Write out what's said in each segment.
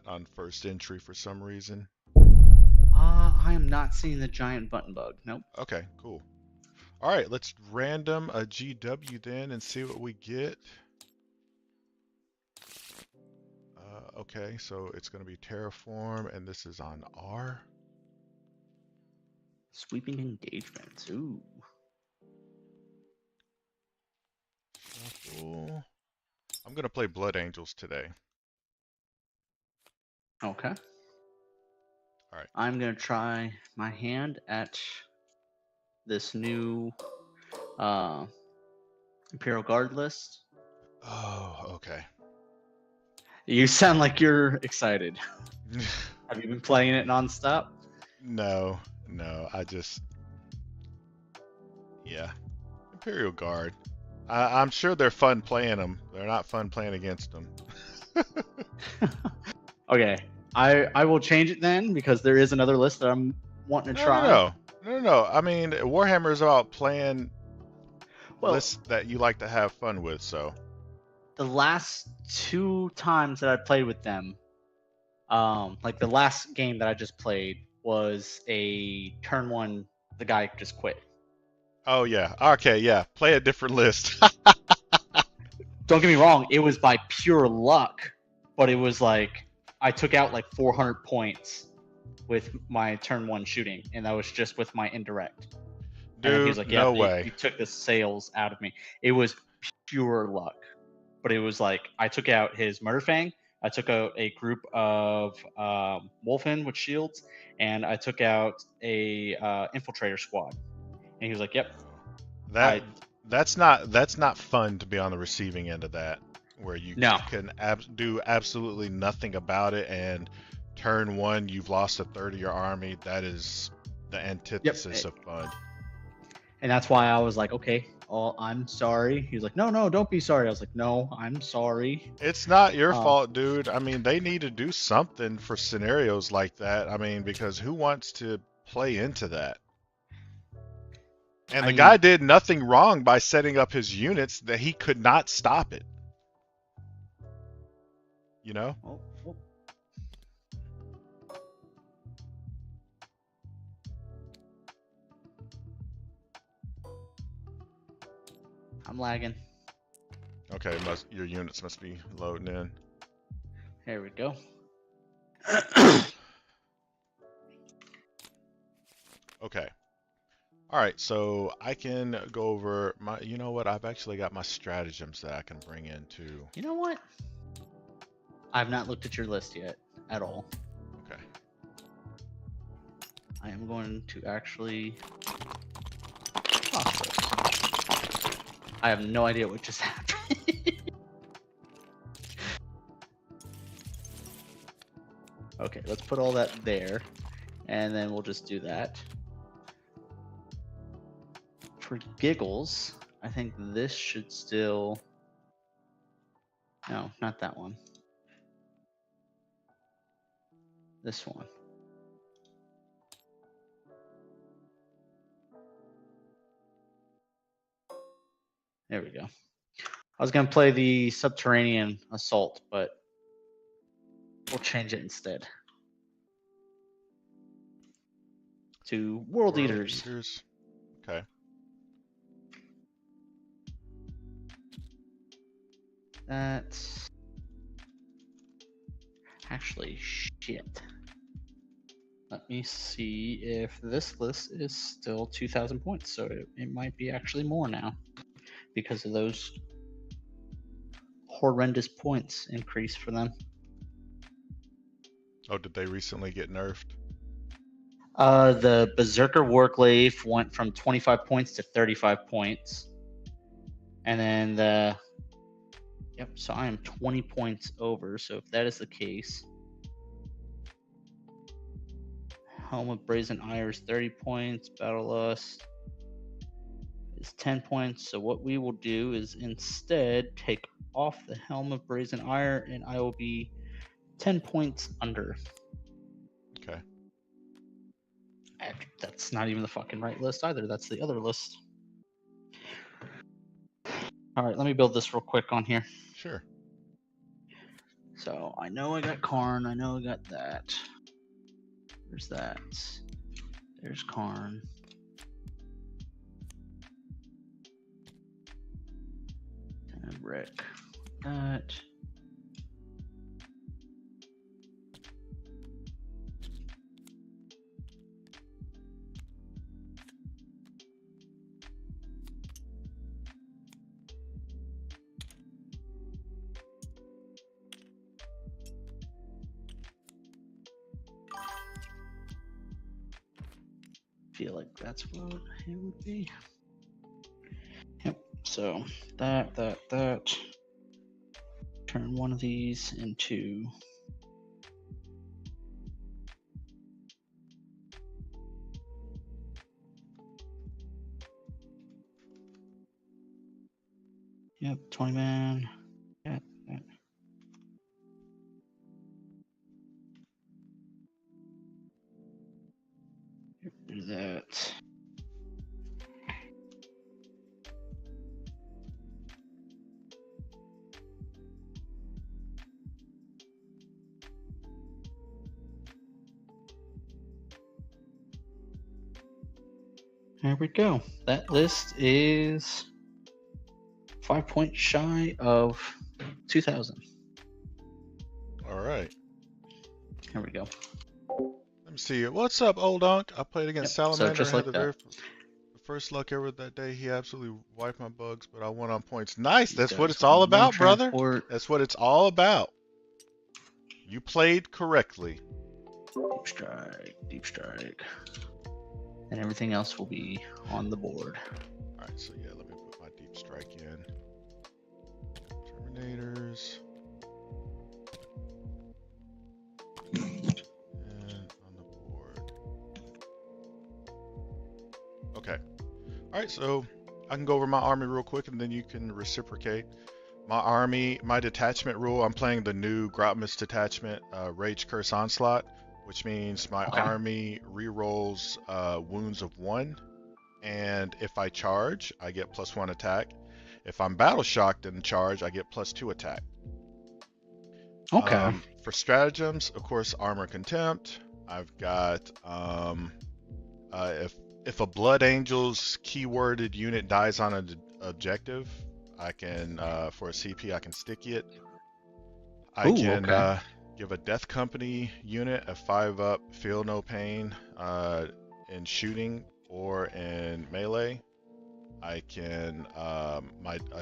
not on first entry for some reason. I am not seeing the giant button bug. Nope. Okay, cool. All right, let's random a GW then and see what we get. Okay, so it's going to be Terraform, and this is on R. Sweeping engagements. Ooh. Shuffle. I'm going to play Blood Angels today. Okay. All right. I'm gonna try my hand at this new Imperial Guard list. Oh, okay. You sound like you're excited. Have you been playing it nonstop? No, yeah. Imperial Guard. I'm sure they're fun playing them. They're not fun playing against them. Okay, I will change it then because there is another list that I'm wanting to try. No. I mean, Warhammer is about playing Well, lists that you like to have fun with, so. the last 2 times that I played with them, like the last game that I just played was a turn one. The guy just quit. Oh, yeah. Okay, yeah. Play a different list. Don't get me wrong, it was by pure luck, but it was like I took out like 400 points with my turn one shooting, and that was just with my indirect. And then he was Dude, like, "Yeah, no you way. took the sales out of me." It was pure luck, but it was like I took out his Murderfang, I took out a group of Wolfen with shields, and I took out a infiltrator squad. And he was like, "Yep, That I that's not fun to be on the receiving end of that, where you no." can do absolutely nothing about it, and turn one you've lost a third of your army. That is the Yep. antithesis of fun. And that's why I was like, "Okay, oh, I'm sorry." He was like, "No, don't be sorry." I was like, "No, I'm sorry." It's not your Um, fault, dude. I mean, they need to do something for scenarios like that. I mean, because who wants to play into that? And I the guy mean, did nothing wrong by setting up his units that he could not stop it, you know? oh, oh. I'm lagging. Okay, your units must be loading in. There we go. Okay. All right, so I can go over my, you know what? I've actually got my stratagems that I can bring in too. You know what? I've not looked at your list yet at all. Okay. I am going to actually toss it. I have no idea what just happened. Okay, let's put all that there, and then we'll just do that. For giggles, I think this should still... No, not that one. This one. There we go. I was going to play the Subterranean Assault, but we'll change it instead to World Eaters. Okay. That's actually shit. Let me see if this list is still 2,000 points. So it might be actually more now because of those horrendous points increase for them. Oh, did they recently get nerfed? The Berserker Warglaive went from 25 points to 35 points. And then the... Yep, so I am 20 points over. So if that is the case, Helm of Brazen Ire is 30 points. Battle Lust is 10 points. So what we will do is instead take off the Helm of Brazen Ire, and I will be 10 points under. Okay. That's not even the fucking right list either. That's the other list. All right, let me build this real quick on here. Sure. So I know I got Karn. I know I got that. There's that. There's Karn. And Rick. That. Feel like that's what it would be. Yep. So that. Turn one of these into. Yep, 20 man. Yeah. Do that. There we go. That list is 5 points shy of 2,000. All right. Here we go. Let me see. What's up, old Unk? I played against Yep, so Salamander. just Had like the that. first luck ever that day. He absolutely wiped my bugs, but I won on points. Nice. These That's what guys it's will all need more about, brother. transport. That's what it's all about. You played correctly. Deep strike. And everything else will be on the board. All right, so yeah, let me put my deep strike in. Terminators. And on the board. Okay. All right, so I can go over my army real quick and then you can reciprocate. My army, my detachment rule, I'm playing the new Grotmus detachment, Rage Curse Onslaught, which means my army rerolls wounds of 1. And if I charge, I get +1 attack. If I'm battle shocked and charge, I get +2 attack. Okay. For stratagems, of course, armor contempt. I've got if a Blood Angel's keyworded unit dies on an objective, I can for a CP I can sticky it. I can give a Death Company unit a 5-up feel no pain in shooting or in melee. I can a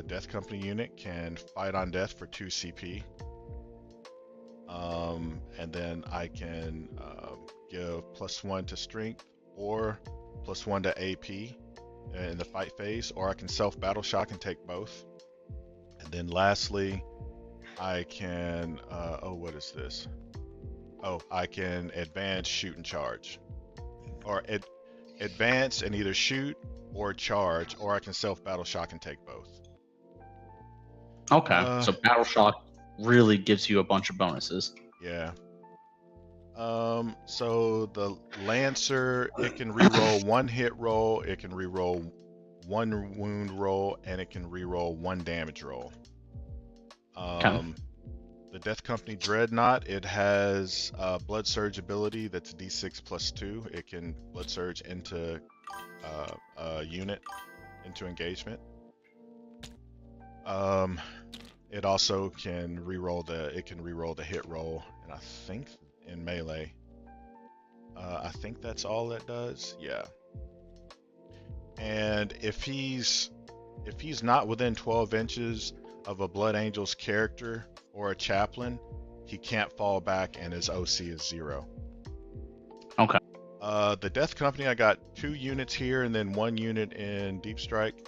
Death Company unit can fight on death for 2 CP. And then I can give +1 to strength or +1 to AP in the fight phase, or I can self battle shock and take both. And then lastly, I can what is this? Oh, I can advance, shoot, and charge, or advance and either shoot or charge, or I can self battle shock and take both. Okay, so battle shock really gives you a bunch of bonuses. Yeah. So the Lancer, it can reroll 1 hit roll, it can reroll 1 wound roll, and it can reroll 1 damage roll. The Death Company Dreadnought, it has Blood Surge ability that's D6 +2. It can Blood Surge into a unit, into engagement. It also can reroll the hit roll, and I think in melee. I think that's all it does. Yeah. And if he's not within 12 inches of a Blood Angel's character or a chaplain, he can't fall back, and his OC is 0. Okay. The Death Company, I got 2 units here and then 1 unit in Deep Strike.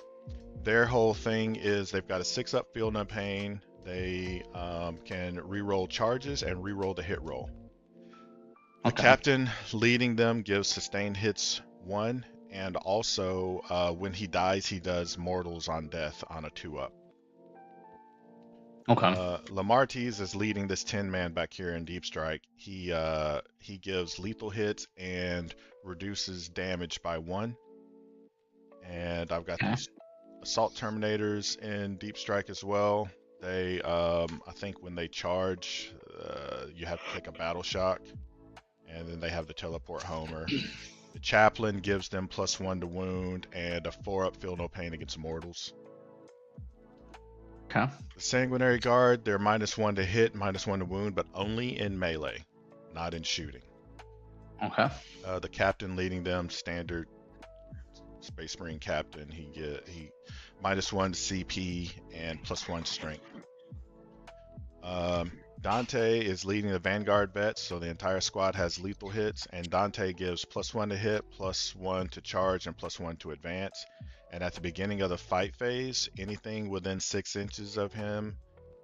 Their whole thing is they've got a 6-up Feel No Pain. They can reroll charges and reroll the hit roll. The captain leading them gives sustained hits 1, and also when he dies, he does mortals on death on a 2-up. Lamartie's is leading this 10-man back here in Deep Strike. He gives lethal hits and reduces damage by 1. And I've got these Assault Terminators in Deep Strike as well They, I think when they charge, you have to take a battle shock, and then they have the teleport homer. The chaplain gives them +1 to wound and a 4-up feel no pain against mortals. Okay. The sanguinary guard, they're -1 to hit, -1 to wound, but only in melee, not in shooting. Okay. The captain leading them, standard Space Marine captain, he -1 to CP and +1 strength. Dante is leading the Vanguard vets, so the entire squad has lethal hits, and Dante gives +1 to hit, +1 to charge, and +1 to advance. And at the beginning of the fight phase, anything within 6 inches of him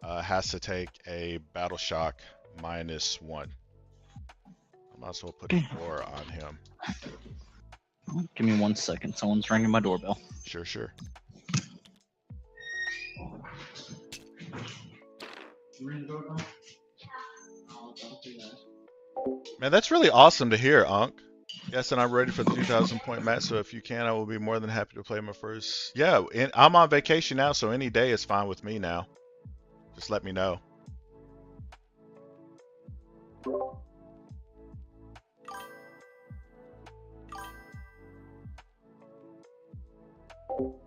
has to take a battle shock -1. I might as well put 4 on him. Give me 1 second. Someone's ringing my doorbell. Sure, sure. Man, that's really awesome to hear, Unc. Yes, and I'm ready for the 2,000 point match, so if you can, I will be more than happy to play my first. Yeah, I'm on vacation now, so any day is fine with me now. Just let me know.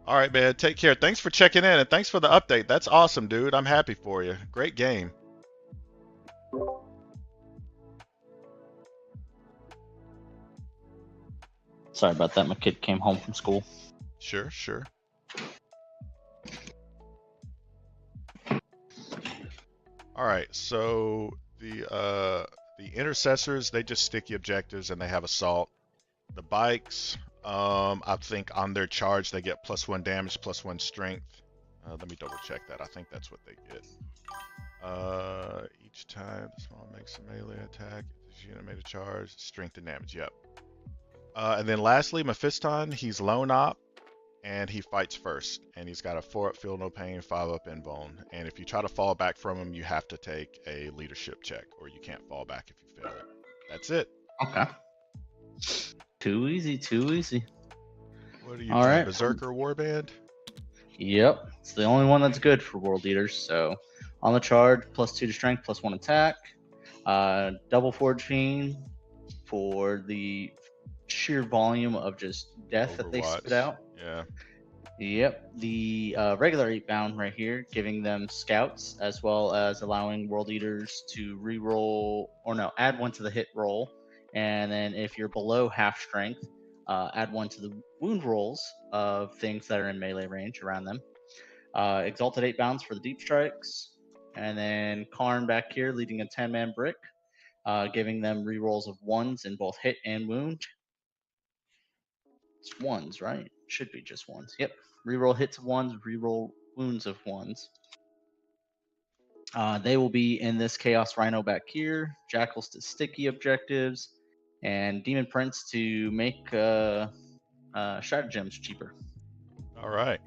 All right, man. Take care. Thanks for checking in, and thanks for the update. That's awesome, dude. I'm happy for you. Great game. Sorry about that. My kid came home from school. Sure, sure. All right, so the intercessors, they just sticky objectives and they have assault. The bikes, I think on their charge they get +1 damage, +1 strength. Let me double check that. I think that's what they get. Each time the small makes a melee attack, this unit made a charge, strength and damage. Yep. And then lastly, Mephiston, he's lone op, and he fights first. And he's got a 4-up feel no pain, 5-up invuln. And if you try to fall back from him, you have to take a leadership check, or you can't fall back if you fail it. That's it. Okay. Too easy, too easy. What are you doing, Berserker Warband? Yep, it's the only one that's good for World Eaters. So on the charge, +2 to strength, +1 attack. Double Forge Fiend for the sheer volume of just death that they spit out. Yeah. Yep, the regular 8-bound right here, giving them scouts, as well as allowing World Eaters to reroll, or no, add 1 to the hit roll. And then if you're below half strength, add 1 to the wound rolls of things that are in melee range around them. Exalted 8-bounds for the deep strikes. And then Karn back here leading a 10-man brick, giving them rerolls of 1s in both hit and wound. It's 1s, right? Should be just 1s. Yep. Reroll hits of 1s, reroll wounds of 1s. They will be in this Chaos Rhino back here, Jackals to sticky objectives, and Demon Prince to make stratagems cheaper. All right.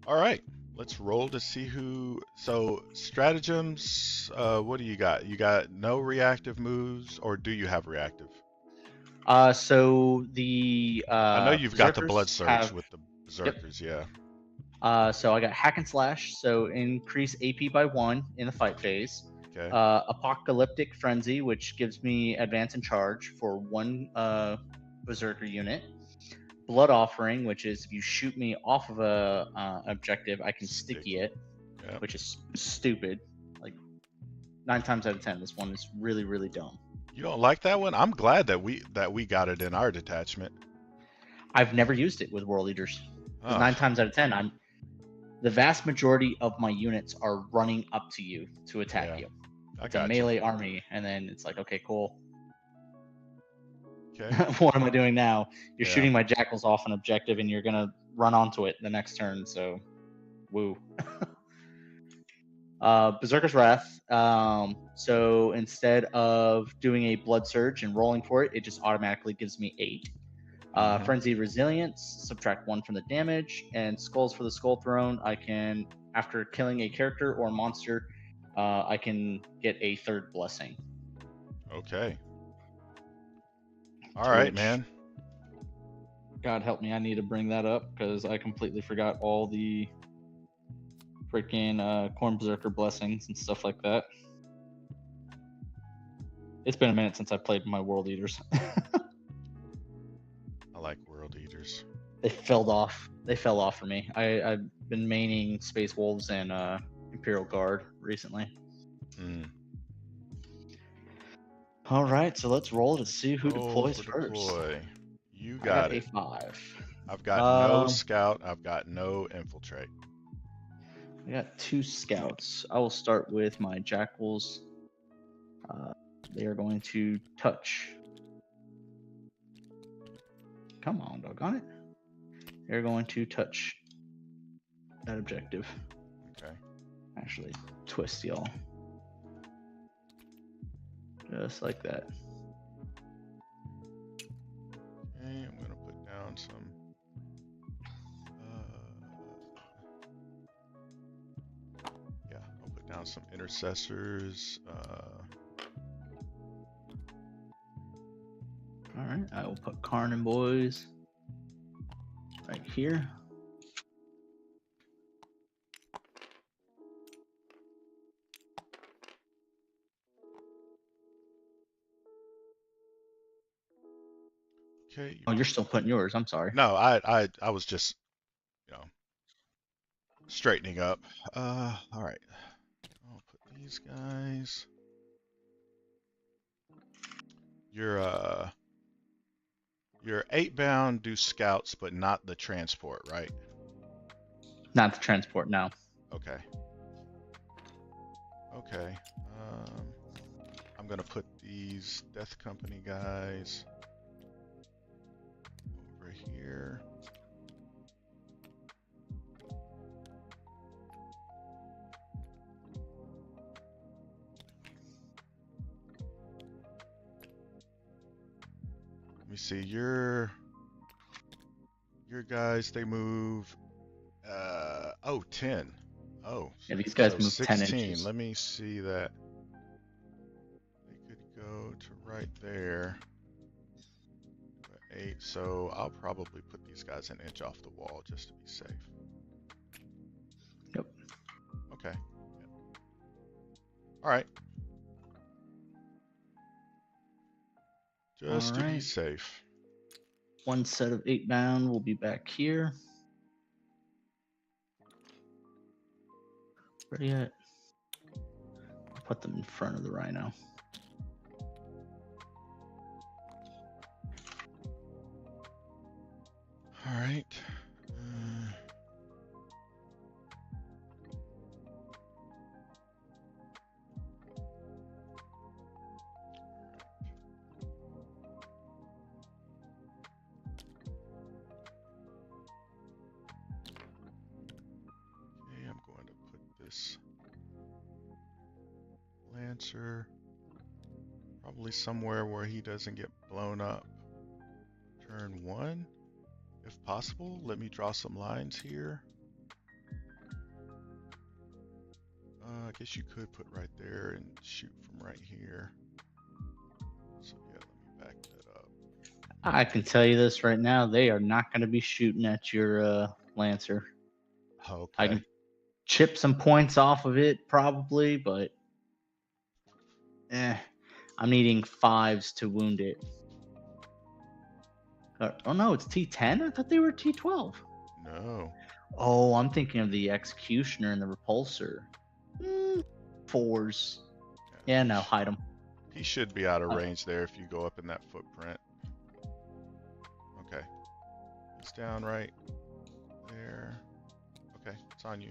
All right. Let's roll to see who. So stratagems. What do you got? You got no reactive moves, or do you have reactive? So the I know you've got the blood surge with the berserkers. Yep. Yeah. So I got hack and slash. So increase AP by 1 in the fight phase. Okay. Apocalyptic frenzy, which gives me advance and charge for 1 berserker unit. Blood offering, which is if you shoot me off of a objective, I can sticky it, yep. Which is stupid. Like 9 times out of 10, this one is really, really dumb. You don't like that one? I'm glad that we got it in our detachment. I've never used it with World Eaters. 9 times out of 10, the vast majority of my units are running up to you to attack you. It's a melee army, and then it's like, okay, cool. Okay. What am I doing now? You're shooting my jackals off an objective, and you're gonna run onto it the next turn. So, woo. Berserker's Wrath. So instead of doing a blood surge and rolling for it, it just automatically gives me 8. Frenzy Resilience, subtract 1 from the damage, and Skulls for the Skull Throne. I can, after killing a character or monster, I can get a 3rd blessing. Okay. All right, man. God help me, I need to bring that up because I completely forgot all the freaking Corn Berserker blessings and stuff like that. It's been a minute since I played my World Eaters. I like World Eaters. They fell off. They fell off for me. I've been maining Space Wolves and Imperial Guard recently. All right, so let's roll to see who deploys first. Deploy. You I got got it. A5. I've got no scout. I've got no infiltrate. I got 2 scouts. I will start with my jackals. They are going to touch. Come on, doggone it. They're going to touch that objective. Okay. Actually, twist y'all. Just like that. Okay, I'm gonna put down some. Yeah, I'll put down some intercessors. All right, I will put Karn boys right here. Okay. Oh, you're still putting yours. I'm sorry. No, I was just, straightening up. All right. I'll put these guys. Your 8-bound do scouts, but not the transport, right? Not the transport, no. Okay. Okay. I'm gonna put these Death Company guys over here. Let me see, your guys, they move 10. Oh, Yeah, these guys so move 10 16. inches. Let me see that. They could go to right there. 8, so I'll probably put these guys an inch off the wall just to be safe. Yep. Okay. Yep. All right. Just to be safe. 1 set of 8-bound will be back here. Ready yet? I'll put them in front of the Rhino. All right. Okay, I'm going to put this Lancer probably somewhere where he doesn't get blown up. Turn 1, if possible. Let me draw some lines here. I guess you could put right there and shoot from right here. So yeah, let me back that up. I can tell you this right now, they are not going to be shooting at your Lancer. Okay. I can chip some points off of it probably, but I'm needing 5s to wound it. Oh no, it's T10? I thought they were T12. No. Oh, I'm thinking of the Executioner and the Repulsor. 4s. Yeah, no, hide them. He should be out of range there if you go up in that footprint. Okay. He's down right there. Okay, it's on you.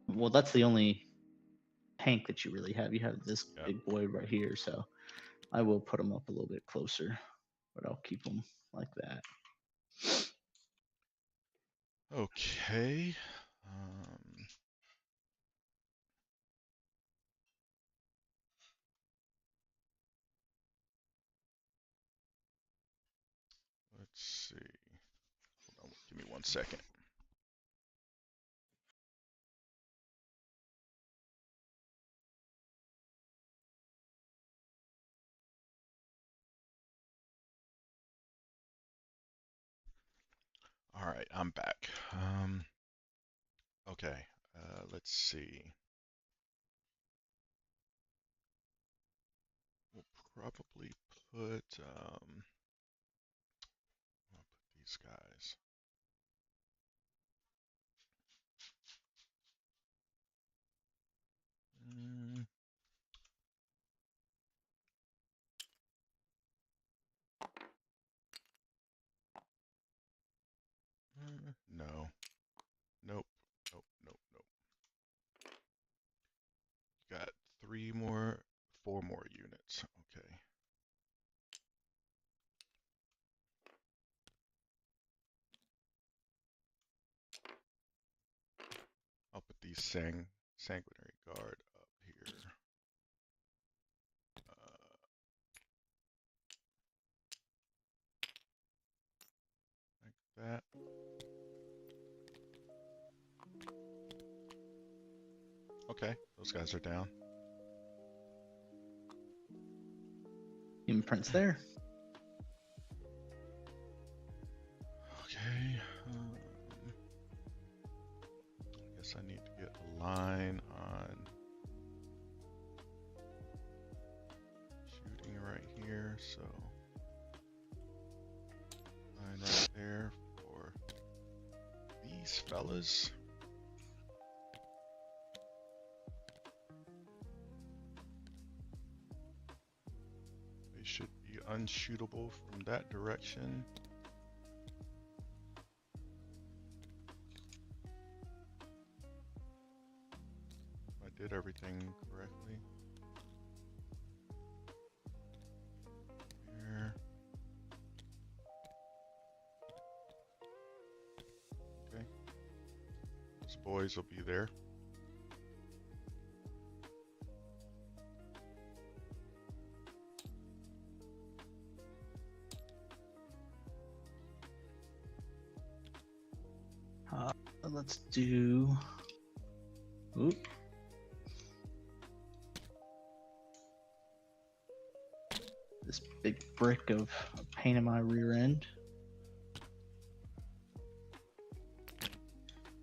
Well, that's the only tank that you really have. You have this big boy right here, so I will put him up a little bit closer, but I'll keep him like that. Okay. Let's see. Hold on, give me 1 second. All right, I'm back. Okay, let's see. We'll probably put I'll put these guys. Mm, no. Nope. Nope. Nope. Nope. Got 4 more units. Okay. I'll put these Sanguinary Guard up here. Like that. Okay, those guys are down. Imprints there. Okay. I guess I need to get a line on shooting right here, so line right there for these fellas. They should be unshootable from that direction. I did everything correctly. Here. Okay. Those boys will be there. Let's do. Oop. This big brick of a pain in my rear end.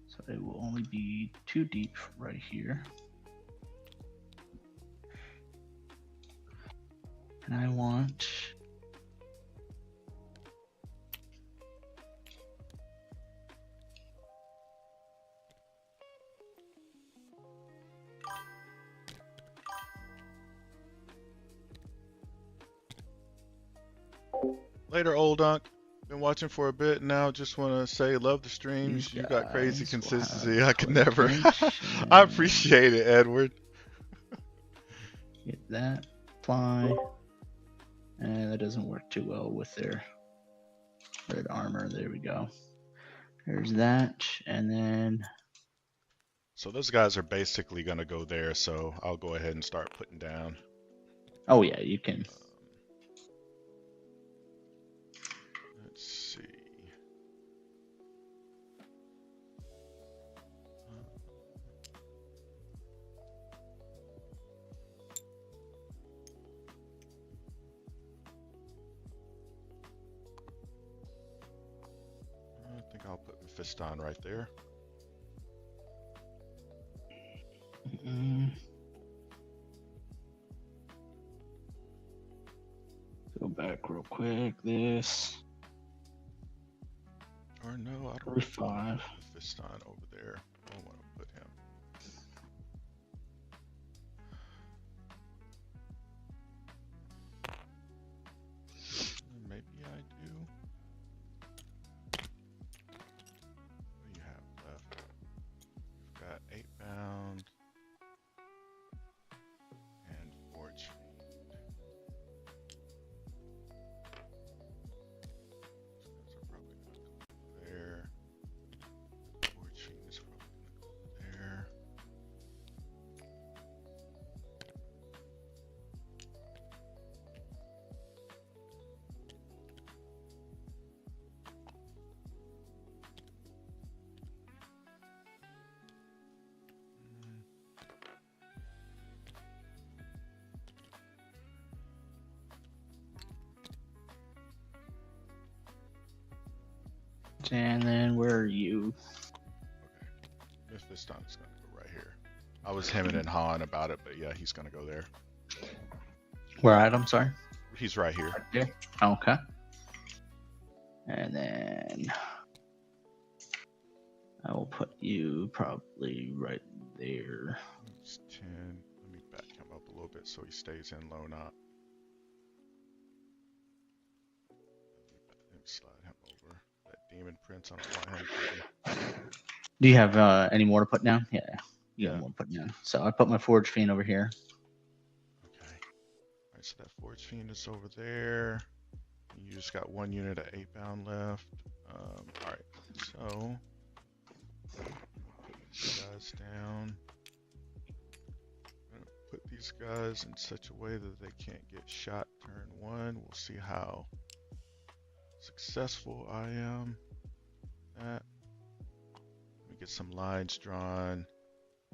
So it will only be 2 deep right here. And I want Later, old Dunk. Been watching for a bit now. Just want to say, love the streams. You got crazy consistency. I could never. I appreciate it, Edward. Get that. Fly. And that doesn't work too well with their red armor. There we go. There's that. And then. So those guys are basically going to go there, so I'll go ahead and start putting down. Oh, yeah, you can. Let's see. I think I'll put Mephiston right there. Go back real quick. This. Or no, I don't want to put Mephiston over there. I don't want to put him. Maybe I do. What do you have left? We've got 8-bound and Forge Fiend. Those are probably going to go there. Forge Fiend is probably going to go there. And then where are you? Okay. If this time it's gonna go right here. I was hemming and hawing about it, but yeah, he's gonna go there. Where at? I'm sorry. He's right here. Right there. Okay. And then I will put you probably right there. He's 10. Let me back him up a little bit so he stays in low knot. Let me slide him over. That demon prince, I don't want him to be. Do you have any more to put down? Yeah, you Yeah. have more to put down. So I put my Forge Fiend over here. Okay. Alright, so that Forge Fiend is over there. You just got one unit of 8-pound left. Alright, so put these guys down. I'm gonna put these guys in such a way that they can't get shot turn 1. We'll see how successful I am at. Let me get some lines drawn.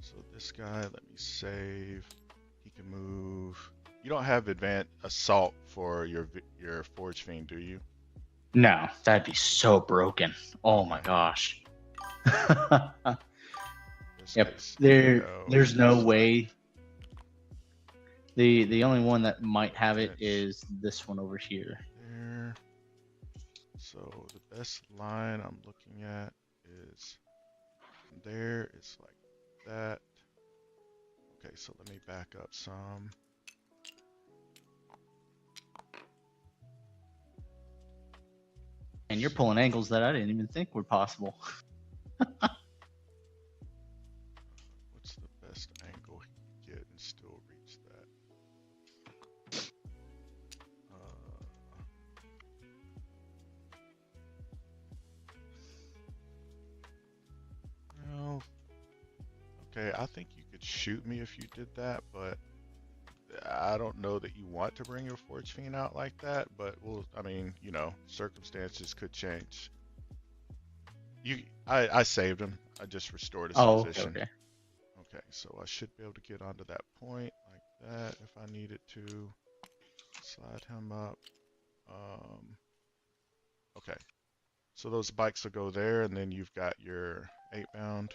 So this guy, let me save. He can move. You don't have advanced assault for your Forge Fiend, do you? No, that'd be so broken. Oh my gosh. Yep. There's no way. The only one that might have it is this one over here. There. So the best line I'm looking at is there. It's like that. Okay, so let me back up some. And you're pulling angles that I didn't even think were possible. What's the best angle he can get and still reach that? Well, okay, I think you could shoot me if you did that, but I don't know that you want to bring your Forge Fiend out like that, but I mean, you know, circumstances could change. I saved him. I just restored his position. Okay. Okay, so I should be able to get onto that point like that if I needed to. Slide him up. Okay, so those bikes will go there, and then you've got your 8-pound.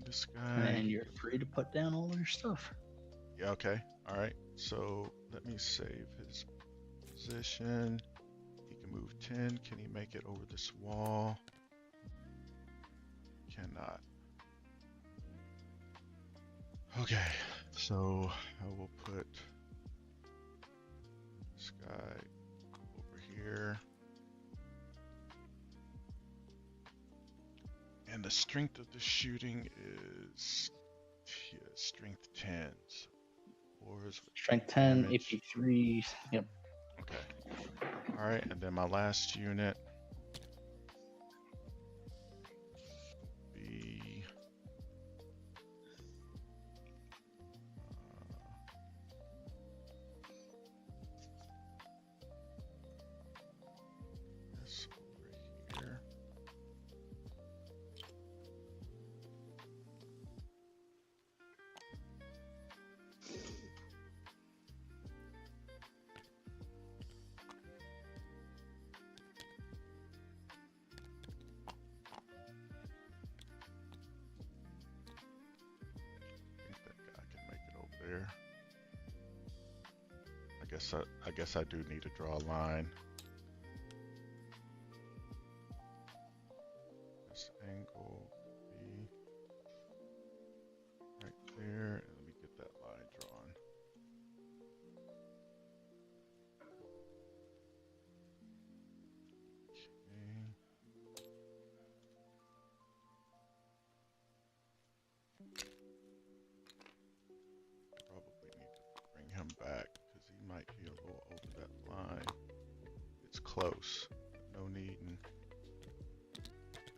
This guy. And you're free to put down all your stuff. Yeah, okay. Alright. So let me save his position. He can move 10. Can he make it over this wall? Cannot. Okay. So I will put this guy over here. And the strength of the shooting is strength 10. So strength 10, AP 3. Yep. Okay. Alright, and then my last unit be this over here. There. I guess I do need to draw a line. This angle be right there, and let me get that line drawn. Him back because he might be a little over that line. It's close. No need in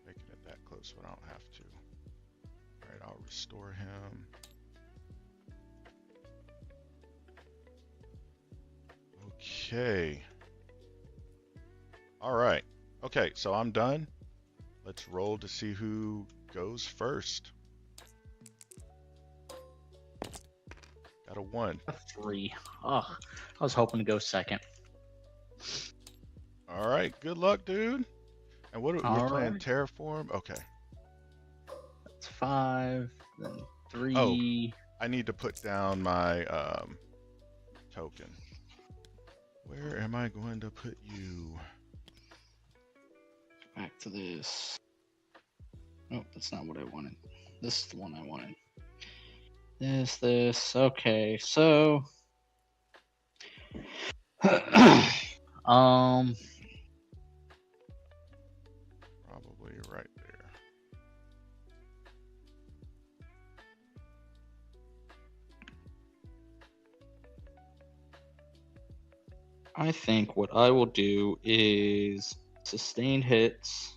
making it that close when I don't have to. Alright, I'll restore him. Okay. Alright. Okay, so I'm done. Let's roll to see who goes first. Got a 1. A 3. Oh, I was hoping to go second. All right, good luck, dude. And what we're All playing right. Terraform? Okay. That's 5, then 3. Oh, I need to put down my token. Where am I going to put you? Back to this. Nope, that's not what I wanted. This is the one I wanted. This. Okay, so Probably right there. I think what I will do is sustained hits.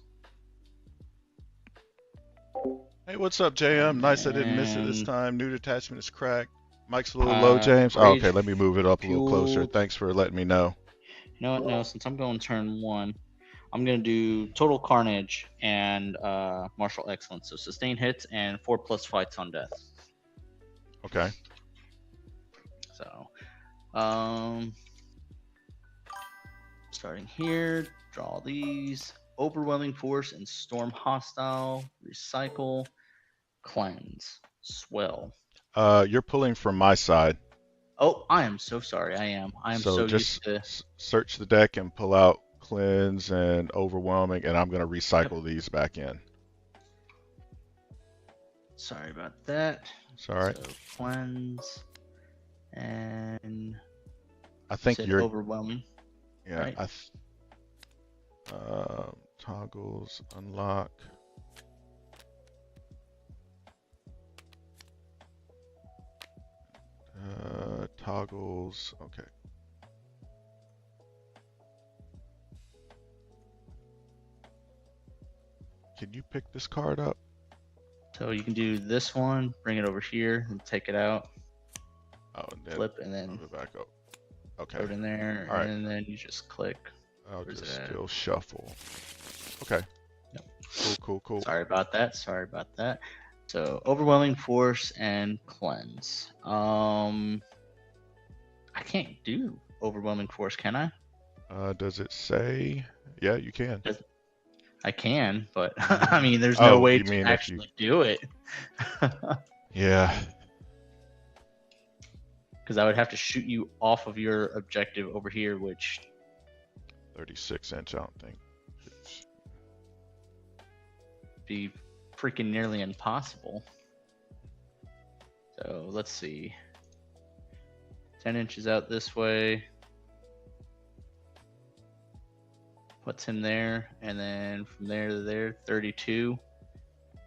Hey, what's up, JM? Nice I didn't miss it this And time. New detachment is cracked. Mike's a little low, James. Oh, rage okay, let me move it up a little closer. fueled. Thanks for letting me know. You know what? No, since I'm going turn 1, I'm gonna do total carnage and martial excellence. So sustained hits and 4+ fights on death. Okay. So, starting here, draw these. Overwhelming force and storm hostile. Recycle, cleanse, swell. You're pulling from my side. Oh, I am so sorry. I am So so just used to. search the deck and pull out cleanse and overwhelming, and I'm gonna Yep. recycle these back in. Sorry about that. It's all right. So cleanse and I think said you're. overwhelming. Yeah. Right. Toggles unlock. Toggles. Okay. Can you pick this card up? So you can do this one, bring it over here, and take it out. Oh, and then Flip, and then move it back up. Okay. put it in there, All right. and then you just click. I'll Where's just it at? still shuffle. Okay. Yep. Cool. Sorry about that. So overwhelming force and cleanse. I can't do overwhelming force, can I? Does it say? Yeah, you can. I can, but I mean, there's no Oh, way you to mean if you? actually do it. Yeah. Because I would have to shoot you off of your objective over here, which 36-inch, I don't think. be freaking nearly impossible. So let's see. 10 inches out this way. Puts him there, and then from there to there, 32.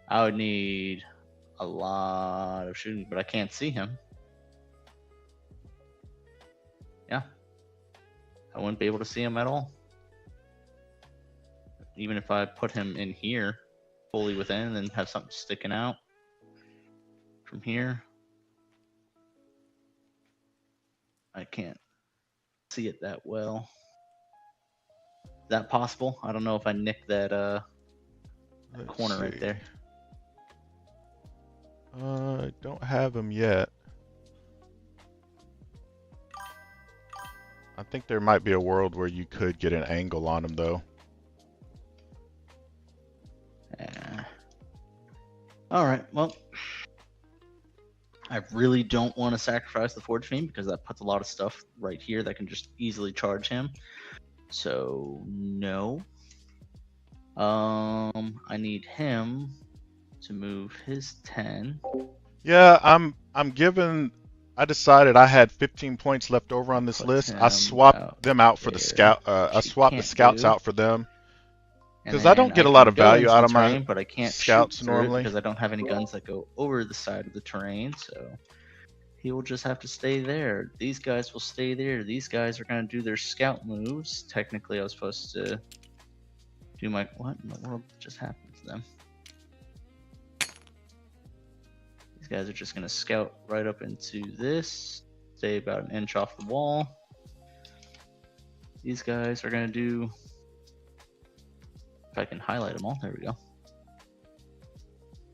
I would need a lot of shooting, but I can't see him. Yeah. I wouldn't be able to see him at all. Even if I put him in here, fully within, and then have something sticking out from here. I can't see it that well. Is that possible? I don't know if I nicked that corner right there. I don't have him yet. I think there might be a world where you could get an angle on him, though. All right. Well, I really don't want to sacrifice the Forge Fiend because that puts a lot of stuff right here that can just easily charge him. So no. I need him to move his 10. Yeah, I'm given. I decided I had 15 points left over on this Put list. I him swapped them out for the there, scout. I which you swapped the can't scouts do. out for them And because I don't then get a can lot of go value into out the of my terrain, but I can't scouts shoot through it normally. because I don't have any guns that go over the side of the terrain. So he will just have to stay there. These guys will stay there. These guys are going to do their scout moves. Technically, I was supposed to do my... What in the world just happened to them? These guys are just going to scout right up into this. Stay about an inch off the wall. These guys are going to do... If I can highlight them all. There we go.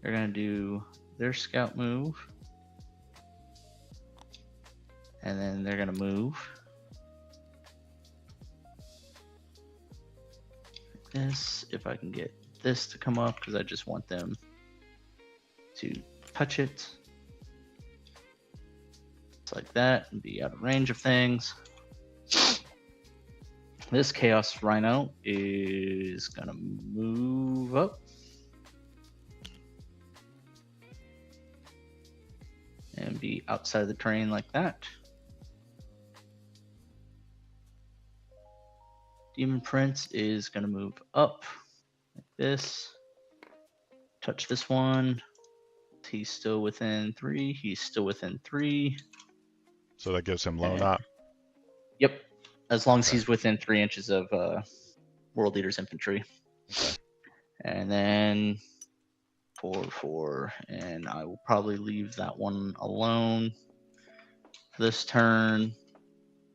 They're gonna do their scout move, and then they're gonna move like this. If I can get this to come up, because I just want them to touch it. Just like that, and be out of range of things. This Chaos Rhino is gonna move up. And be outside of the terrain like that. Demon Prince is going to move up like this. Touch this one. He's still within 3. He's still within 3. So that gives him lone op. Yep. As long as Okay. he's within 3 inches of World Leader's infantry. Okay. And then 4, and I will probably leave that one alone this turn,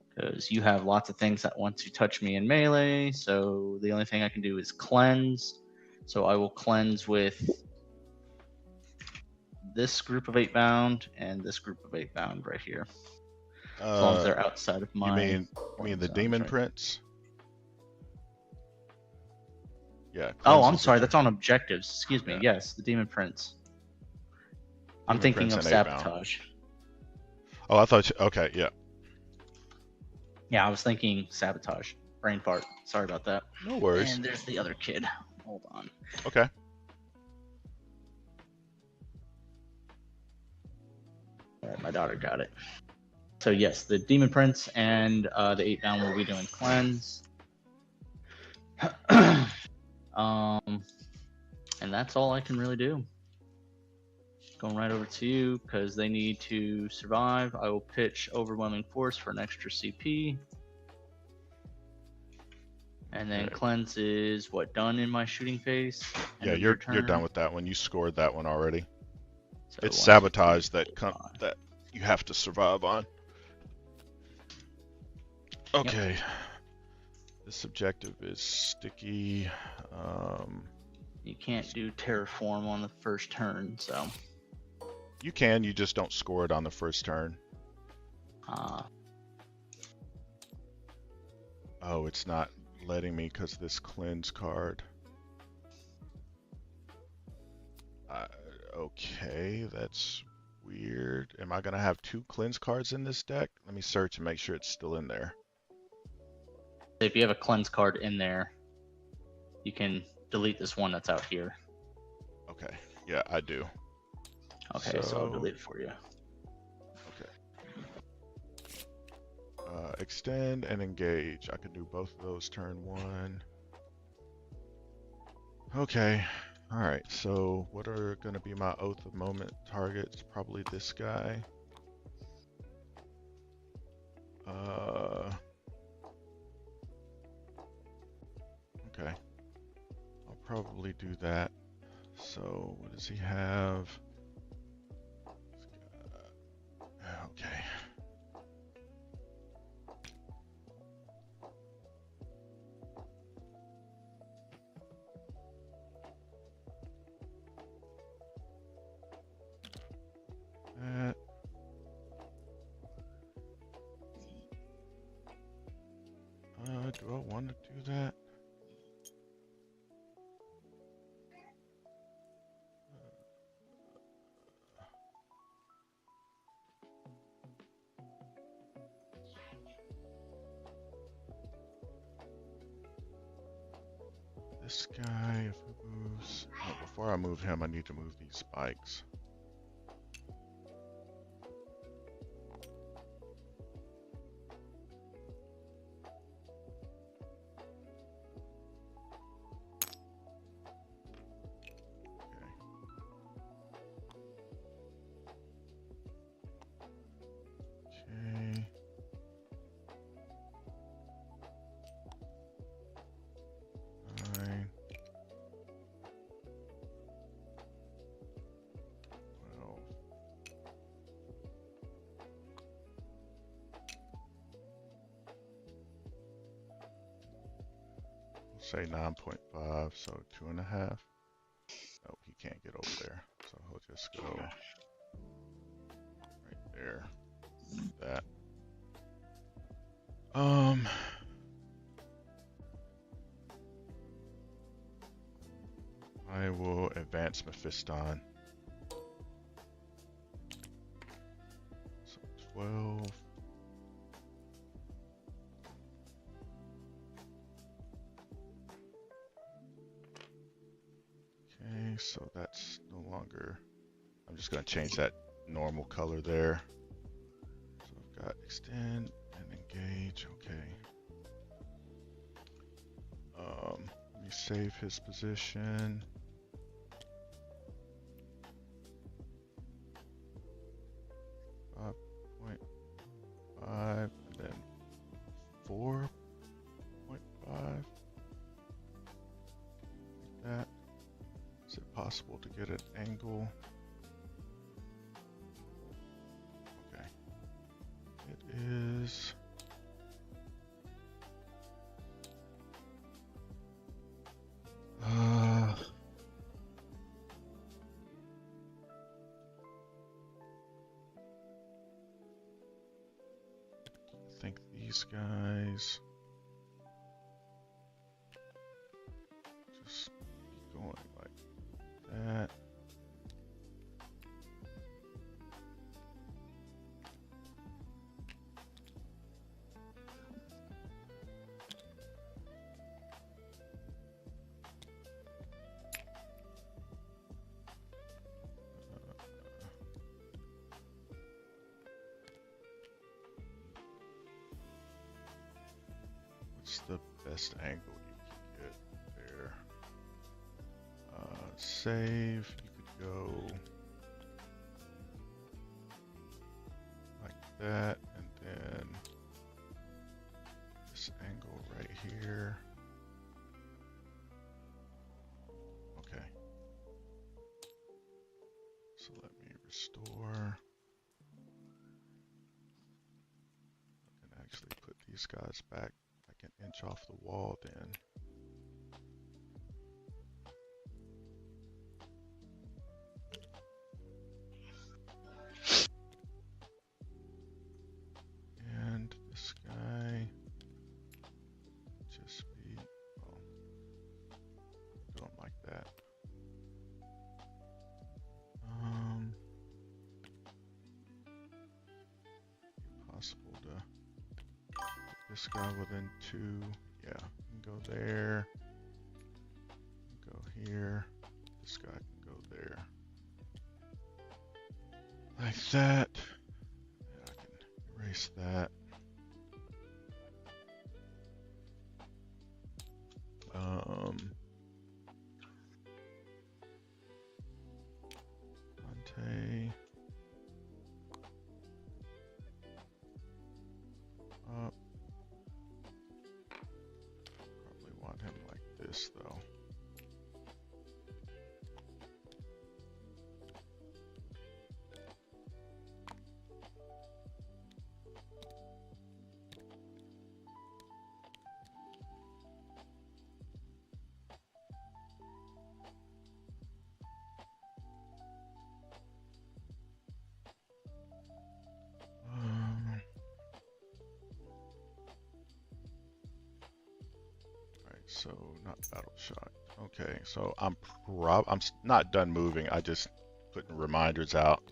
because you have lots of things that want to touch me in melee, so the only thing I can do is cleanse. So I will cleanse with this group of 8 bound and this group of 8 bound right here. As long as they're outside of my... You mean the Demon Prince? Yeah. Oh, I'm sorry. That's on objectives. Excuse me. Yeah. Yes, the Demon Prince. I'm thinking of Sabotage. Oh, I thought... Okay, yeah. Yeah, I was thinking Sabotage. Brain fart. Sorry about that. No worries. And there's the other kid. Hold on. Okay. All right, my daughter got it. So yes, the Demon Prince and the 8 down will be doing cleanse. And that's all I can really do. Going right over to you because they need to survive. I will pitch Overwhelming Force for an extra CP. And then cleanse is what, done in my shooting phase? Yeah, you're done with that one. You scored that one already. So it's Sabotage that you have to survive on. Okay. Yep. This objective is sticky. You can't do Terraform on the first turn, so. You can, you just don't score it on the first turn. Oh, it's not letting me because this cleanse card. Okay, that's weird. Am I gonna have 2 cleanse cards in this deck? Let me search and make sure it's still in there. If you have a cleanse card in there, you can delete this one that's out here. Okay, yeah, I do. Okay, so I'll delete it for you. Okay. Extend and engage. I can do both of those turn 1. Okay. Alright, so what are going to be my Oath of Moment targets? Probably this guy. Okay. I'll probably do that. So, what does he have? Okay. Do I want to do that? This guy, if he moves... Oh, before I move him, I need to move these spikes. Say 9.5, so 2.5. Oh, he can't get over there. Let's go right there. That. I will advance Mephiston. So 12. Okay, so that's no longer. I'm just going to change that normal color there. So I've got extend and engage. Okay. Let me save his position. 5.5 and then 4.5. Like that. Is it possible to get an angle? Okay. It is. I think these guys just keep going like that. What's the best angle you can get there? Save, you could go like that, and then this angle right here. Okay. So let me restore. I can actually put these guys back like an inch off the wall then. And this guy just be, well, do them like that. Possible to put this guy within 2. Yeah, you can go there. Go here. This guy can go there. Like that. Yeah, I can erase that. Dante. Up. Probably want him like this though. So not battle shock. Okay, so I'm not done moving. I just putting reminders out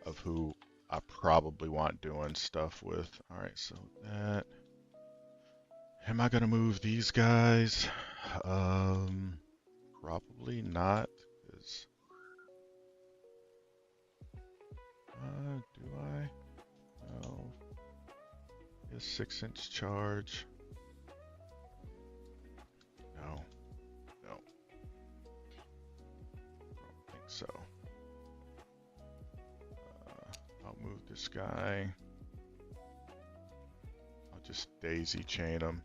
of who I probably want doing stuff with. All right, so that. Am I gonna move these guys? Probably not. Cause, do I? No. A 6-inch charge. No. No. I don't think so. I'll move this guy. I'll just daisy chain him.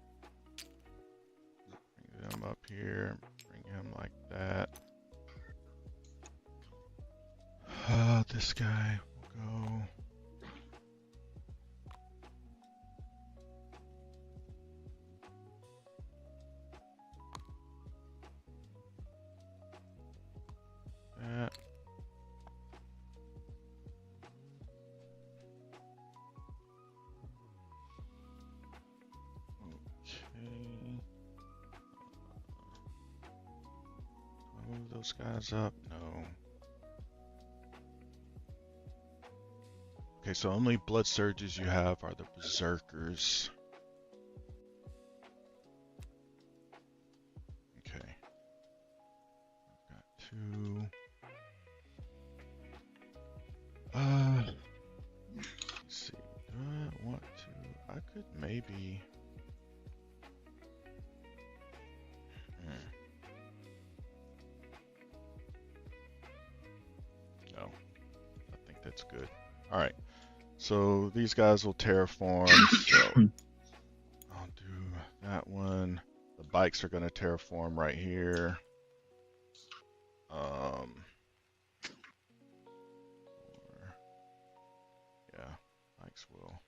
Bring him up here. Bring him like that. This guy will go. That. those guys up? No. Okay, so only blood surges you have are the berserkers. Okay. I've got 2. Let's see. Do I want to? I could maybe. No, I think that's good. All right. So these guys will terraform. So I'll do that one. The bikes are going to terraform right here. Yeah, bikes will.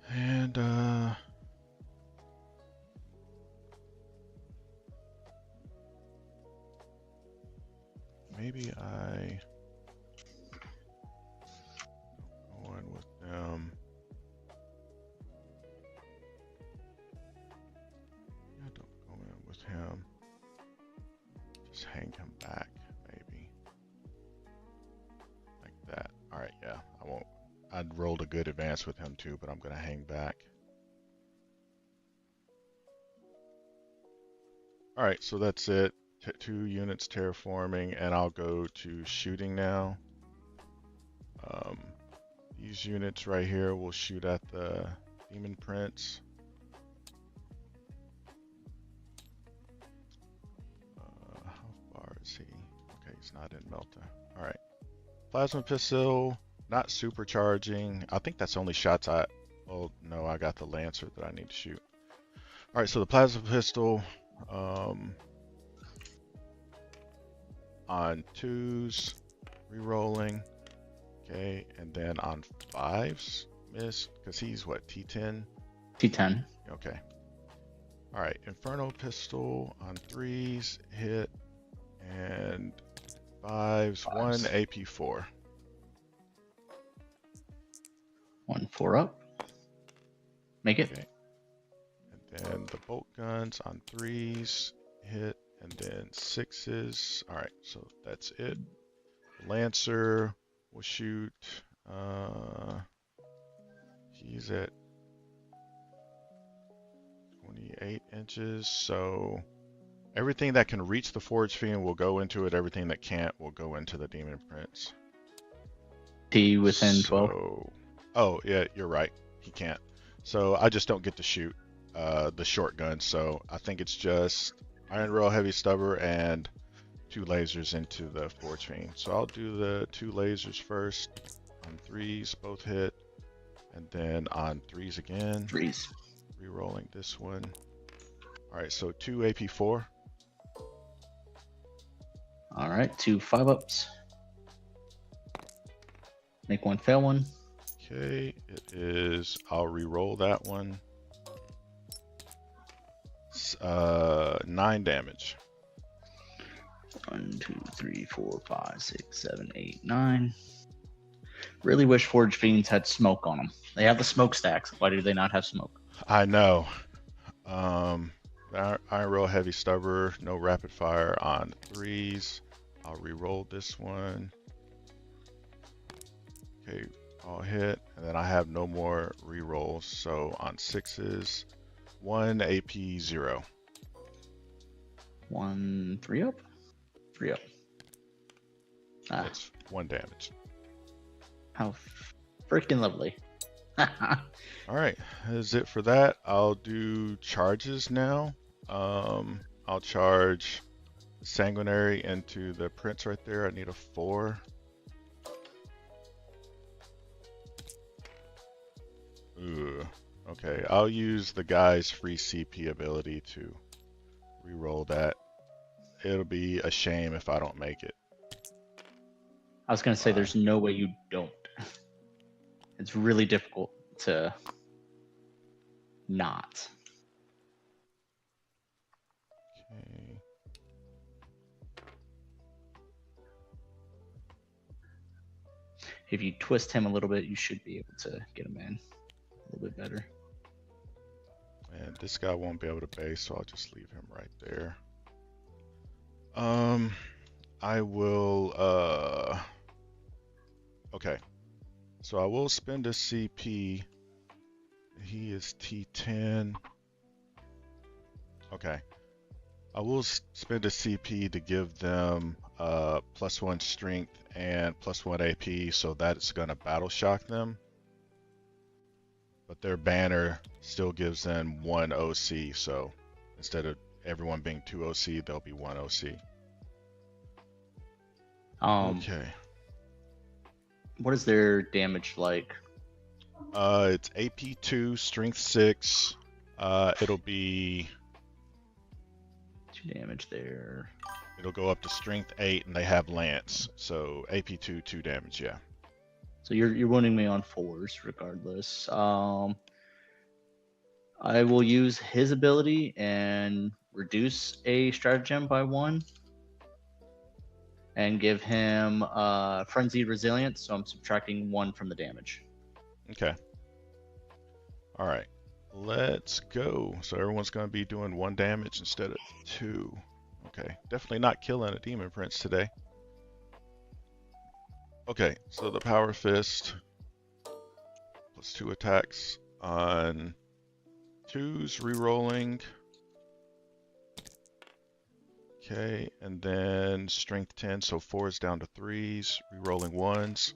And maybe I go in with them. I don't go in with him. Just hang him back, maybe. Like that. Alright, yeah, I won't. I'd rolled a good advance with him too, but I'm going to hang back. Alright, so that's it. 2 units terraforming, and I'll go to shooting now. These units right here will shoot at the Demon Prince. How far is he? Okay, he's not in Melta. Alright. Plasma Pistol, not supercharging. I think that's only shots I... Oh, no, I got the Lancer that I need to shoot. Alright, so the Plasma Pistol... on 2s, re-rolling. Okay, and then on 5s, missed, because he's what, T10? T10. Okay. Alright, Inferno Pistol on 3s, hit, and 5s, 1 AP4. 1 4 up. Make it. Okay. And then the bolt guns on 3s, hit, and then 6s. Alright, so that's it. Lancer will shoot. He's at 28 inches, so everything that can reach the Forge Fiend will go into it. Everything that can't will go into the Demon Prince. T within 12. Oh, yeah, you're right. He can't. So I just don't get to shoot the short gun. So I think it's just Iron Rail Heavy Stubber and 2 lasers into the Forge Fiend. So I'll do the 2 lasers first on 3s, both hit, and then on 3s again. 3s. Re-rolling this one. All right, so 2 AP4. All right, 2 5-ups. Make 1 fail one. Okay, it is. I'll re-roll that one. 9 damage. 1 2 3 4 5 6 7 8 9. Really wish Forge Fiends had smoke on them. They have the smokestacks. Why do they not have smoke? I know. Iron Rail Heavy Stubber, no rapid fire on 3s. I'll re-roll this one. Okay, all hit, and then I have no more re-rolls. So on 6s, 1 AP 0. 1 3 up. 3 up. That's 1 damage. How freaking lovely. All right, that's it for that. I'll do charges now. I'll charge Sanguinary into the Prince right there. I need a 4. Ooh, okay. I'll use the guy's free CP ability to re-roll that. It'll be a shame if I don't make it. I was going to say there's no way you don't. It's really difficult to not. Okay. If you twist him a little bit, you should be able to get him in a little bit better. And this guy won't be able to base, so I'll just leave him right there. I will, okay. So I will spend a CP. He is T10. Okay. I will spend a CP to give them +1 strength and +1 AP, so that's going to battle shock them. But their banner still gives them 1 OC, so instead of everyone being 2 OC, they'll be 1 OC. Okay. What is their damage like? It's AP 2, Strength 6. It'll be 2 damage there. It'll go up to Strength 8, and they have Lance, so AP 2, 2 damage. Yeah. So you're wounding me on 4s regardless. I will use his ability and reduce a stratagem by 1, and give him frenzied resilience. So I'm subtracting 1 from the damage. Okay. All right. Let's go. So everyone's going to be doing 1 damage instead of 2. Okay. Definitely not killing a demon prince today. Okay. So the power fist +2 attacks on 2s, re-rolling. Okay, and then strength 10, so 4s down to 3s, re-rolling 1s.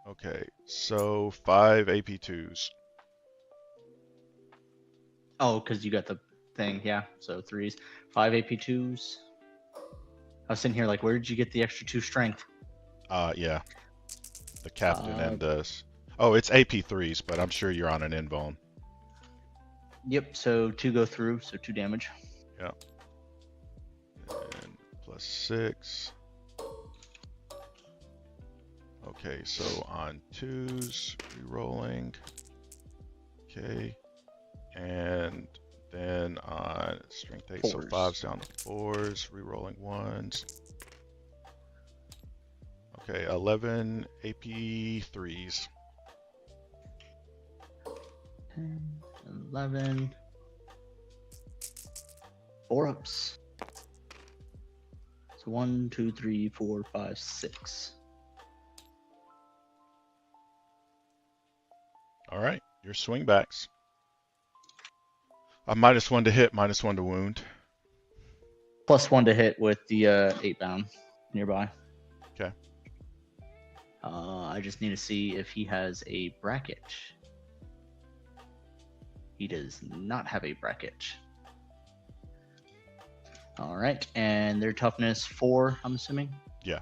Okay, so 5 AP 2s. Oh, because you got the thing, yeah. So 3s, 5 AP 2s. I was sitting here like, where did you get the extra 2 strength? Yeah. The captain and the... Oh, it's AP 3s, but I'm sure you're on an invuln. Yep, so 2 go through, so 2 damage. Yeah. And +6. Okay, so on 2s, re-rolling. Okay. And then on strength 8, so 5s down to 4s, re-rolling 1s. Okay, 11 AP 3s. 10, 11. 4 ups. So 1, 2, 3, 4, 5, 6. All right, your swing backs. -1 to hit, -1 to wound. +1 to hit with the 8 bound nearby. Okay. I just need to see if he has a bracket. He does not have a bracket. All right, and their toughness 4, I'm assuming? Yeah.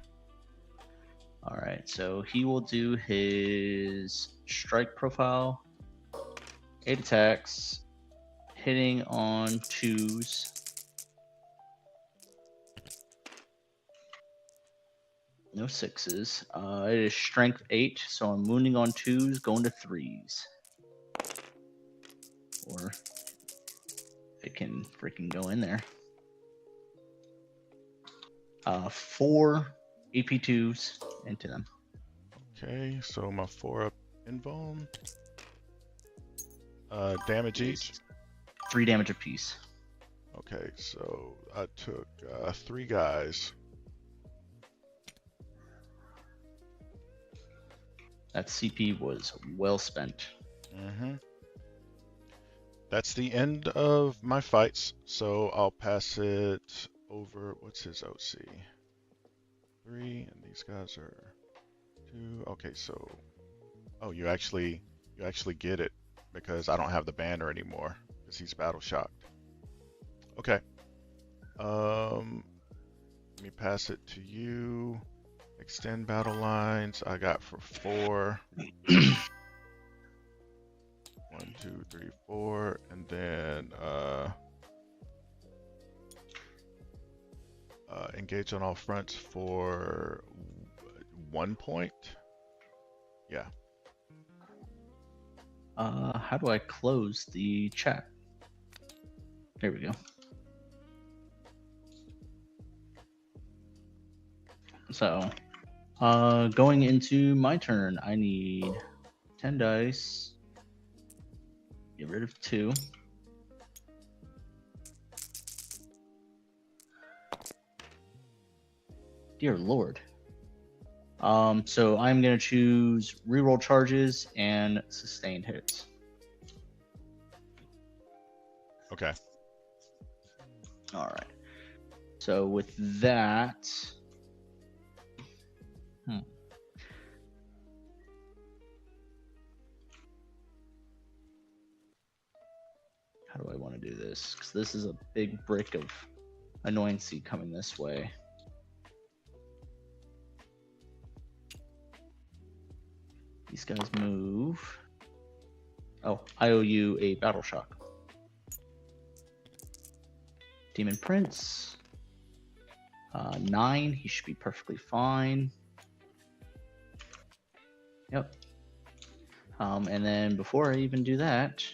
All right, so he will do his strike profile, 8 attacks, hitting on 2s. No 6s. It is strength 8, so I'm wounding on 2s, going to 3s. Or it can freaking go in there. 4 AP2s into them. Okay, so my 4 up invuln. Damage each? 3 damage apiece. Okay, so I took 3 guys. That CP was well spent. Mm-hmm. That's the end of my fights, so I'll pass it over. What's his OC? 3, and these guys are 2. Okay, so you actually get it because I don't have the banner anymore because he's battle shocked. Okay. Let me pass it to you. Extend battle lines. I got for 4. 1, 2, 3, 4, and then engage on all fronts for 1 point. Yeah. How do I close the chat? There we go. So, going into my turn, I need 10 dice. Get rid of 2. Dear Lord. So I'm going to choose reroll charges and sustained hits. Okay. All right. So with that, how do I want to do this? Because this is a big brick of annoyancy coming this way. These guys move. Oh, I owe you a battle shock. Demon Prince. 9. He should be perfectly fine. Yep. And then before I even do that,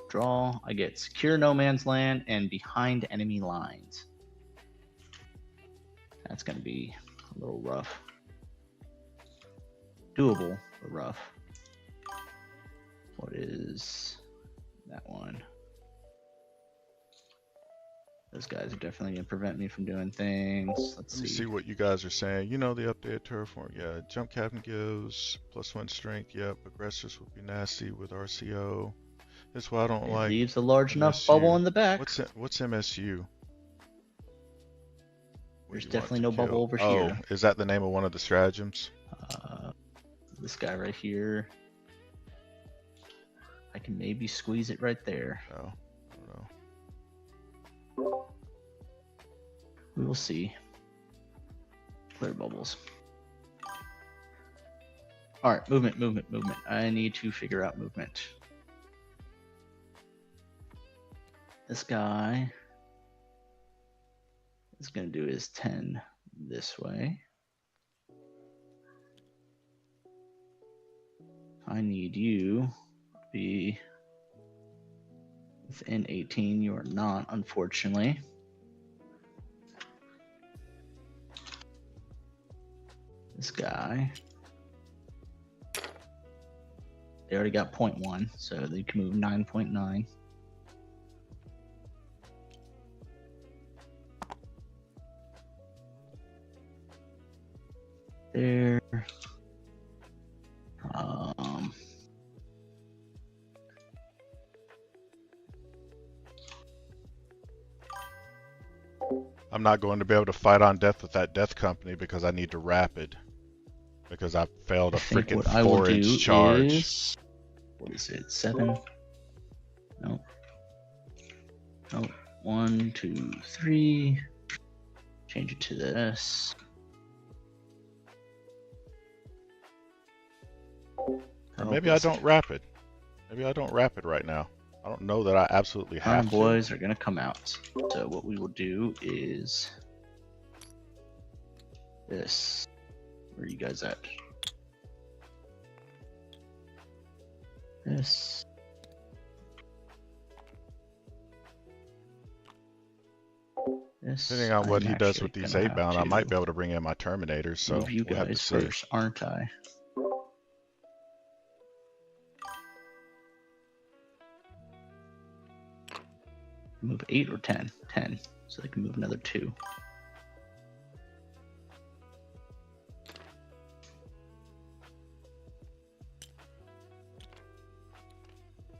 draw. I get Secure No Man's Land and Behind Enemy Lines. That's going to be a little rough. Doable, but rough. What is that one? Those guys are definitely going to prevent me from doing things. Let me see what you guys are saying. You know the updated terraform. Yeah, jump captain gives +1 strength. Yep, aggressors would be nasty with RCO. That's why I don't like. Leaves a large MSU. enough bubble in the back. What's MSU? There's definitely no bubble over here. Oh, is that the name of one of the stratagems? This guy right here. I can maybe squeeze it right there. Oh, I don't know. We will see. Clear bubbles. All right, movement. I need to figure out movement. This guy is going to do his 10 this way. I need you to be within 18. You are not, unfortunately. This guy. They already got 0.1, so they can move 9.9. There. I'm not going to be able to fight on death with that death company because I need to rapid. Because I failed a freaking 4-inch charge. What is it? 7? No. No. 1, 2, 3. Change it to this. Or maybe I don't rapid. Maybe I don't rapid right now. I don't know that I absolutely have to. Boys are gonna come out. So what we will do is this. Where are you guys at? This. Depending on what he does with these 8-bound, I might be able to bring in my Terminators, so you we'll have to guys see. first, aren't I? Move 8 or 10? 10. So they can move another 2.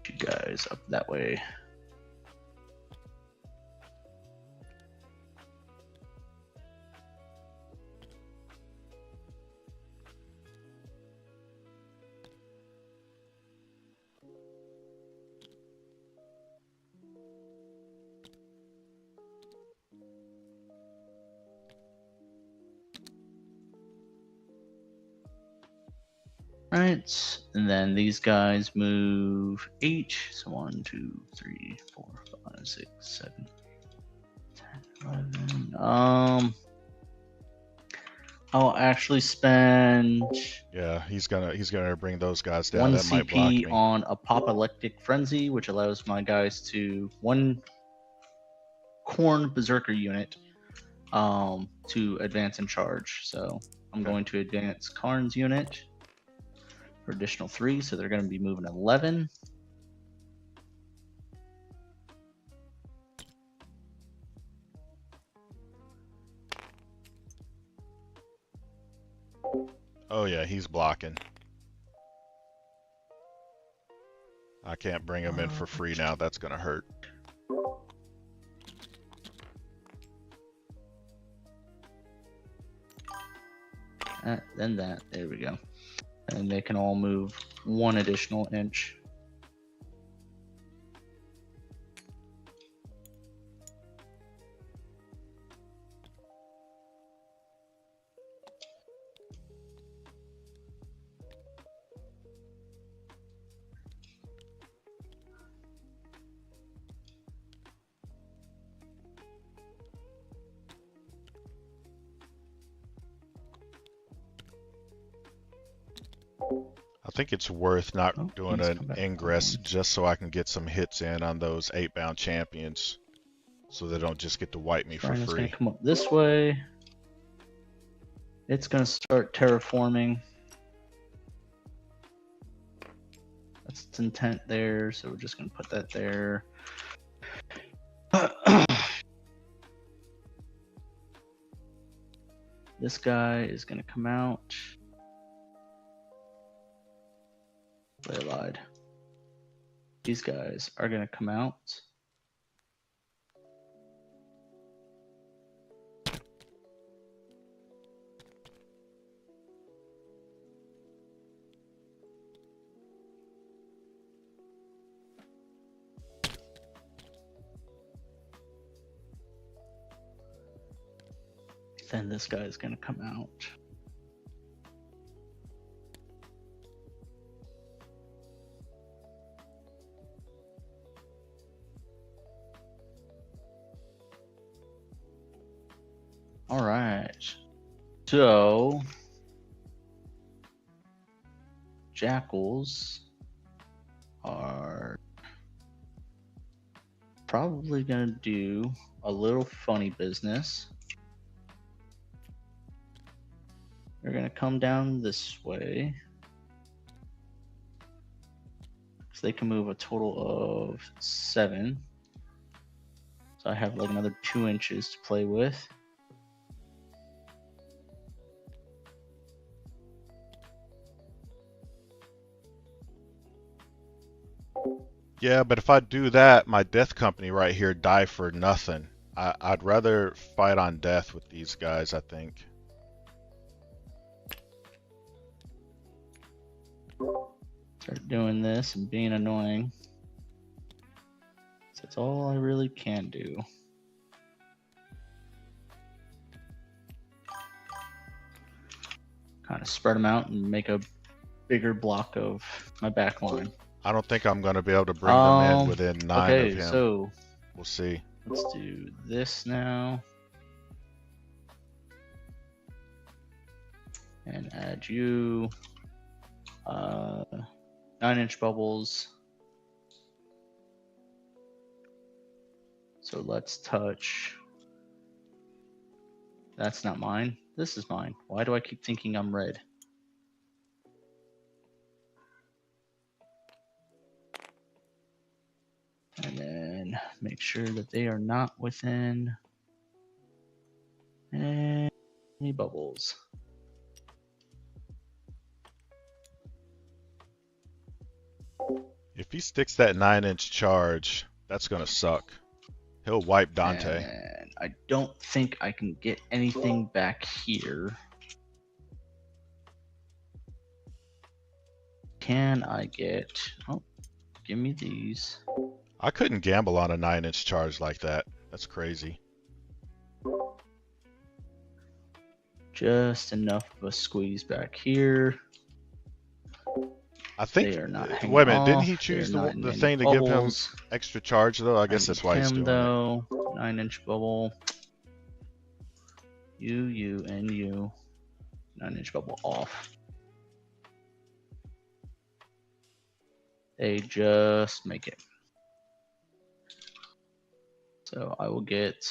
You guys up that way. Right, and then these guys move 8. So 1, 2, 3, 4, 5, 6, 7, 10, 11. I'll actually spend. Yeah, he's gonna bring those guys down. 1 That might block me. CP on Apoplectic Frenzy, which allows my guys to 1 Corn Berserker unit to advance and charge. So I'm going to advance Karn's unit for additional 3, so they're going to be moving 11. Oh yeah, he's blocking. I can't bring him in for free now. That's gonna hurt. Then that. There we go. And they can all move 1 additional inch. I think it's worth not doing he's an come back ingress on. just so I can get some hits in on those 8-bound champions, so they don't just get to wipe me for Rhino's free. gonna come up this way. It's gonna start terraforming. That's its intent there, so we're just gonna put that there. This guy is gonna come out. I lied. These guys are gonna come out. Then this guy is gonna come out. All right. So jackals are probably gonna do a little funny business. They're gonna come down this way. So they can move a total of 7. So I have like another 2 inches to play with. Yeah, but if I do that, my death company right here die for nothing. I'd rather fight on death with these guys, I think. Start doing this and being annoying. So that's all I really can do. Kind of spread them out and make a bigger block of my back line. I don't think I'm going to be able to bring them in within 9 of him. So we'll see. Let's do this now. And add you. 9-inch bubbles. So let's touch. That's not mine. This is mine. Why do I keep thinking I'm red? And then make sure that they are not within any bubbles. If he sticks that 9-inch charge, that's going to suck. He'll wipe Dante. And I don't think I can get anything back here. Can I get... Oh, give me these. I couldn't gamble on a 9-inch charge like that. That's crazy. Just enough of a squeeze back here. I think. They are not Wait a hanging minute, off. didn't he choose They're the not in any thing to give him bubbles. extra charge though? I guess that's why he's doing it. Though 9-inch bubble. You, and you. 9-inch bubble off. They just make it. So I will get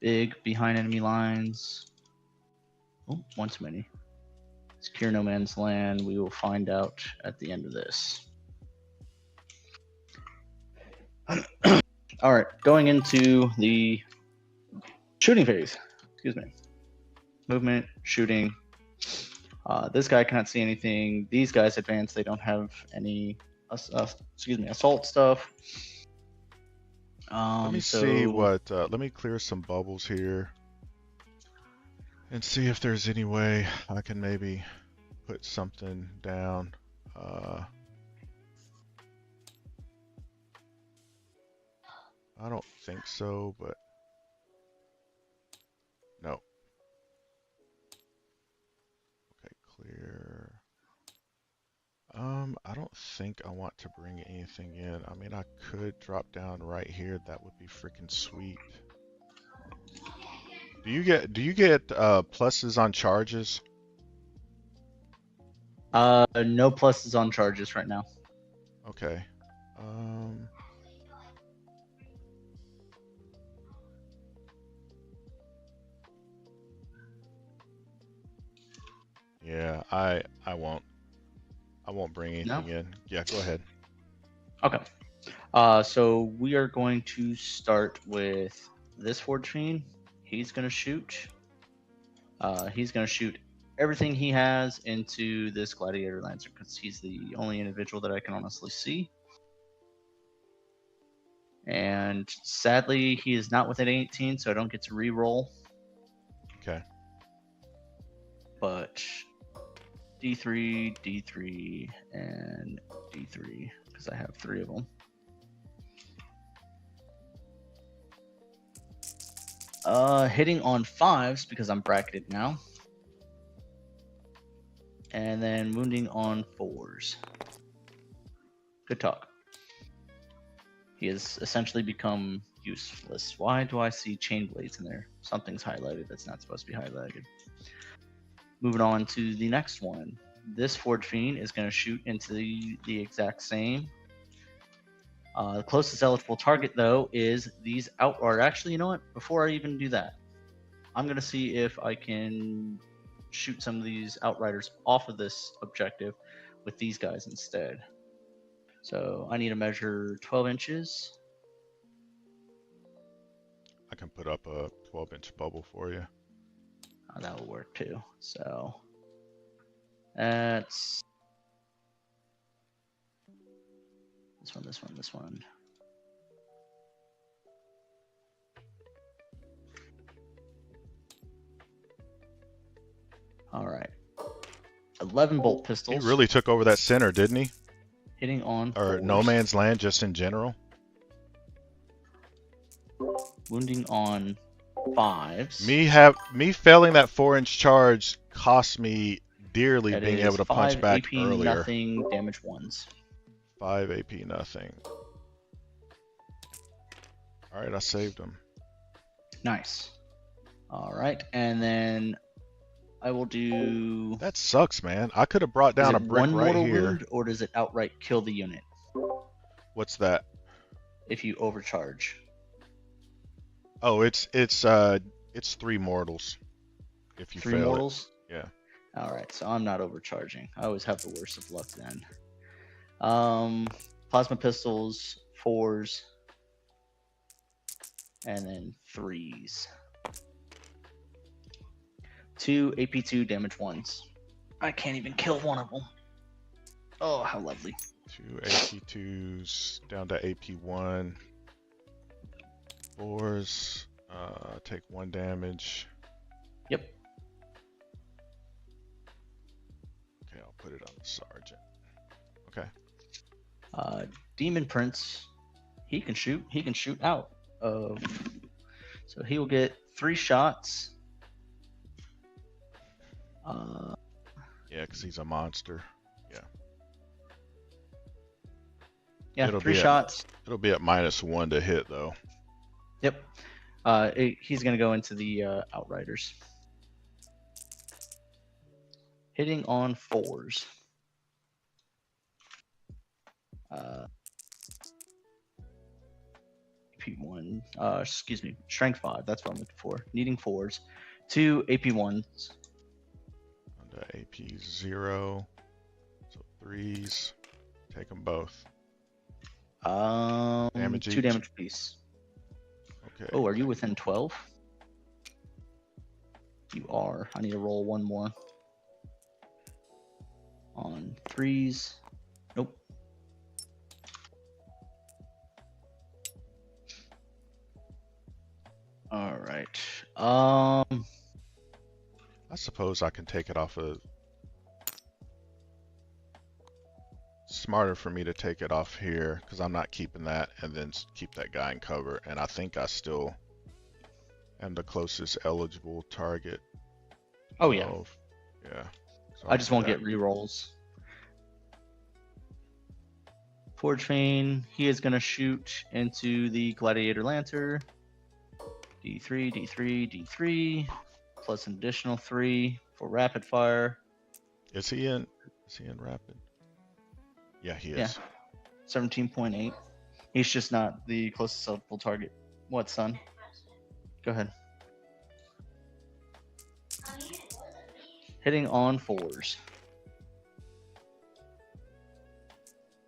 big behind enemy lines. Oh, one too many. Secure no man's land. We will find out at the end of this. All right, going into the shooting phase. Excuse me. movement, shooting. This guy cannot see anything. These guys advance. They don't have any, assault stuff. Let me see what. Let me clear some bubbles here, and see if there's any way I can maybe put something down. I don't think so, but no. Okay, clear. I don't think I want to bring anything in. I mean, I could drop down right here. That would be freaking sweet. Do you get pluses on charges? No pluses on charges right now. Okay. Yeah, I won't. I won't bring anything in. Yeah, go ahead. Okay. So we are going to start with this Forge Fiend. He's gonna shoot. He's gonna shoot everything he has into this Gladiator Lancer because he's the only individual that I can honestly see. And sadly, he is not within 18, so I don't get to re-roll. Okay. But D3, D3, and D3 because I have 3 of them. Hitting on 5s because I'm bracketed now. And then wounding on 4s. Good talk. He has essentially become useless. Why do I see chain blades in there? Something's highlighted that's not supposed to be highlighted. Moving on to the next one. This Forge Fiend is going to shoot into the exact same. The closest eligible target, though, is these out. Or actually, you know what? Before I even do that, I'm going to see if I can shoot some of these Outriders off of this objective with these guys instead. So I need to measure 12 inches. I can put up a 12-inch bubble for you. That will work too. So that's this one. All right. 11 bolt pistols. He really took over that center, didn't he? Hitting on or 4s. No Man's Land just in general. Wounding on 5s. Me failing that 4-inch charge cost me dearly that being able to punch back AP earlier. Nothing damage 1s. 5 AP nothing. All right, I saved him. Nice. All right, and then I will do. That sucks, man. I could have brought down a brick one right mortal here. Wound, or does it outright kill the unit? What's that? If you overcharge. Oh, it's 3 mortals. If you 3 fail mortals? it. Yeah. All right, so I'm not overcharging. I always have the worst of luck then. Plasma pistols, 4s, and then 3s. 2 AP2 damage 1s. I can't even kill one of them. Oh, how lovely. 2 AP2s down to AP1. 4s take 1 damage. Yep. Okay, I'll put it on the sergeant. Okay. Demon Prince, he can shoot. He can shoot out of. So he will get 3 shots. Yeah, because he's a monster. Yeah. Yeah, It'll 3 be shots. It'll be at -1 to hit though. Yep. He's gonna go into the Outriders. Hitting on 4s. AP1. Excuse me. Strength 5. That's what I'm looking for. Needing 4s. 2 AP1s. On to AP0. So 3s. Take them both. Damage 2 each? damage apiece. Okay. Oh, are you within 12? You are. I need to roll one more. On 3s. Nope. All right. I suppose I can take it off of. Smarter for me to take it off here because I'm not keeping that and then keep that guy in cover. And I think I still am the closest eligible target. Oh yeah. Yeah. So I just won't get rerolls. Forge Fane, he is going to shoot into the Gladiator Lancer. D3, D3, D3, plus an additional 3 for rapid fire. Is he in rapid? Yeah, he is. Yeah. 17.8. He's just not the closest eligible target. What, son? Go ahead. Hitting on 4s.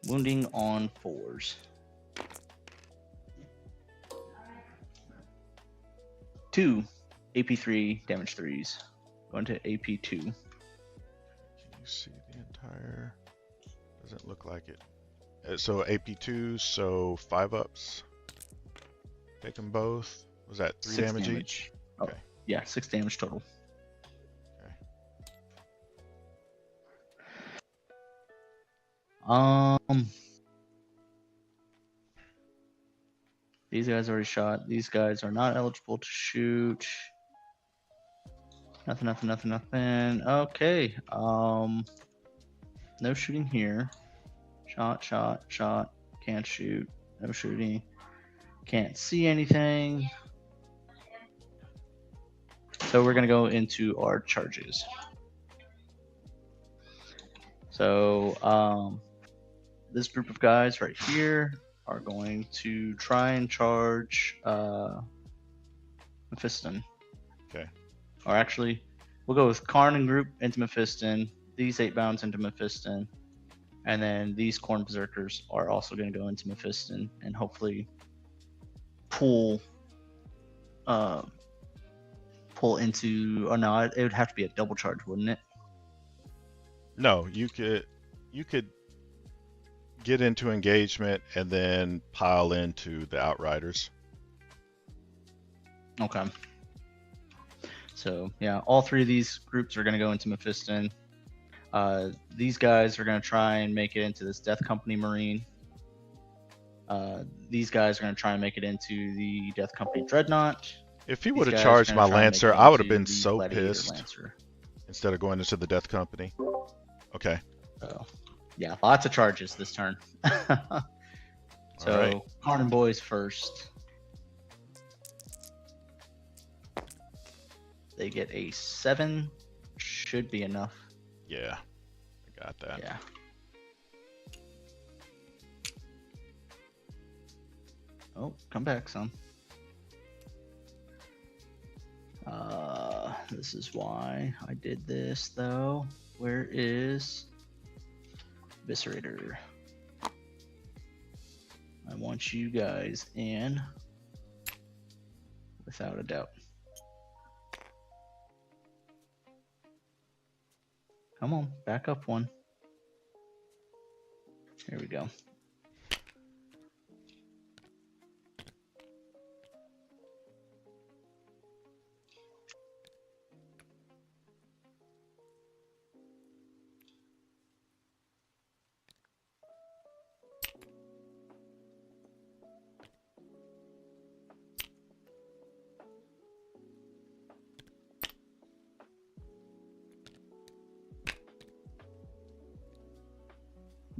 Wounding on 4s. 2 AP3 damage 3s. Going to AP2. Can you see the entire? Doesn't look like it. So AP2, so 5 ups. Take them both. Was that 3 damage each? Okay. Oh, yeah, 6 damage total. Okay. These guys already shot. These guys are not eligible to shoot. Nothing. Okay. No shooting here. Shot. Can't shoot. No shooting. Can't see anything. So we're gonna go into our charges. So this group of guys right here are going to try and charge Mephiston. Okay. Or actually, we'll go with Karn and group into Mephiston, these 8 bounds into Mephiston, and then these Khorne Berserkers are also going to go into Mephiston and hopefully pull into. Oh no, it would have to be a double charge, wouldn't it? No, you could get into engagement and then pile into the Outriders. Okay. So yeah, all 3 of these groups are going to go into Mephiston. These guys are going to try and make it into this Death Company Marine. These guys are going to try and make it into the Death Company Dreadnought. If he would have charged my Lancer, I would have been so pissed. Lancer. Instead of going into the Death Company. Okay. So, yeah, lots of charges this turn. So, right. Karn boys first. They get a 7. Should be enough. Yeah, I got that. Yeah. Oh, come back, son. This is why I did this, though. Where is Eviscerator? I want you guys in, without a doubt. Come on, back up one. Here we go.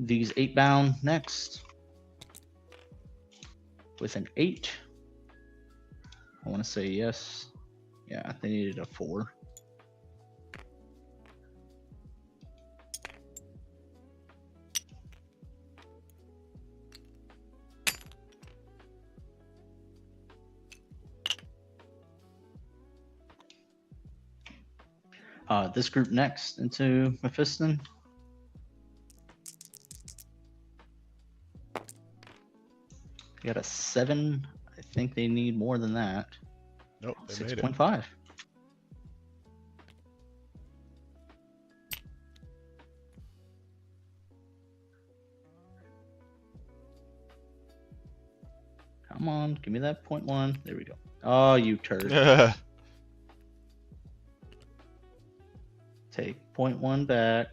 These 8 bound next with an 8. I want to say yes. Yeah, they needed a 4. This group next into Mephiston. Got a 7. I think they need more than that. Nope, they made it. 6.5. Come on, give me that 0.1. There we go. Oh, you turd. Take 0.1 back.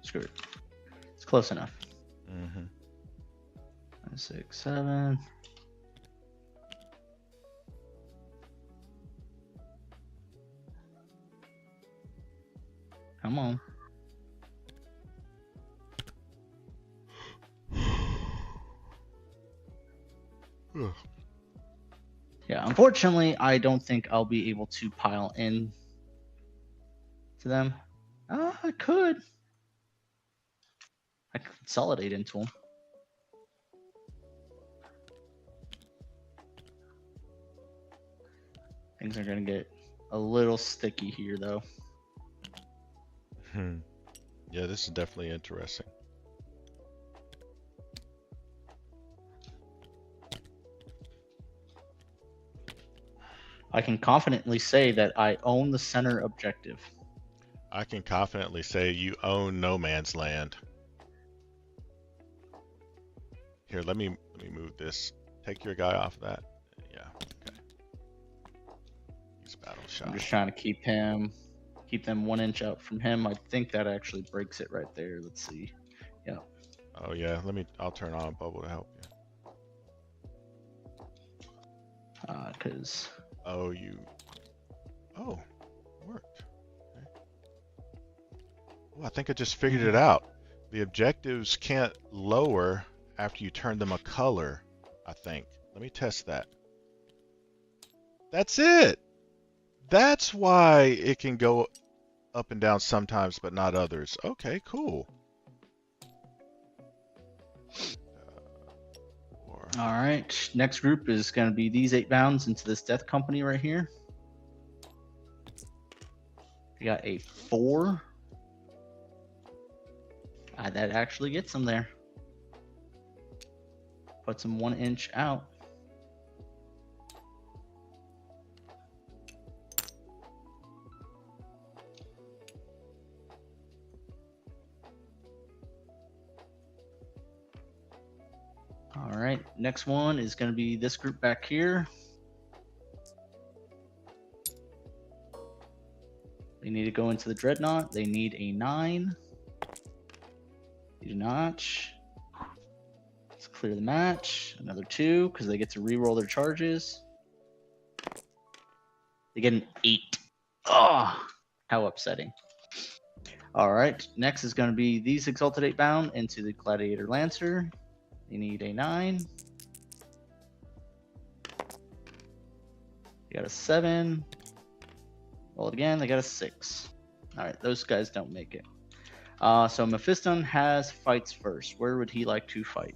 Screw it. It's close enough. Mm-hmm. 6, 7. Come on. Yeah, unfortunately, I don't think I'll be able to pile in to them. I could. I could consolidate into them. Things are going to get a little sticky here, though. Yeah, this is definitely interesting. I can confidently say that I own the center objective. I can confidently say you own no man's land. Here, let me move this. Take your guy off that. Yeah. Okay. He's battle shot. I'm just trying to keep them 1 inch out from him. I think that actually breaks it right there. Let's see. Yeah. Oh yeah. I'll turn on a bubble to help you. Because. Oh, it worked. Okay. Oh, I think I just figured it out. The objectives can't lower after you turn them a color, I think. Let me test that. That's it. That's why it can go up and down sometimes, but not others. Okay, cool. All right. Next group is going to be these 8 bounds into this death company right here. We got a 4. That actually gets them there. Puts them 1 inch out. All right, next one is going to be this group back here. They need to go into the dreadnought. They need a 9. They do not. Let's clear the match. Another 2 because they get to re-roll their charges. They get an 8. Oh, how upsetting. All right, next is going to be these Exalted 8 bound into the Gladiator Lancer. They need a 9. They got a 7. Roll it again. They got a 6. All right, those guys don't make it. So Mephiston has fights first. Where would he like to fight?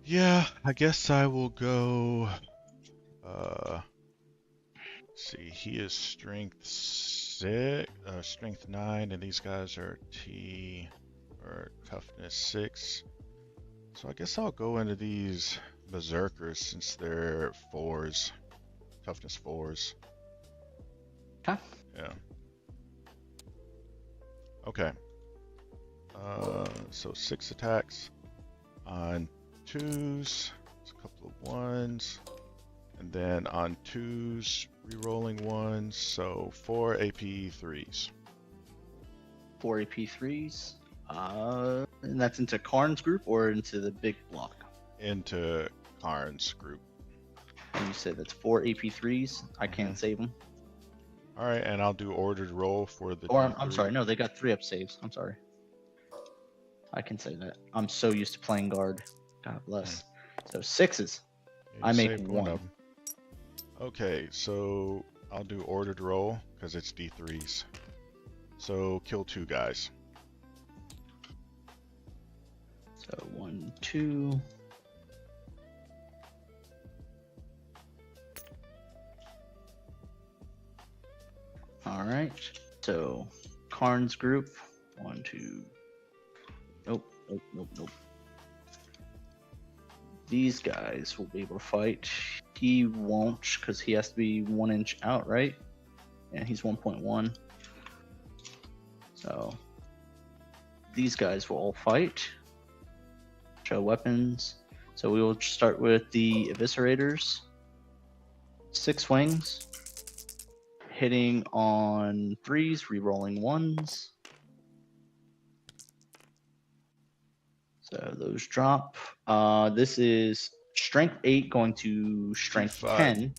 Yeah, I guess I will go. Let's see, he is strength 6, strength 9, and these guys are toughness 6. So I guess I'll go into these berserkers since they're 4s, toughness 4s. Okay. Yeah. Okay. So 6 attacks on 2s, a couple of 1s, and then on 2s, re-rolling 1s, so 4 AP 3s. 4 AP 3s. And that's into Karn's group or into the big block? Into Karn's group. And you said that's 4 AP 3s. I can't save them. All right, and I'll do ordered roll for the. Or I'm sorry, no, they got 3 up saves. I'm sorry. I can say that. I'm so used to playing guard. God bless. So 6s. Yeah, I make saved 1. of them. Okay, so I'll do ordered roll because it's D3s. So kill 2 guys. So 1, 2. All right. So Karn's group. 1, 2. Nope. These guys will be able to fight. He won't because he has to be 1 inch out, right? And he's 1.1. So these guys will all fight. Show weapons. So we will start with the Eviscerators. 6 wings. Hitting on 3s, re-rolling 1s. So those drop. This is strength 8 going to strength 5. 10.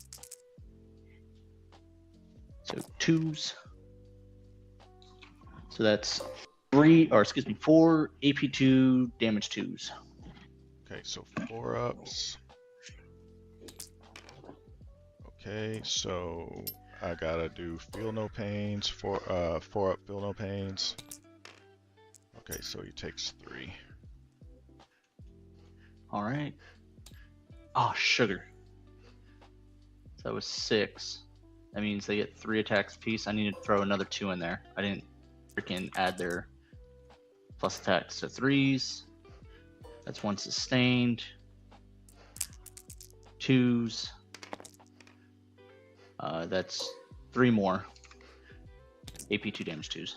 So 2s. So that's 4 AP2 damage 2s. Okay, so 4 ups. Okay, so I gotta do feel no pains, 4 up feel no pains. Okay, so he takes 3. All right. Oh, sugar. So that was 6. That means they get 3 attacks apiece. I need to throw another 2 in there. I didn't freaking add their plus attacks. So 3s. That's 1 sustained. 2s. That's 3 more. AP2 damage 2s.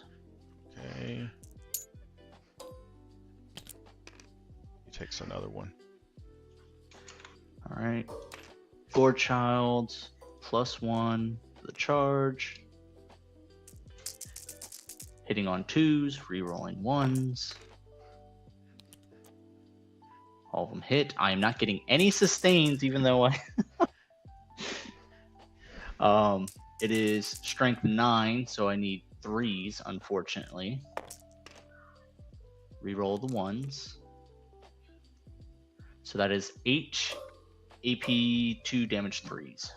Okay. He takes another 1. All right. Gorechild +1 for the charge. Hitting on 2s, re-rolling 1s. All of them hit. I am not getting any sustains, even though I. It is strength 9, so I need 3s, unfortunately. Reroll the 1s. So that is 8 AP2 damage 3s.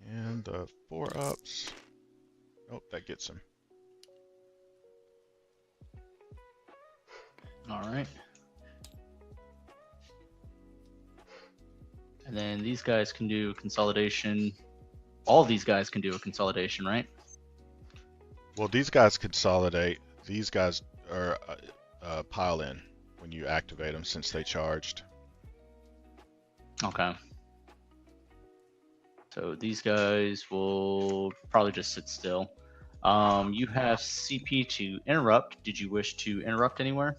And the 4 ups. Oh, that gets him. All right. And then these guys can do consolidation. All these guys can do a consolidation, right? Well, these guys consolidate. These guys are pile in when you activate them since they charged. Okay. So these guys will probably just sit still. You have CP to interrupt. Did you wish to interrupt anywhere?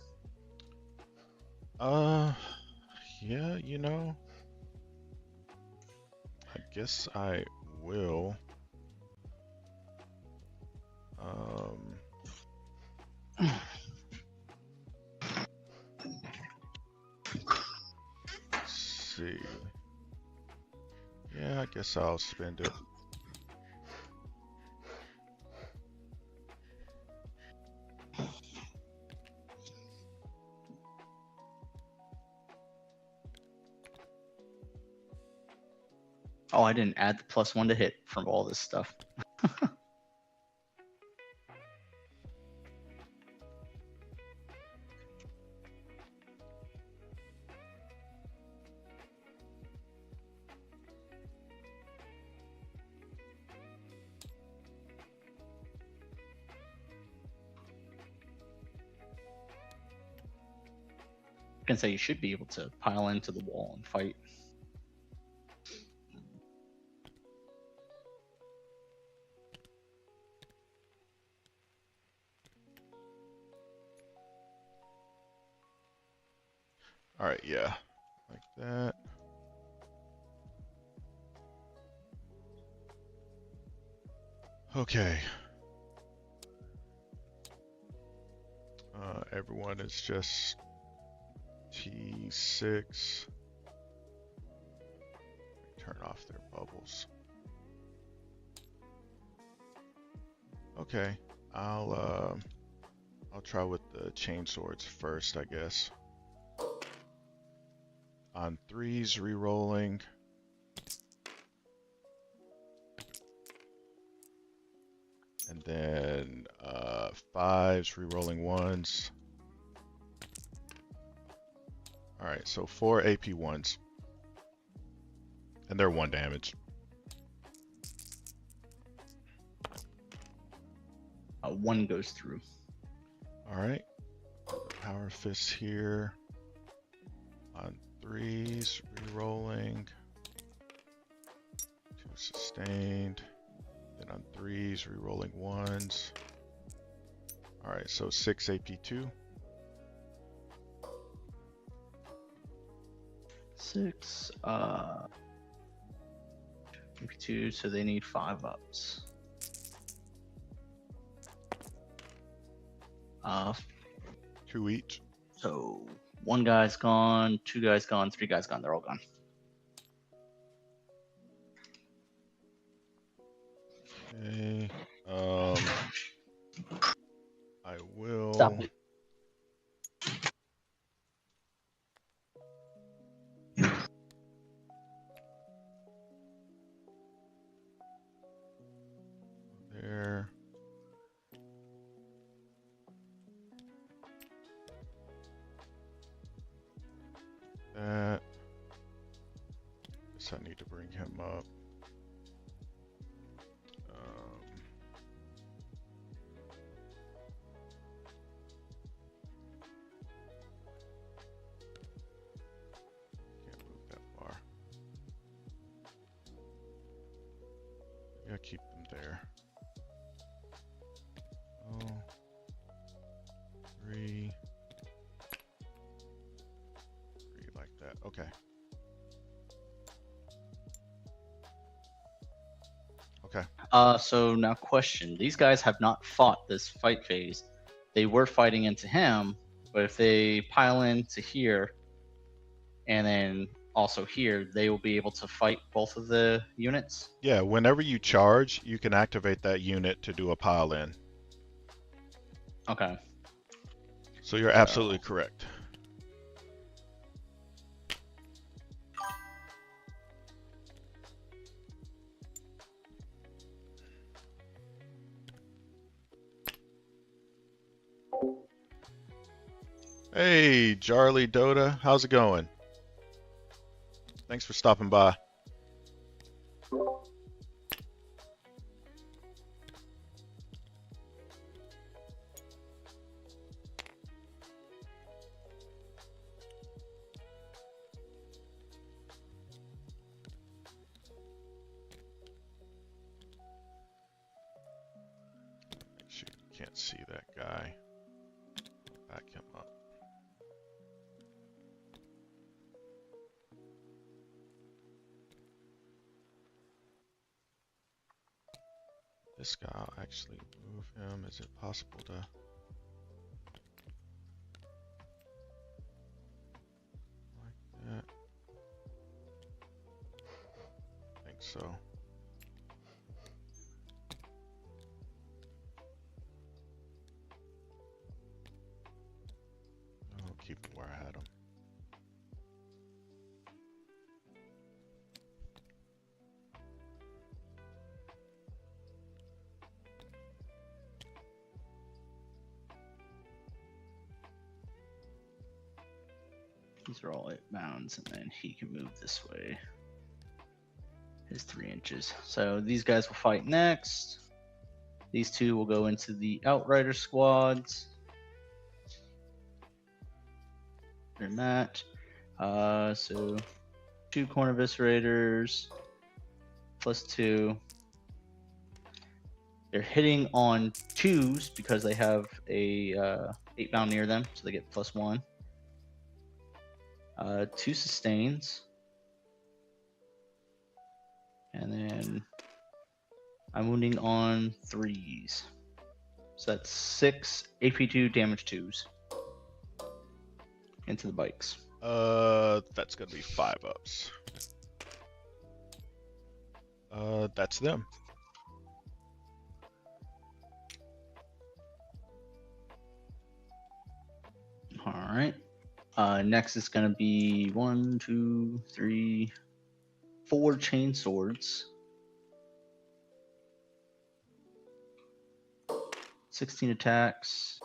Yeah, you know, I guess I will. Let's see. Yeah, I guess I'll spend it. Oh, I didn't add the +1 to hit from all this stuff. I can say you should be able to pile into the wall and fight. All right, yeah, like that. Okay. Everyone is just T6. Turn off their bubbles. Okay, I'll try with the chain swords first, I guess. On 3s, re-rolling. And then 5s, re-rolling 1s. Alright, so 4 AP 1s. And they're 1 damage. One goes through. Alright. Power fist here. On 3s, re-rolling. 2 sustained. Then on 3s, re-rolling 1s. Alright, so 6 AP2. 6. AP2, so they need 5 ups. 2 each. So 1 guy's gone, 2 guys gone, 3 guys gone. They're all gone. Okay. I will. Stop it. There. That. Guess I need to bring him up. Can't move that far. Yeah, keep them there. Oh. 3. 3 like that. Okay. Okay. So now question. These guys have not fought this fight phase. They were fighting into him, but if they pile into here and then also here, they will be able to fight both of the units? Yeah, whenever you charge, you can activate that unit to do a pile in. Okay. So you're absolutely correct. Hey, Jarly Dota, how's it going? Thanks for stopping by. Make sure you can't see that guy. Back him up. This guy, I'll actually move him. Is it possible to... like that? I think so. I'll keep him where I had him. These are all 8 bounds, and then he can move this way. His 3 inches. So these guys will fight next. These 2 will go into the Outrider squads. They're that. So 2 corner eviscerators plus 2. They're hitting on 2s because they have a 8 bound near them, so they get plus 1. 2 sustains. And then I'm wounding on 3s. So that's 6 AP2 damage 2s into the bikes. That's gonna be 5 ups. That's them. All right. Next is gonna be 1, 2, 3, 4 chain swords. 16 attacks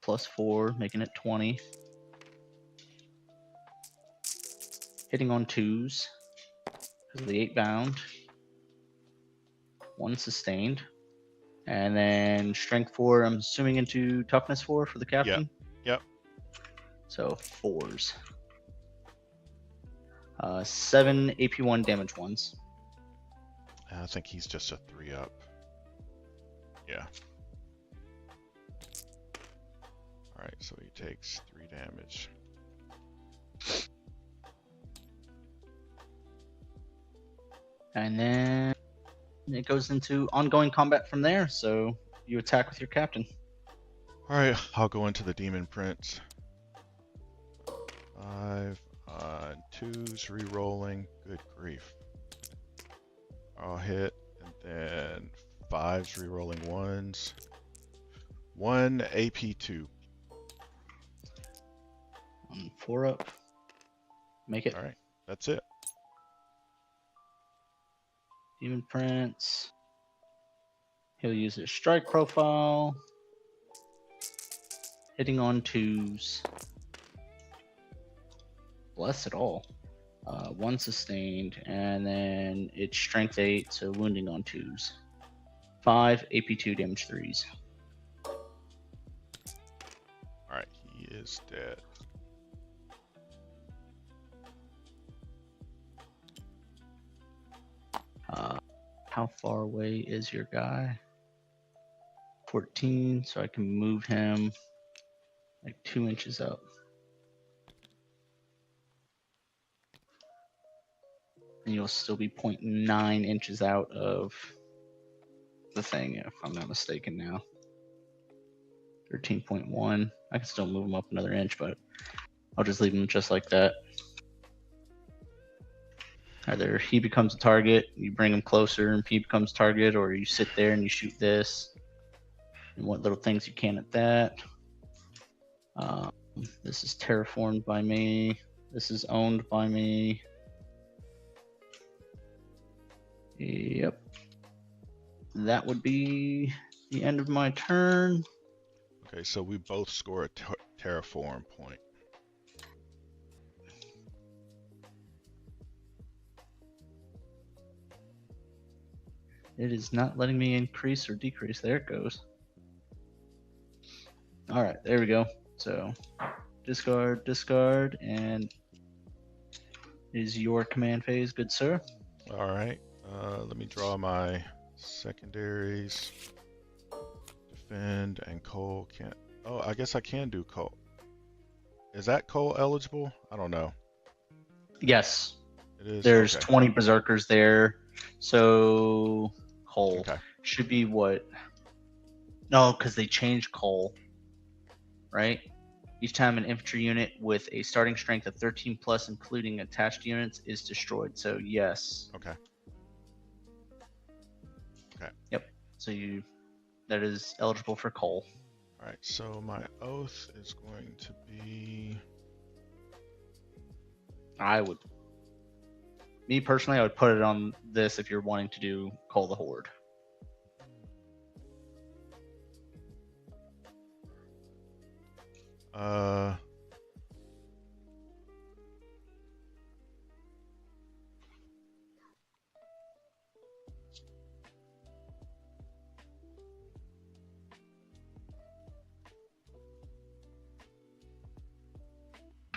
plus 4, making it 20. Hitting on 2s because of the 8 bound. 1 sustained. And then strength 4, I'm assuming into toughness 4 for the captain. Yep. So 4s. 7 AP1 damage ones. I think he's just a 3-up. Yeah. Alright, so he takes 3 damage. And then it goes into ongoing combat from there, so you attack with your captain. Alright, I'll go into the Demon Prince. 5 on 2s, re-rolling. Good grief. I'll hit, and then 5s, re-rolling 1s. 1 AP2. 4 up. Make it. Alright, that's it. Demon Prince. He'll use his strike profile. Hitting on 2s. Bless it all. 1 sustained, and then it's strength 8, so wounding on 2s. 5 AP2 damage 3s. Alright, he is dead. How far away is your guy? 14, so I can move him like 2 inches up. And you'll still be 0.9 inches out of the thing, if I'm not mistaken now. 13.1. I can still move him up another inch, but I'll just leave him just like that. Either he becomes a target, you bring him closer and he becomes target, or you sit there and you shoot this. And what little things you can at that. This is terraformed by me. This is owned by me. Yep. That would be the end of my turn. Okay, so we both score a terraform point. It is not letting me increase or decrease. There it goes. All right, there we go. So discard, discard, and it is your command phase, good sir. All right, let me draw my secondaries. Defend and Cole can't. Oh, I guess I can do Cole. Is that Cole eligible? I don't know. Yes. It is. There's okay. 20 berserkers there. So Cole Okay. should be what? No, because they changed Cole, right? Each time an infantry unit with a starting strength of 13 plus, including attached units, is destroyed. So yes. Okay. Okay. Yep. So that is eligible for Cole. All right. So my oath is going to be. Me personally, I would put it on this if you're wanting to do Call the Horde.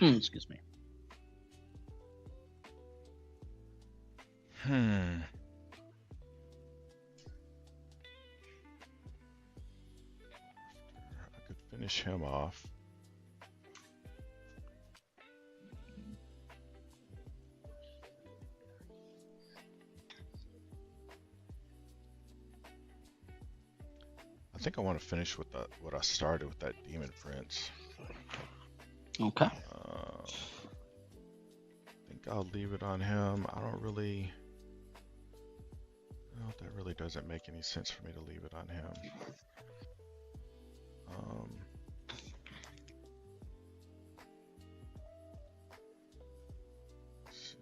Excuse me. I could finish him off. I think I want to finish with what I started with, that Demon Prince. Okay. I think I'll leave it on him. I don't really. Well, that really doesn't make any sense for me to leave it on him. Let's see.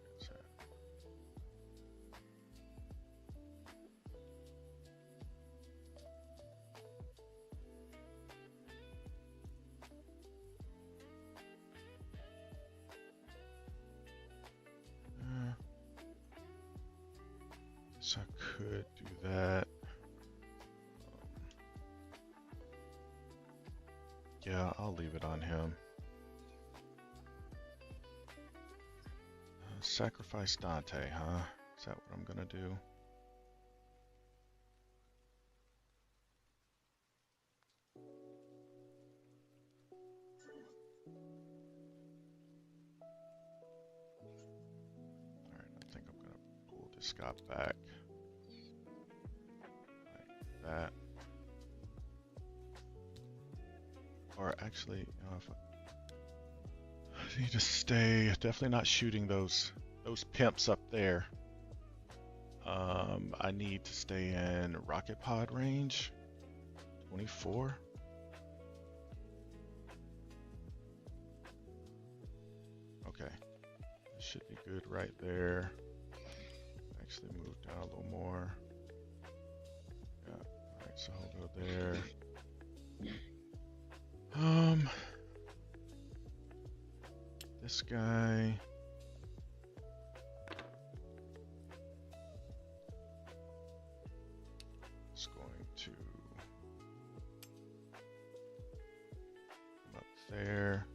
Where's that? So I could do that. Yeah, I'll leave it on him. Sacrifice Dante, huh? Is that what I'm gonna do? Alright, I think I'm gonna pull this guy back. Like that. Or actually, you know, if I need to stay, definitely not shooting those pimps up there. I need to stay in rocket pod range. 24. Okay, this should be good right there. Actually move down a little more. Yeah, alright, so I'll go there. This guy. Is going to come up there.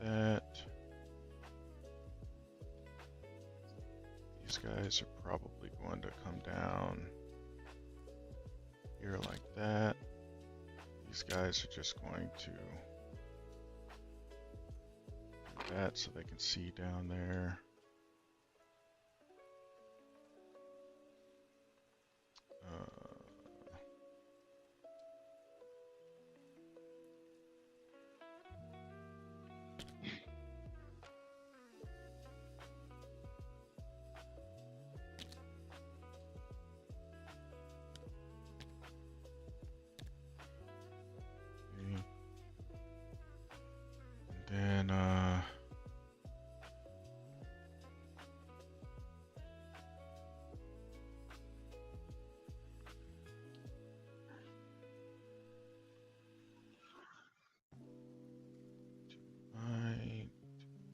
That. These guys are probably going to come down here like that. These guys are just going to do that so they can see down there. And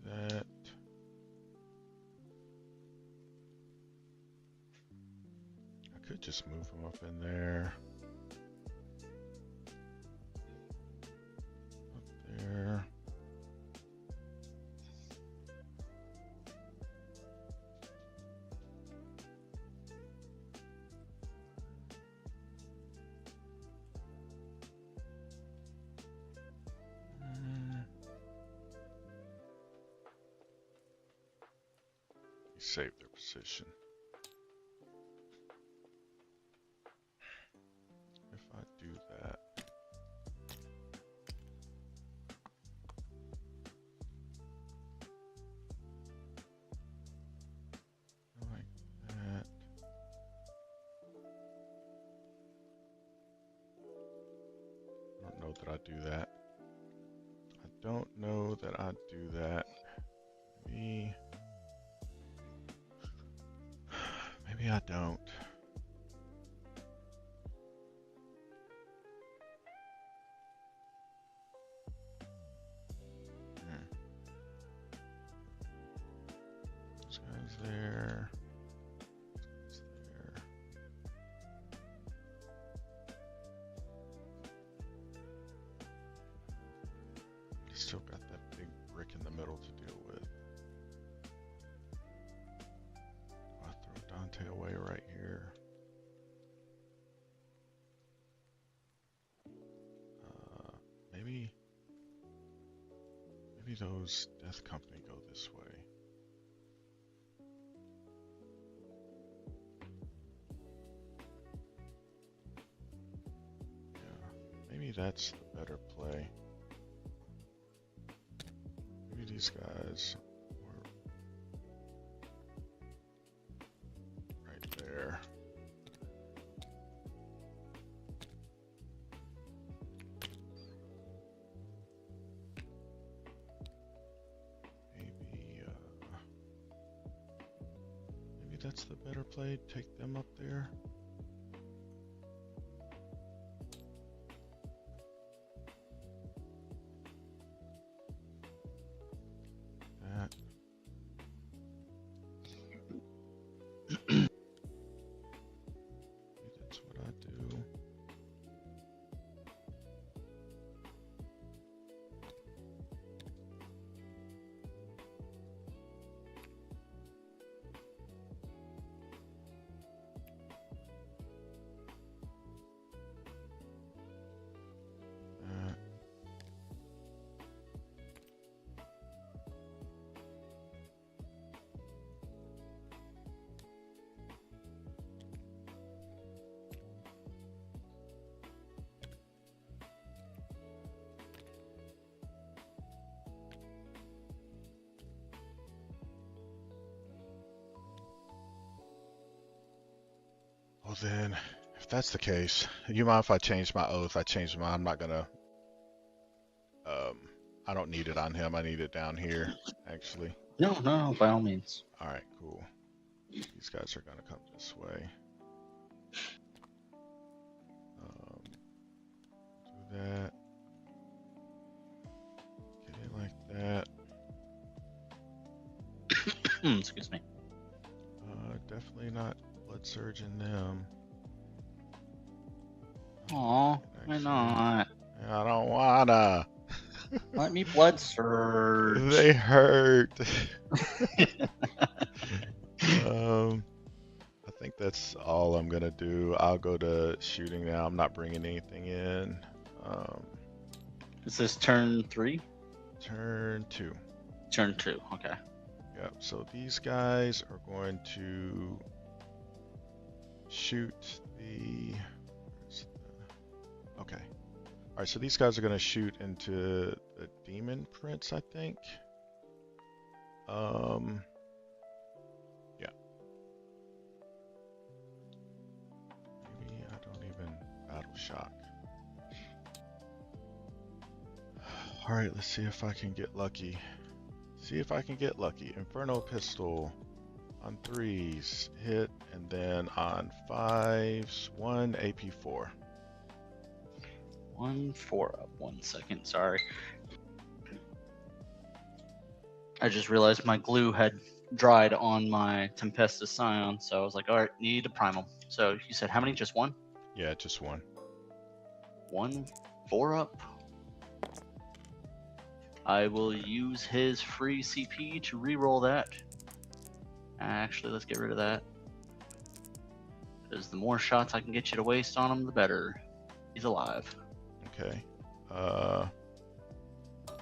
that. I could just move them up in there. Up there. Save their position. If I do that, like that. I don't know that I do that. I don't know that I do that. Maybe I don't. This guy's there. This guy's there. Still got that big brick in the middle to deal with. I throw Dante away right here. Maybe those Death Company go this way. Yeah, maybe that's the better play. Maybe these guys were right there. Maybe that's the better play. Take them up there. That's what I do. Well then, if that's the case, you mind if I change my oath? I changed mine. I'm not gonna. I don't need it on him. I need it down here, actually. No, no, by all means. All right, cool. These guys are gonna come this way. Do that. Get it like that. Excuse me. Definitely not blood surging them. Aw, why not? I don't wanna. Let me blood surge. They hurt. I think that's all I'm gonna do. I'll go to shooting now. I'm not bringing anything in. Is this turn 3? Turn 2. Turn 2, okay. Yep. So these guys are going to shoot the. Okay. All right. So these guys are going to shoot into the demon prince, I think. Yeah. Maybe I don't even battle shock. All right. Let's see if I can get lucky. See if I can get lucky. Inferno pistol on 3s, hit, and then on 5s, 1 AP4. 1-4 up. 1 second, sorry. I just realized my glue had dried on my Tempestus Scion, so I was like, all right, need to prime them. So you said how many? Just 1? Yeah, just 1. 1-4 up. I will use his free CP to reroll that. Actually, let's get rid of that. Because the more shots I can get you to waste on him, the better. He's alive. Okay.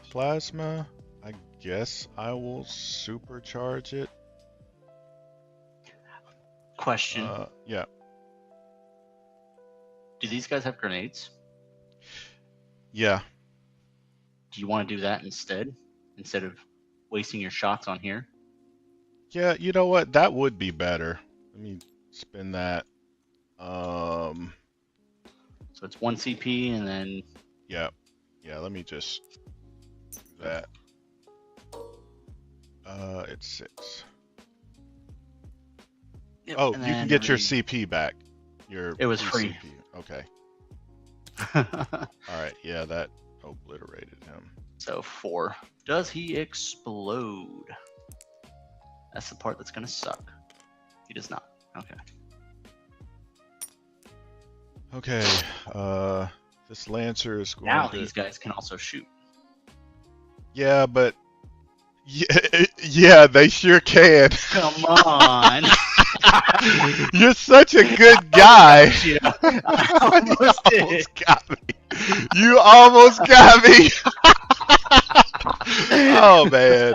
Plasma, I guess I will supercharge it. Question. Yeah. Do these guys have grenades? Yeah. Do you want to do that instead of wasting your shots on here? Yeah, you know what? That would be better. Let me spin that. So it's 1 CP and then... Yeah. Yeah, let me just do that. It's 6. Yep, oh, you can get your CP back. It was free. CP. Okay. Alright, yeah, that obliterated him. So 4. Does he explode? That's the part that's gonna suck. He does not. Okay. Okay. This Lancer is going now to... these guys can also shoot. Yeah, but... Yeah, they sure can. Come on. You're such a good guy. You almost got me. You almost got me. Oh, man.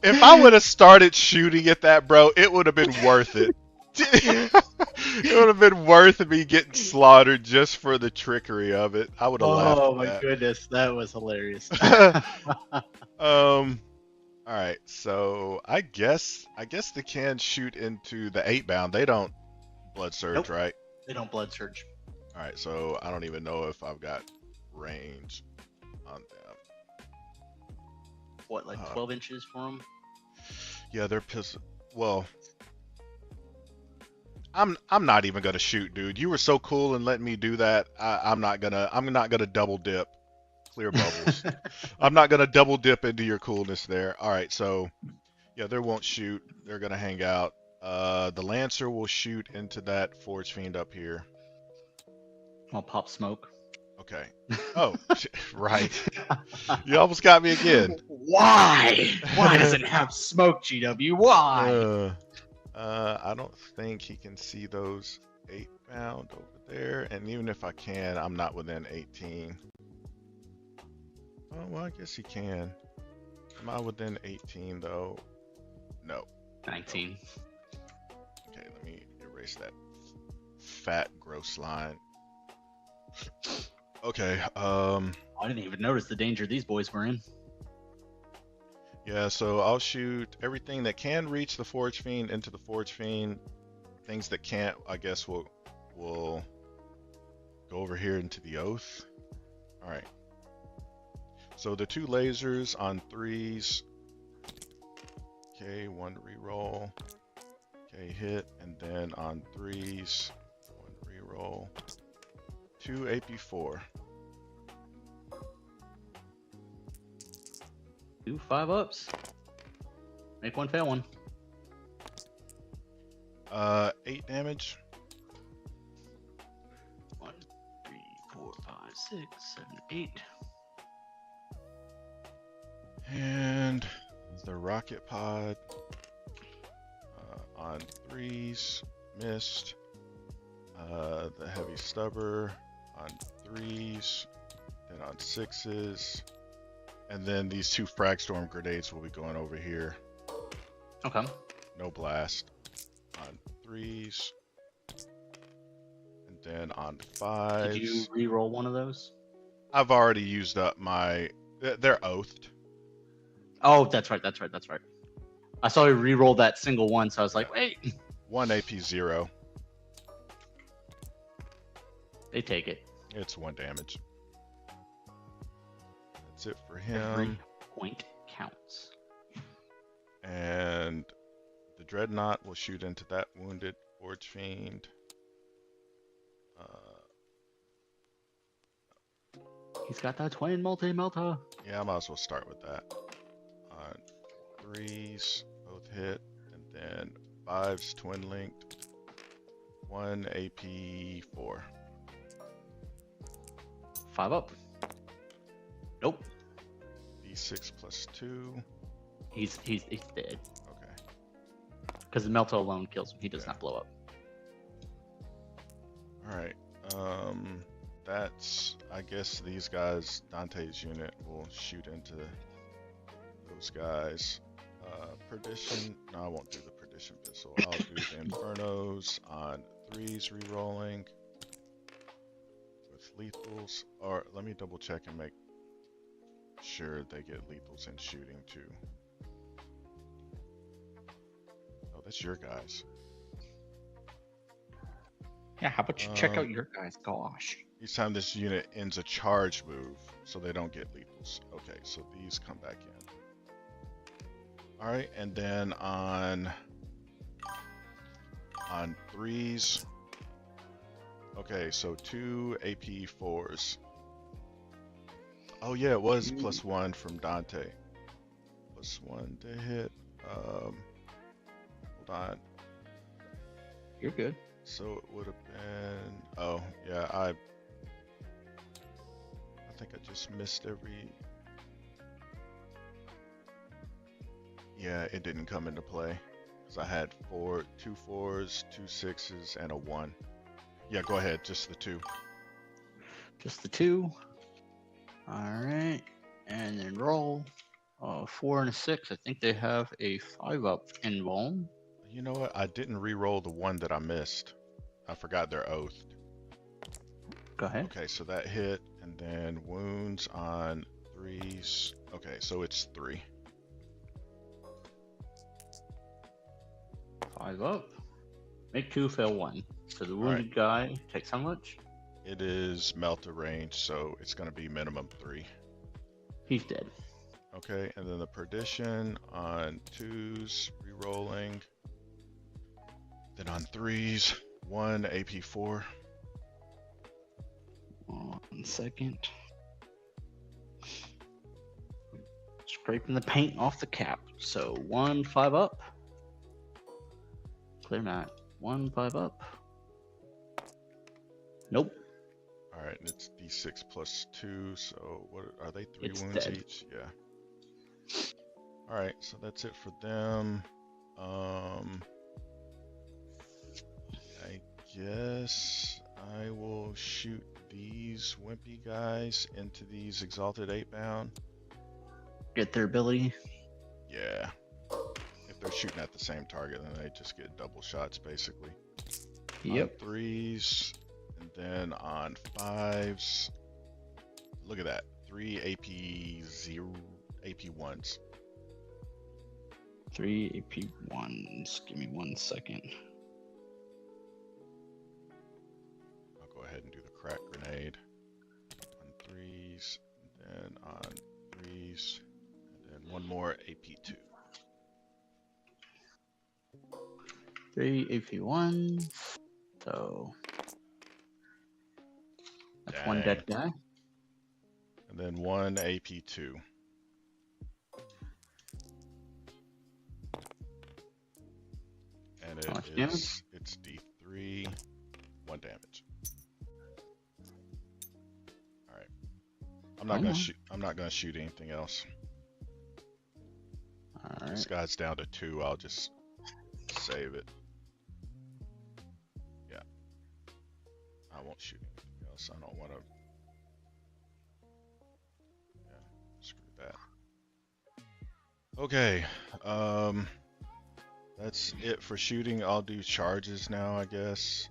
If I would have started shooting at that, bro, it would have been worth it. It would have been worth me getting slaughtered just for the trickery of it. I would have laughed at that. Oh my goodness, that was hilarious. All right, so I guess they can shoot into the 8-bound. They don't blood surge, nope. Right? They don't blood surge. All right, so I don't even know if I've got range on them. What, like 12 inches for them? Yeah, they're well, I'm not even gonna shoot, dude. You were so cool and letting me do that. I'm not gonna double dip. Clear bubbles. I'm not gonna double dip into your coolness there. All right, so yeah, they won't shoot. They're gonna hang out. The Lancer will shoot into that Forge Fiend up here. I'll pop smoke. Okay. Oh, right. You almost got me again. Why? Why doesn't it have smoke, GW? Why? I don't think he can see those 8-bound over there, and even if I can, I'm not within 18. Oh, well, I guess he can. Am I within 18 though? No. 19. Okay, let me erase that fat, gross line. Okay. I didn't even notice the danger these boys were in. Yeah, so I'll shoot everything that can reach the Forge Fiend into the Forge Fiend. Things that can't, I guess, will will go over here into the oath. All right. So the 2 lasers on 3s. Okay, 1 reroll. Okay, hit, and then on 3s, 1 reroll. 2 AP4. 2 5-ups. Make one, fail one. 8 damage. 1, 3, 4, 5, 6, 7, 8. And the rocket pod on 3s, missed. The heavy stubber on 3s, then on 6s. And then these 2 Fragstorm grenades will be going over here. Okay. No blast on 3s. And then on 5s. Did you re-roll one of those? I've already used up my... They're oathed. Oh, that's right. I saw you re-roll that single one, so I was like, wait. 1 AP 0. They take it. It's 1 damage. That's it for him. Every point counts. And the Dreadnought will shoot into that wounded Forge Fiend. He's got that twin multi-melta. Yeah, I might as well start with that. On 3s, both hit, and then 5s twin linked. 1 AP 4. 5 up. Nope. D6 plus 2. He's dead. Okay. Because the Melta alone kills him. He does not blow up. Alright. That's, I guess these guys, Dante's unit will shoot into those guys. Perdition, no, I won't do the Perdition pistol. I'll do the Infernos on 3s rerolling with lethals. Or let me double check and make sure they get lethals in shooting too. Oh, that's your guys. Yeah, how about you check out your guys? Gosh. Each time this unit ends a charge move, so they don't get lethals. Okay, so these come back in. Alright, and then on 3s. Okay, so 2 AP 4s. Oh yeah, it was +1 from Dante. +1 to hit. Hold on. You're good. So it would have been. Oh yeah, I think I just missed every. Yeah, it didn't come into play because I had 2 4s, 2 6s, and a 1. Yeah, go ahead, just the 2. Just the 2. All right, and then roll. 4 and a 6. I think they have a 5-up invuln. You know what? I didn't re-roll the 1 that I missed. I forgot they're oathed. Go ahead. Okay, so that hit, and then wounds on 3s. Okay, so it's 3. 5 up. Make 2, fail 1. So the wounded guy takes how much? It is Melta range, so it's going to be minimum 3. He's dead. Okay, and then the Perdition on 2s, re-rolling. Then on 3s, 1 AP 4. 1 second. Scraping the paint off the cap. So 1 5 up. Clear not. 1 5 up. Nope. All right, and it's D6 plus 2. So what are they? 3 It's wounds dead. each? Yeah. All right, so that's it for them. I guess I will shoot these wimpy guys into these Exalted 8-bound. Get their ability. Yeah. If they're shooting at the same target, then they just get double shots, basically. Yep. On 3s, and then on 5s. Look at that. 3 AP 1s. 3 AP 1s. Give me 1 second. more AP2. 3 AP1. So that's one dead guy. And then 1 AP2. And it's D3, 1 damage. All right. I'm not gonna shoot anything else. All right. This guy's down to 2. I'll just save it. Yeah. I won't shoot anything else. I don't want to. Yeah. Screw that. Okay. That's it for shooting. I'll do charges now, I guess.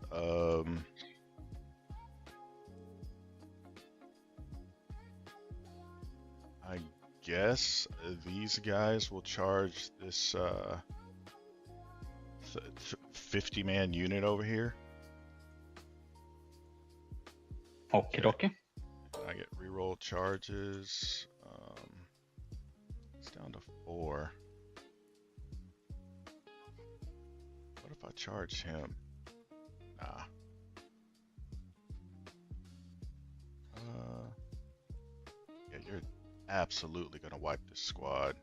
I guess these guys will charge this 50-man unit over here. Okie dokie. I get reroll charges. It's down to 4. What if I charge him? Nah. Yeah, you're absolutely gonna wipe this squad.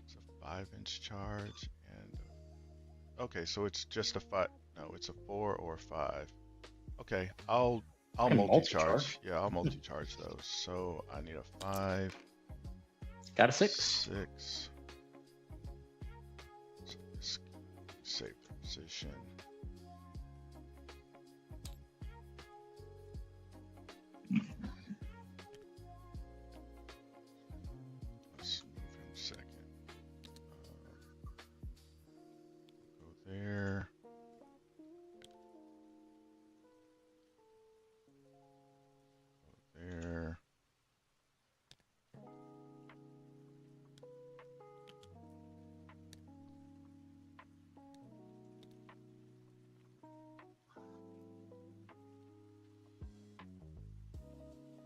It's a 5-inch charge, and okay, so it's just a 5. No, it's a 4 or 5. Okay, I'll multi-charge. Yeah, I'll multi-charge those. So I need a 5. Got a 6. 6. So this save the position. Let's move him second. Go there. Go there.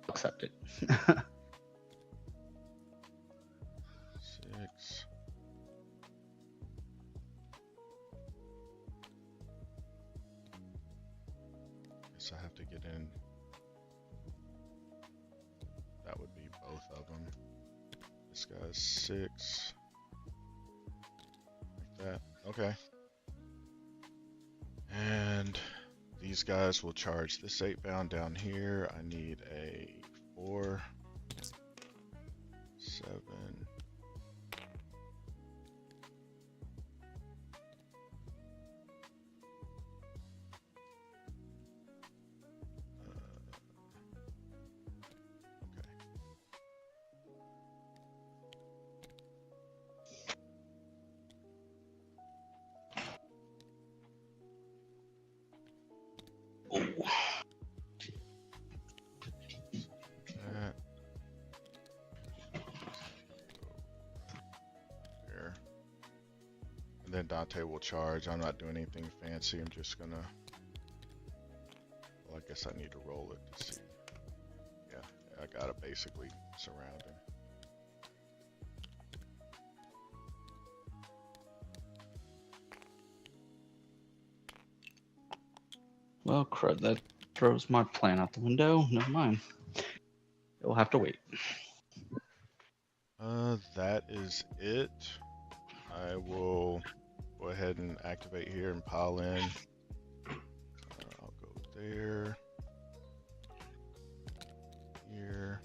Accept it. 6. Guess I have to get in. That would be both of them. This guy's 6. Like that. Okay. And these guys will charge this 8-pound down here. I need a 4, 7. Then Dante will charge. I'm not doing anything fancy. I'm just gonna. Well, I guess I need to roll it to see. Yeah, I gotta basically surround him. Well, crud, that throws my plan out the window. Never mind. It will have to wait. That is it. I will go ahead and activate here and pile in. I'll go there. Here.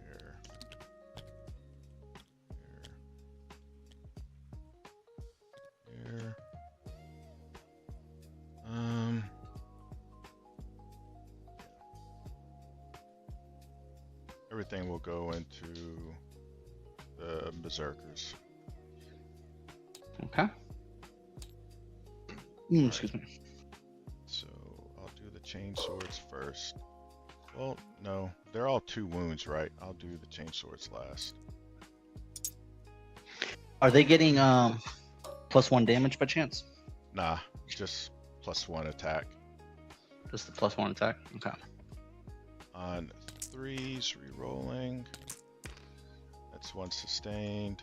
Here. Here. Here. Everything will go into the berserkers. Okay. Excuse me. So I'll do the chain swords first. Well, no, they're all 2 wounds, right? I'll do the chain swords last. Are they getting +1 damage by chance? Nah, just +1 attack. Just the +1 attack? Okay. On 3s, re-rolling. That's 1 sustained.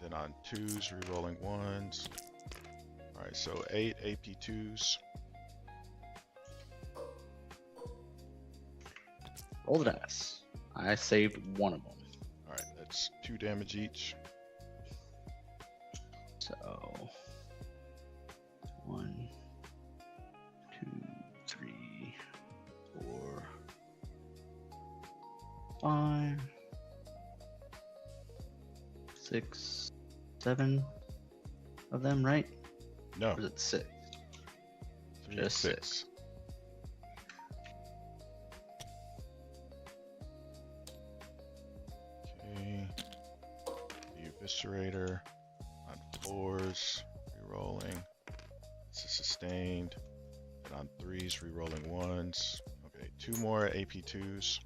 Then on 2s, re-rolling 1s. Alright, so 8 AP2s. Roll the dice. I saved one of them. Alright, that's 2 damage each. So 1, 2, 3, 4, 5, 6, 7 of them, right? No. Or is it 6? 3, Just 6. Okay. The Eviscerator on 4s, re-rolling. This is sustained. And on 3s, re-rolling 1s. Okay, 2 more AP2s.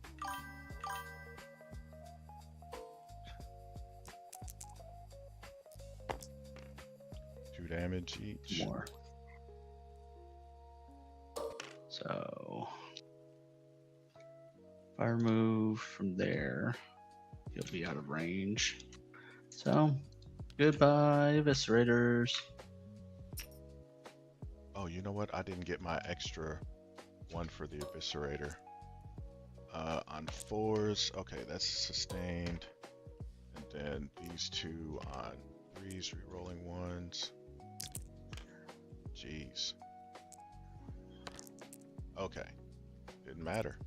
Damage each. More. So if I remove from there, he'll be out of range. So goodbye, eviscerators. Oh, you know what? I didn't get my extra one for the Eviscerator. On 4s, okay, that's sustained. And then these 2 on 3s, re-rolling 1s. Jeez. Okay. Didn't matter.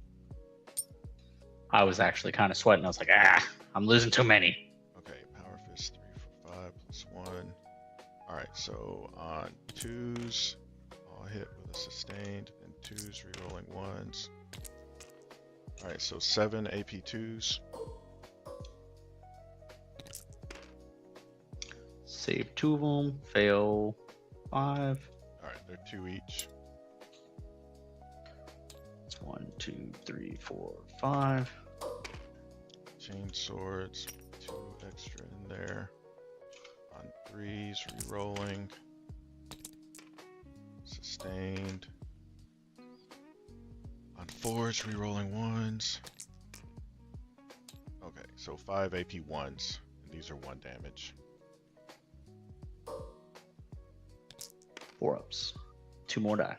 I was actually kind of sweating. I was like, I'm losing too many. Okay, Power Fist 3 for 5 plus 1. Alright, so on 2s, I'll hit with a sustained, and 2s, re-rolling 1s. Alright, so 7 AP2s. Save 2 of them, fail 5. Alright, they're 2 each. It's 1, 2, 3, 4, 5. Chain swords, 2 extra in there. On 3s, re-rolling. Sustained. On 4s, re-rolling 1s. Okay, so 5 AP1s, and these are 1 damage. 4 ups. 2 more die.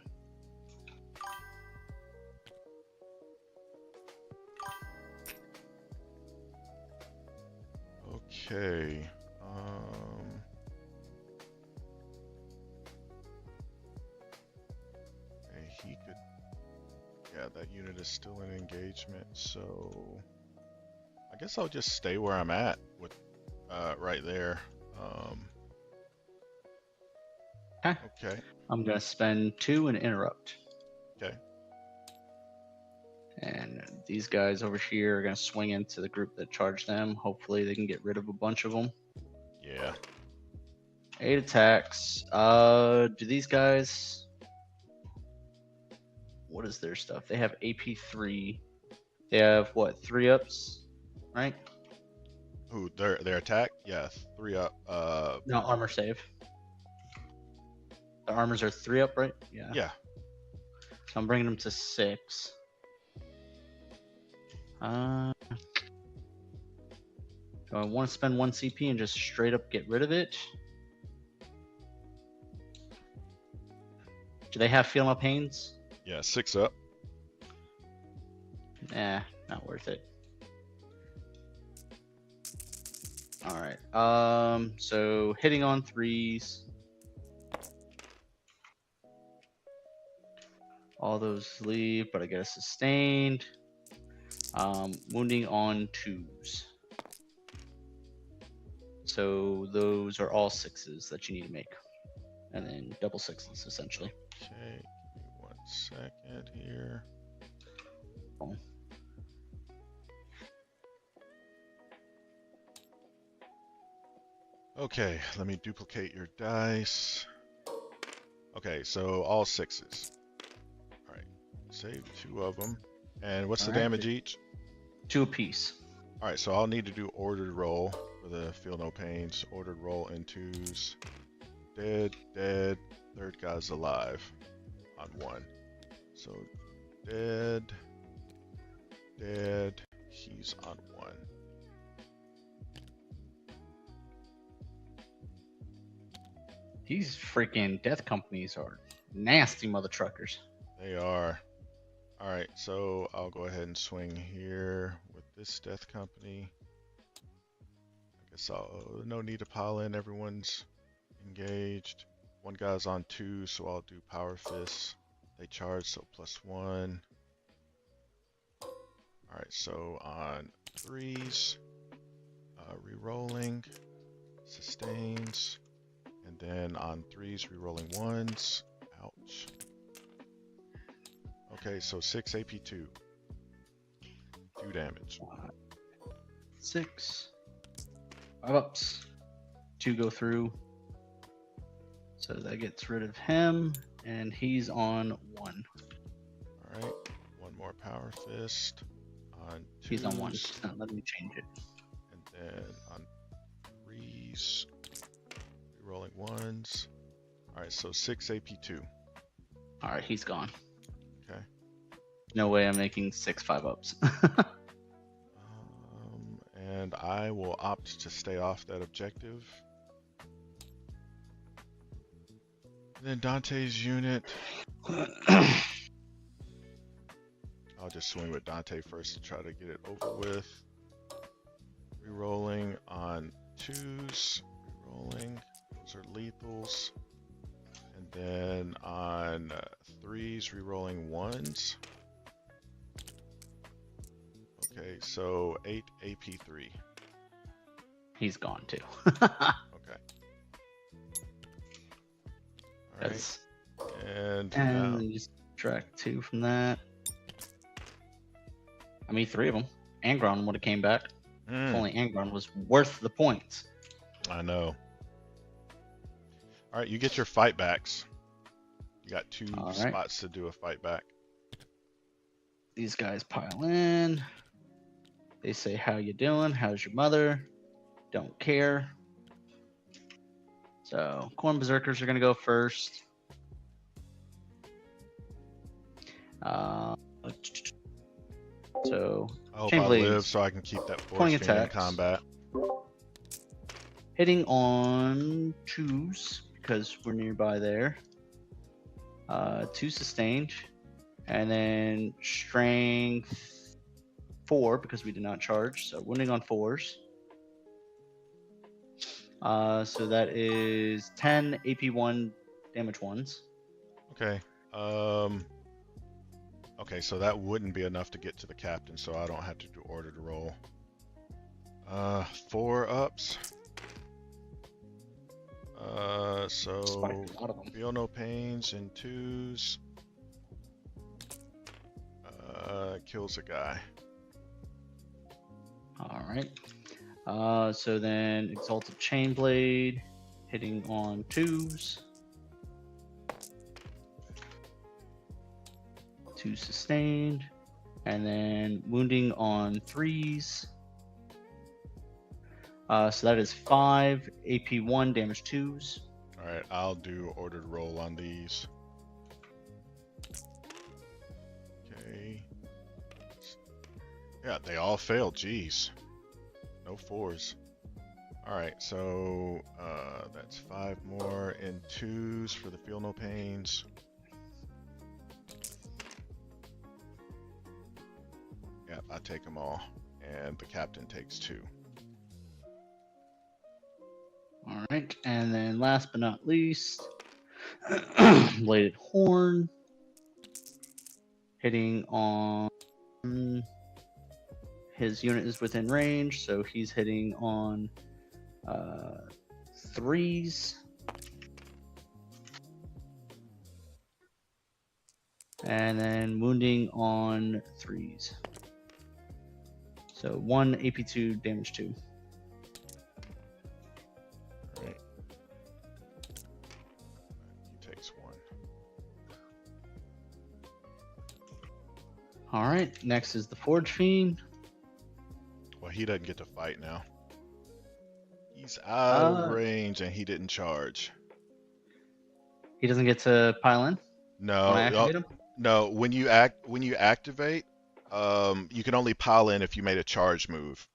Okay. He could. Yeah, that unit is still in engagement, so I guess I'll just stay where I'm at with right there. Okay. I'm gonna spend 2 and interrupt. Okay. And these guys over here are gonna swing into the group that charged them. Hopefully they can get rid of a bunch of them. Yeah. 8 attacks. Do these guys? What is their stuff? They have AP3. They have what? 3 ups, right? Who? Their attack? Yeah, 3 up. No, armor save. The armors are 3 up, right? Yeah. Yeah. So I'm bringing them to 6. Do I want to spend 1 CP and just straight up get rid of it? Do they have Feel My Pains? Yeah, 6 up. Nah, not worth it. Alright. So hitting on 3s. All those leave, but I get a sustained. Wounding on 2s. So those are all 6s that you need to make. And then double 6s, essentially. Okay, give me 1 second here. Oh. Okay, let me duplicate your dice. Okay, so all 6s. Alright, save 2 of them. And what's the damage each? 2 apiece. Alright, so I'll need to do ordered roll for the Feel No Pains. Ordered roll in 2s. Dead, dead, third guy's alive on 1. So dead, He's on 1. These freaking death companies are nasty mother truckers. They are. All right, so I'll go ahead and swing here with this death company. I guess no need to pile in. Everyone's engaged. One guy's on 2, so I'll do power fists. They charge, so +1. All right, so on 3s, re-rolling, sustains, and then on 3s, re-rolling 1s. Ouch. Okay, so 6 AP2. 2 damage. 6. 5 ups. 2 go through. So that gets rid of him, and he's on 1. Alright, 1 more power fist. On 2s. He's on 1. It's not letting me change it. And then on 3s, rolling 1s. Alright, so 6 AP2. Alright, he's gone. Okay. No way I'm making 6 5-ups. And I will opt to stay off that objective. And then Dante's unit. I'll just swing with Dante first to try to get it over with. Rerolling on 2s. Rerolling. Those are lethals. And then on 3s, rerolling 1s. Okay, so 8 AP3. He's gone too. Okay. All right. That's, and then you just subtract 2 from that. I mean, 3 of them. Angron would have came back. If only Angron was worth the points. I know. All right, you get your fight backs. You got 2 spots to do a fight back. These guys pile in. They say, how you doing? How's your mother? Don't care. So, Corn Berserkers are going to go first. So, I hope I live so I can keep that force fiend in combat. Hitting on 2s because we're nearby there. 2 sustained. And then strength 4 because we did not charge. So wounding on 4s. So that is 10 AP1 damage 1s. Okay. Okay, so that wouldn't be enough to get to the captain, so I don't have to do order to roll. 4 ups. So feel no pains in 2s. Kills a guy. Alright. So then Exalted Chainblade hitting on 2s. 2 sustained. And then wounding on 3s. So that is 5 AP1 damage 2s. Alright, I'll do order to roll on these. Okay. Yeah, they all failed. Jeez. No 4s. Alright, so that's 5 more in 2s for the feel no pains. Yep, I take them all. And the captain takes 2. Alright, and then last but not least, Bladed Horn hitting on his unit is within range, so he's hitting on 3s. And then wounding on 3s. So 1 AP2 damage 2. Alright. He takes 1. Alright, next is the Forge Fiend. Well, he doesn't get to fight now. He's out of range and he didn't charge. He doesn't get to pile in? No, When I activate him? no. When you activate, You can only pile in if you made a charge move.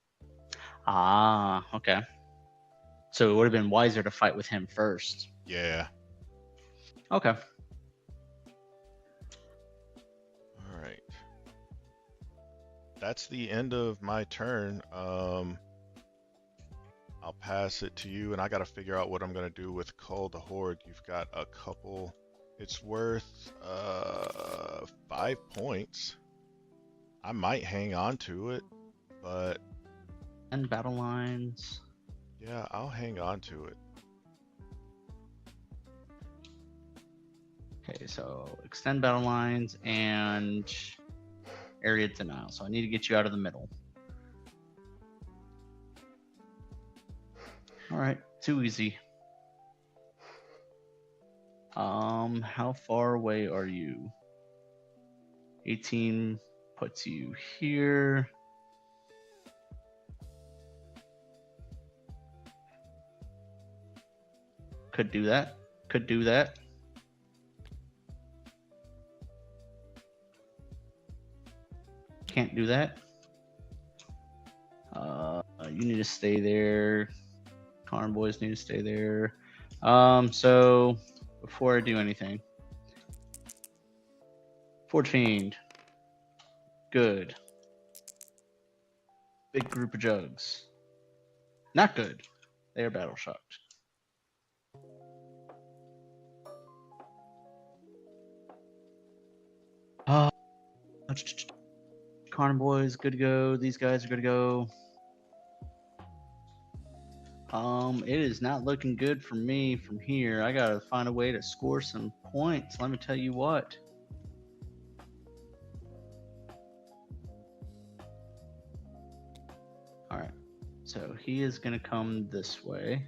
Ah, okay. So it would have been wiser to fight with him first. Yeah. Okay. All right. That's the end of my turn. I'll pass it to you, and I got to figure out what I'm going to do with Cull the Horde. You've got a couple. It's worth 5 points. I might hang on to it, but And battle lines. yeah, I'll hang on to it. Okay, so extend battle lines and area denial. So I need to get you out of the middle. All right, too easy. How far away are you? 18 puts you here. Could do that. Could do that. Can't do that. You need to stay there. Karn boys need to stay there. So before I do anything, Forge Fiend. Good. Big group of jugs. Not good. They are battle shocked. Karn boys, good to go. These guys are good to go. It is not looking good for me from here. I gotta find a way to score some points. Let me tell you what. All right, so he is gonna come this way.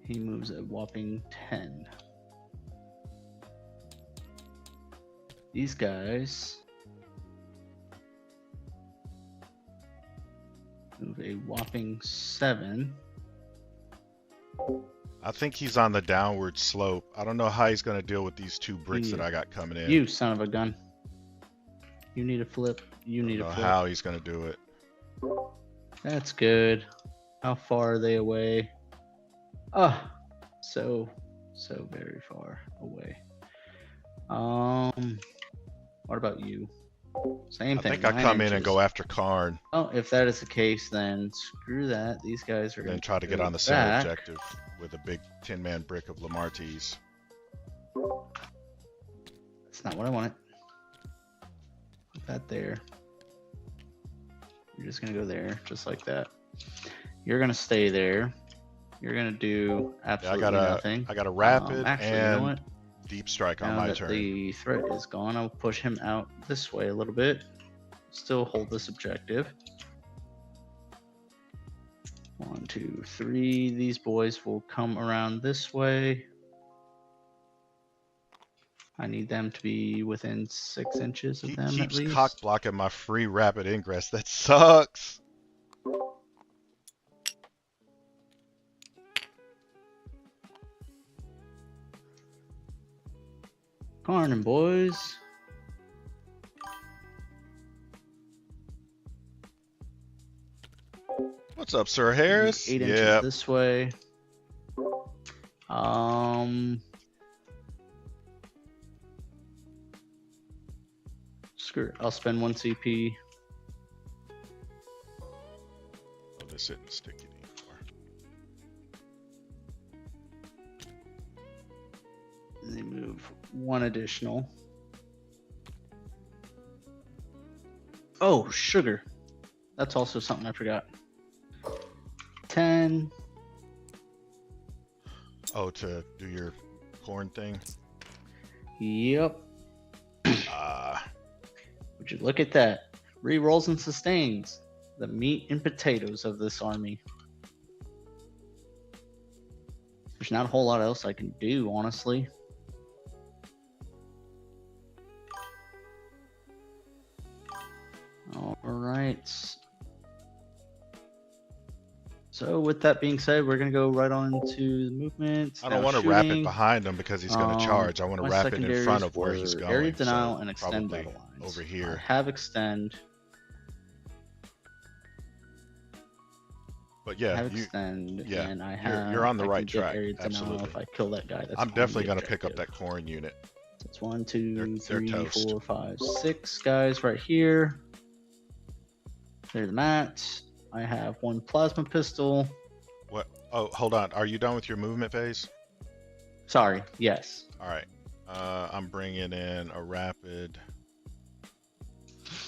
He moves a whopping 10. These guys move a whopping 7. I think he's on the downward slope. I don't know how he's going to deal with these 2 bricks that I got coming in. You son of a gun. You need a flip. You need a I don't flip. know how he's going to do it. That's good. How far are they away? Ah, so very far away. What about you? Same thing. I think I come in and go after Karn. Oh, if that is the case, then screw that. These guys are going to try to get on the center objective with a big 10-man brick of Lamartie's. That's not what I wanted. Put that there. You're just going to go there, just like that. You're going to stay there. You're going to do absolutely nothing. I got a rapid actually, and you know what? deep strike on now my that turn. The threat is gone. I'll push him out this way a little bit. Still hold this objective. 1, 2, 3. These boys will come around this way. I need them to be within 6 inches of them at least. He keeps cock blocking my free rapid ingress. That sucks. Karn boys. What's up, Sir Harris? 8 inches this way. Screw it. I'll spend 1 CP. Oh, this isn't sticky anymore. And they move 1 additional. Oh, sugar. That's also something I forgot. 10. Oh, to do your corn thing? Yep. Would you look at that? Rerolls and sustains. The meat and potatoes of this army. There's not a whole lot else I can do, honestly. All right. So with that being said, we're gonna go right on to the movement. I don't Now want to wrap it shooting. behind him because he's going to charge. I want to My wrap it in front secondaries of where he's were area going. denial So and extend probably battle lines. over I here. have extend. But yeah, I have extend, yeah, and I have. you're on the I right can get track. area denial Absolutely. if I kill that guy. That's I'm on definitely the going to pick up objective. that corn unit. So it's 1, 2, They're 3, toast. 4, 5, 6 guys right here. Clear the mat. I have 1 plasma pistol. What? Oh, hold on. Are you done with your movement phase? Sorry. Yes. All right. I'm bringing in a rapid.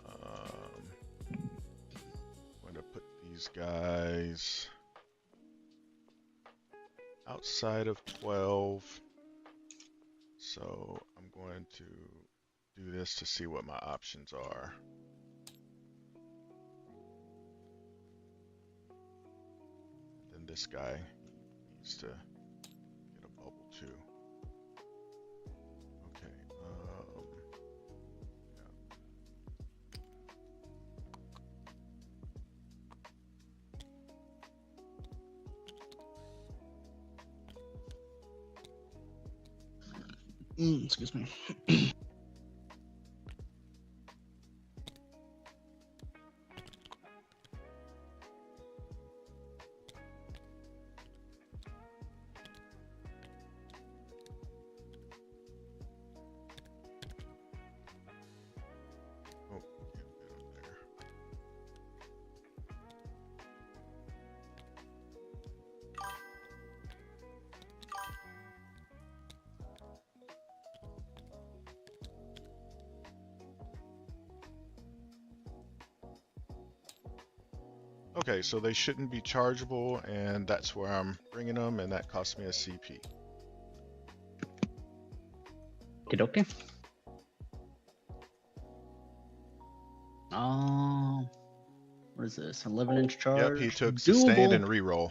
I'm going to put these guys outside of 12. So I'm going to do this to see what my options are. Then this guy needs to get a bubble too. Okay. Excuse me. Oh, can't fit him there. Okay, so they shouldn't be chargeable, and that's where I'm bringing them, and that cost me a CP. Okay. What is this? 11-inch charge. Yep, he took sustained and reroll.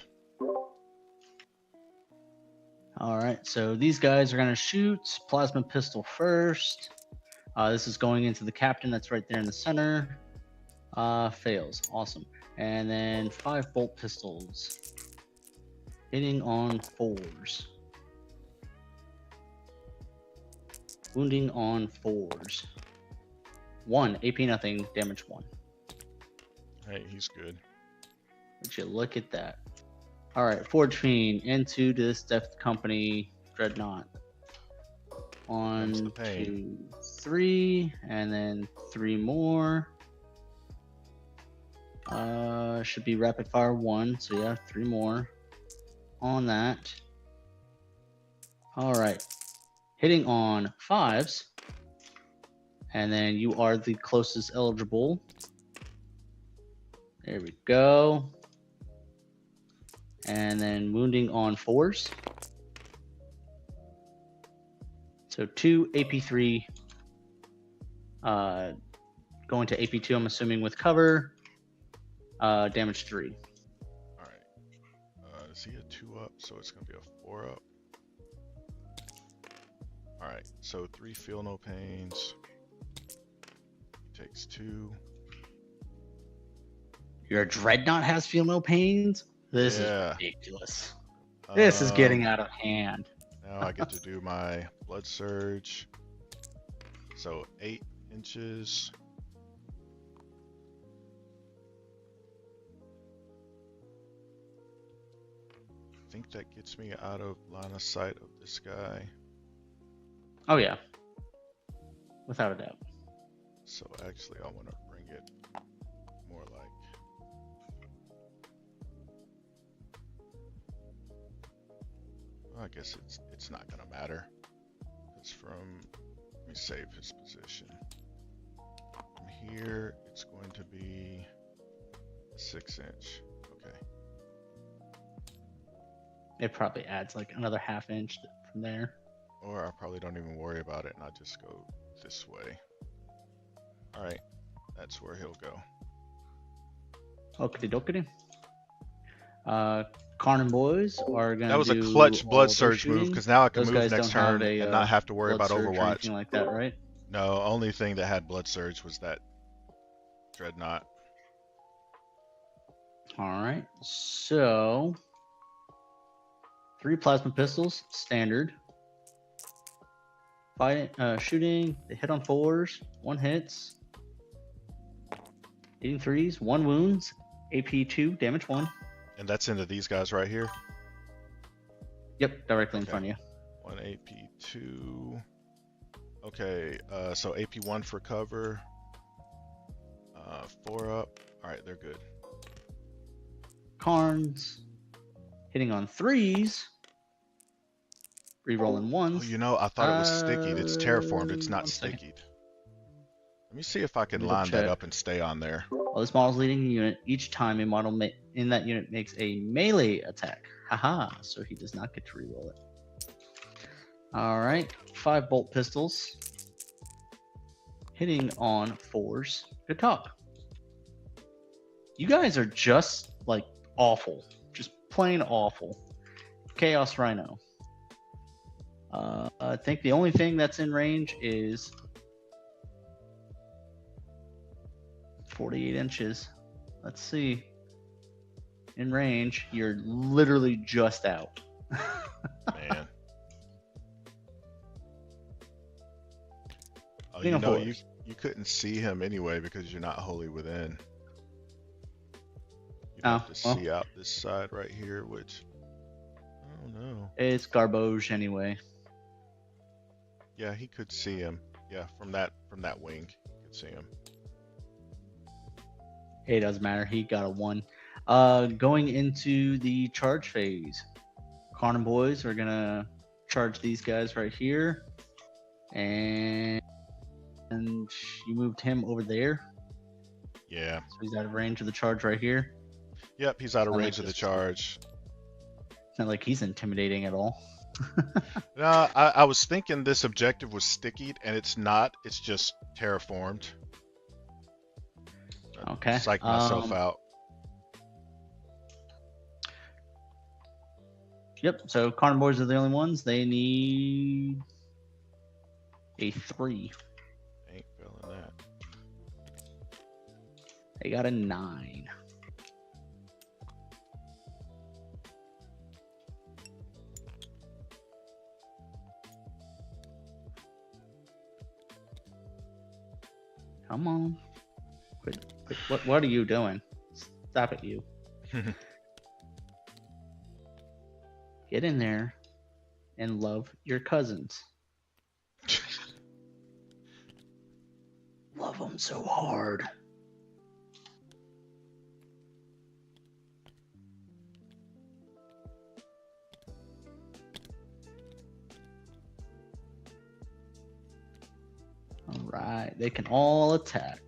All right, so these guys are gonna shoot plasma pistol first. This is going into the captain that's right there in the center. Fails. Awesome. And then 5 bolt pistols. Hitting on 4s. Wounding on 4s. 1. AP nothing. Damage 1. Hey, he's good. Would you look at that? All right, Forge Fiend into this Death Company Dreadnought. 1, 2, 3, and then 3 more. Should be rapid fire 1, so yeah, 3 more on that. All right, hitting on 5s, and then you are the closest eligible. There we go. And then wounding on 4s. So 2 AP3, going to AP2, I'm assuming with cover. Damage 3. All right. Is he a 2 up? So it's going to be a 4 up. All right. So 3 feel no pains. He takes 2. Your Dreadnought has feel no pains? This is ridiculous. This is getting out of hand. Now I get to do my blood surge. So 8 inches. I think that gets me out of line of sight of this guy. Oh yeah, without a doubt. So actually I want to bring it more like, well, I guess it's not gonna matter. It's from, let me save his position. From here it's going to be a 6-inch. Okay. It probably adds like another ½ inch from there. Or I probably don't even worry about it and I just go this way. All right, that's where he'll go. Okie dokie. Carnon boys are gonna. That was a clutch blood surge move because now I can move next turn and not have to worry about Overwatch. Or anything like that, right? No, only thing that had blood surge was that Dreadnought. All right. So 3 plasma pistols, standard. Fighting, shooting. They hit on 4s. 1 hits. Hitting 3s. 1 wounds. AP 2. Damage 1. And that's into these guys right here. Yep, directly in Okay. front of you. 1 AP2. Okay, so AP1 for cover. 4 up. All right, they're good. Carns. Hitting on 3s. Rerolling 1s. Oh, you know, I thought it was stickied. It's terraformed. It's not 1 second. stickied. Let me see if I can Let me line that check. up and stay on there. While this model is leading the unit, each time a model in that unit makes a melee attack. Haha, so he does not get to reroll it. All right, 5 bolt pistols. Hitting on 4s. Good talk. You guys are just like awful. Just plain awful. Chaos Rhino. I think the only thing that's in range is 48 inches. Let's see. In range, you're literally just out. Man. Oh, Being you a know, force. you couldn't see him anyway because you're not wholly within. You'd Oh, have to well. see out this side right here, which I don't know. It's garbage anyway. Yeah, he could see him. Yeah, from that wing, you could see him. It doesn't matter. He got a 1. Going into the charge phase. Carnon boys are gonna charge these guys right here, and you moved him over there, Yeah. so he's out of range of the charge right here. Yep, he's out of Not like range of the this. charge. It's not like he's intimidating at all. No, I was thinking this objective was stickied, and it's not. It's just terraformed. Okay. Psych myself out. Yep. So Carnon boys are the only ones. They need a 3. Ain't feeling that. They got a 9. Come on. Quit. What are you doing? Stop it, you. Get in there and love your cousins. Love them so hard. All right, they can all attack.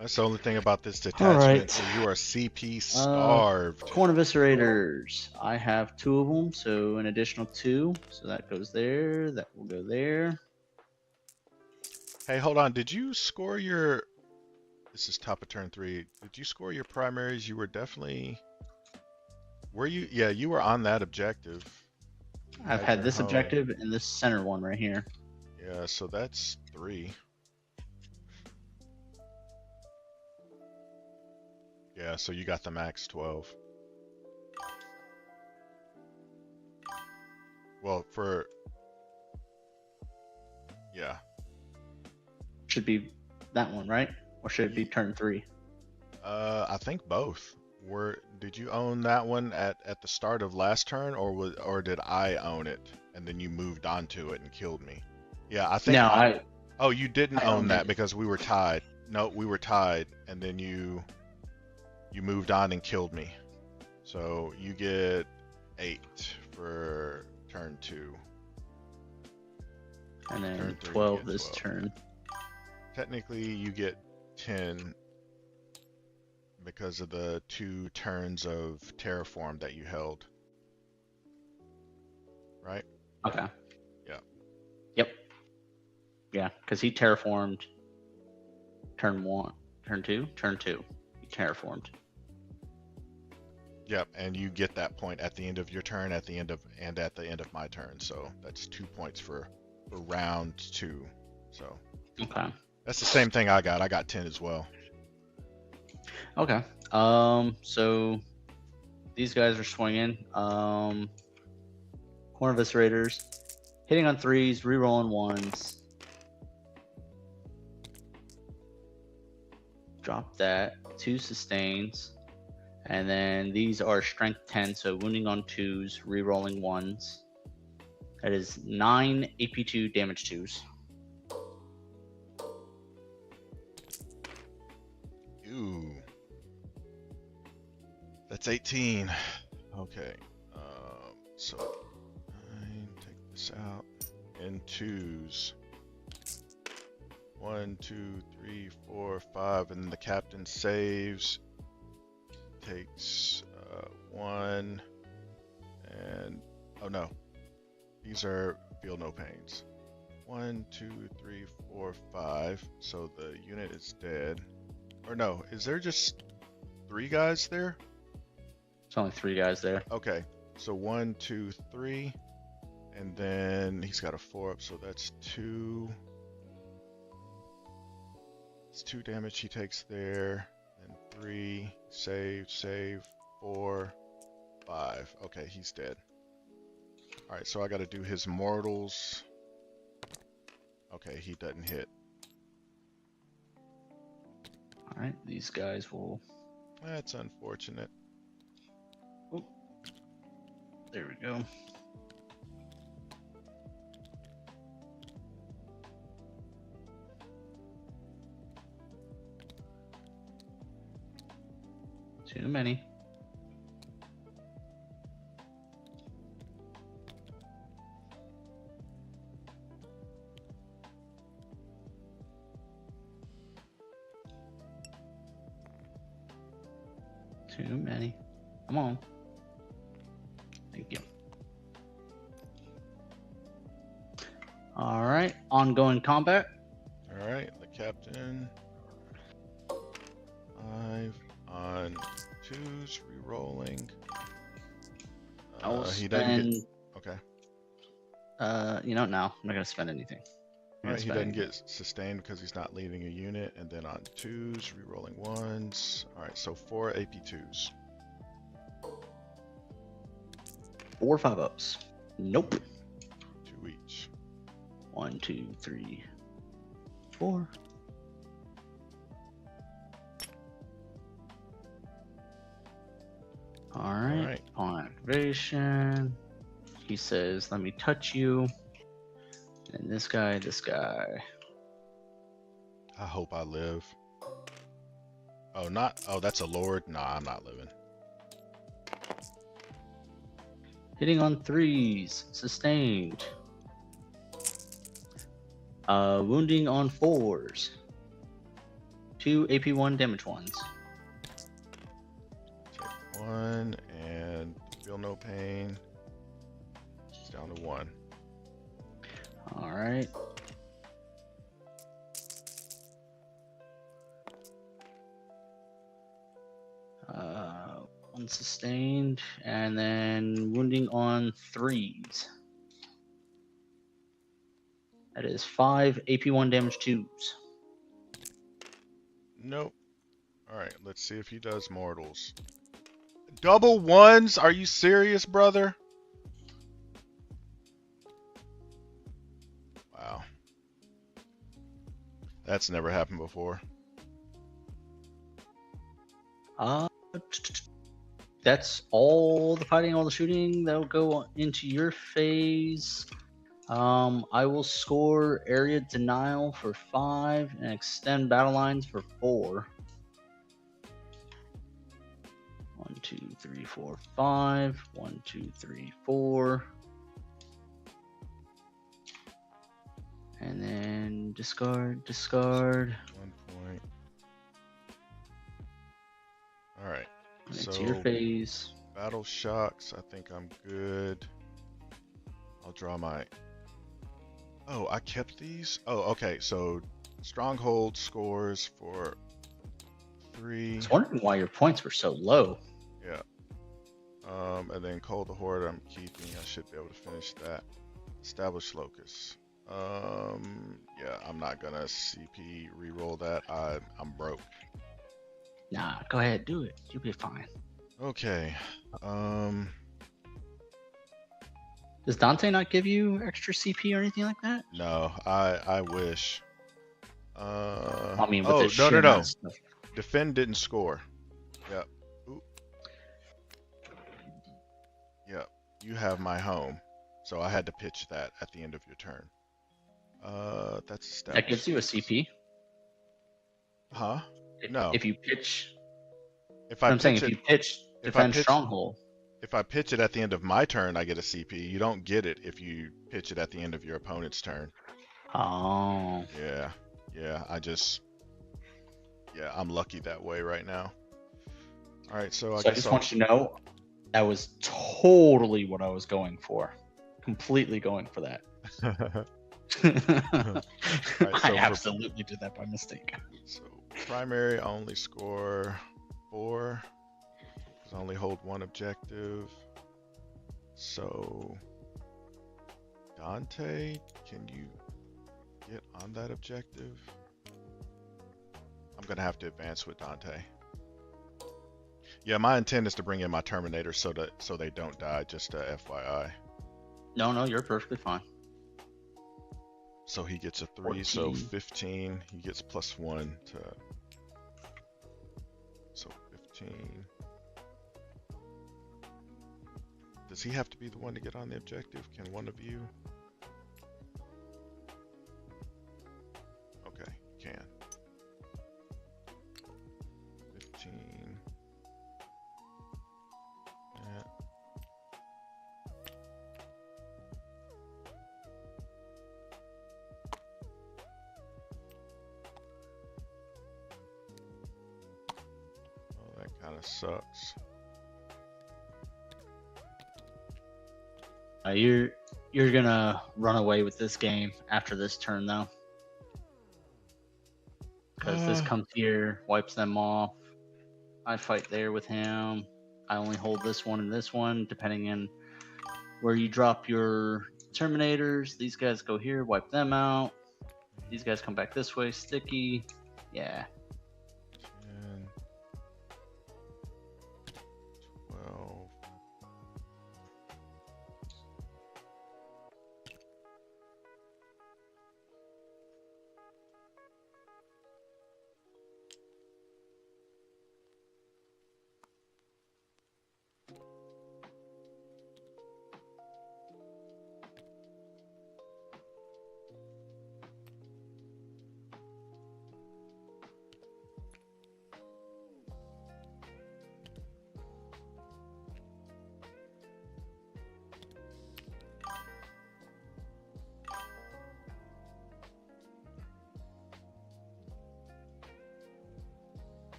That's the only thing about this detachment. right. Is you are CP starved. Corn eviscerators. I have 2 of them, so an additional 2. So that goes there. That will go there. Hey, hold on. Did you score your? This is top of turn 3. Did you score your primaries? You were definitely. Were you? Yeah, you were on that objective. I've had this objective and this center one right here. Yeah, so that's 3. Yeah, so you got the max 12. Well, for... Yeah. Should be that one, right? Or should it be turn 3? I think both. Did you own that one at the start of last turn, or did I own it and then you moved on to it and killed me? Yeah, I think. No, Oh, you didn't I own owned that it. because we were tied. No, we were tied, and then you moved on and killed me. So you get 8 for turn 2. And then Turn 3, 12 you get this 12. turn. Technically, you get 10 because of the 2 turns of terraform that you held. Right? Okay. Yeah. Yep. Yeah, because he terraformed turn 1. Turn 2? Turn 2. He terraformed. Yep, and you get that point at the end of your turn, at the end of my turn. So that's 2 points for round 2. So Okay. That's the same thing I got. I got 10 as well. Okay. So these guys are swinging. Corner Eviscerators. Hitting on 3s, rerolling 1s. Drop that. 2 sustains. And then these are strength 10, so wounding on 2s, rerolling 1s. That is 9 AP2 damage 2s. Ooh. That's 18. Okay. So 9, take this out. And 2s. 1, 2, 3, 4, 5, and then the captain saves. Takes 1, and oh no, these are feel no pains. 1, 2, 3, 4, 5. So the unit is dead. Or no, is there just 3 guys there? There's only 3 guys there. Okay, so 1, 2, 3, and then he's got a 4 up, so that's 2. It's 2 damage he takes there. Then 3, save, 4, 5. Okay, he's dead. Alright, so I gotta do his mortals. Okay, he doesn't hit. Alright, these guys will... That's unfortunate. Oh, there we go. Too many. Too many. Come on. Thank you. All right, ongoing combat. All right, the captain. 5 on 2s, re-rolling. I will He doesn't spend. get. Okay. You know, no, I'm not gonna spend anything. All right, he doesn't get sustained because he's not leading a unit. And then on 2s, re-rolling 1s. All right, so 4 AP2s. 4 5-ups. Nope. 2 each. 1, 2, 3, 4. All right. On activation, he says, "Let me touch you." And this guy. I hope I live. Oh, not. Oh, that's a lord. Nah, I'm not living. Hitting on 3s, sustained. Wounding on 4s. 2 AP1 damage 1s. Take 1 and feel no pain. It's down to 1. All right. Unsustained, and then wounding on 3s. That is 5 AP1 damage 2s. Nope. Alright, let's see if he does mortals. Double 1s? Are you serious, brother? Wow. That's never happened before. That's all the fighting, all the shooting. That'll go into your phase. I will score area denial for 5 and extend battle lines for 4. 1, 2, 3, 4, 5. 1, 2, 3, 4. And then discard. 1 point. Alright. Into So your phase. battle shocks, I think I'm good. I'll draw my... Oh, I kept these? Oh, okay, so stronghold scores for 3. I was wondering why your points were so low. Yeah. And then Cold the Horde I'm keeping. I should be able to finish that. Establish Locus. Yeah, I'm not gonna CP reroll that. I'm broke. Nah, go ahead, do it. You'll be fine. Okay. Does Dante not give you extra CP or anything like that? No, I wish. I mean, with Oh, the sheer no. amount of stuff. Defend didn't score. Yep. Oop. Yep. You have my home. So I had to pitch that at the end of your turn. That's established. That gives you a CP. Huh? No. If you pitch. If I I'm saying pitch if it, you pitch defend stronghold. if I pitch it at the end of my turn, I get a CP. You don't get it if you pitch it at the end of your opponent's turn. Oh. Yeah. Yeah. I'm lucky that way right now. All right. So I just want you to know that was totally what I was going for. Completely going for that. Right, I absolutely did that by mistake. So primary, I only score 4 because I only hold 1 objective. So Dante, can you get on that objective? I'm gonna have to advance with Dante. Yeah, my intent is to bring in my Terminator so they don't die. Just FYI. No, you're perfectly fine. So he gets a 3, 14. So 15. He gets +1 to. So 15. Does he have to be the one to get on the objective? Can one of you? Okay, can. 15. Yeah. Oh, that kind of sucks. You're gonna run away with this game after this turn though, because this comes here, wipes them off. I fight there with him. I only hold this one and this one, depending on where you drop your Terminators. These guys go here, wipe them out. These guys come back this way, sticky. Yeah. 10, 12.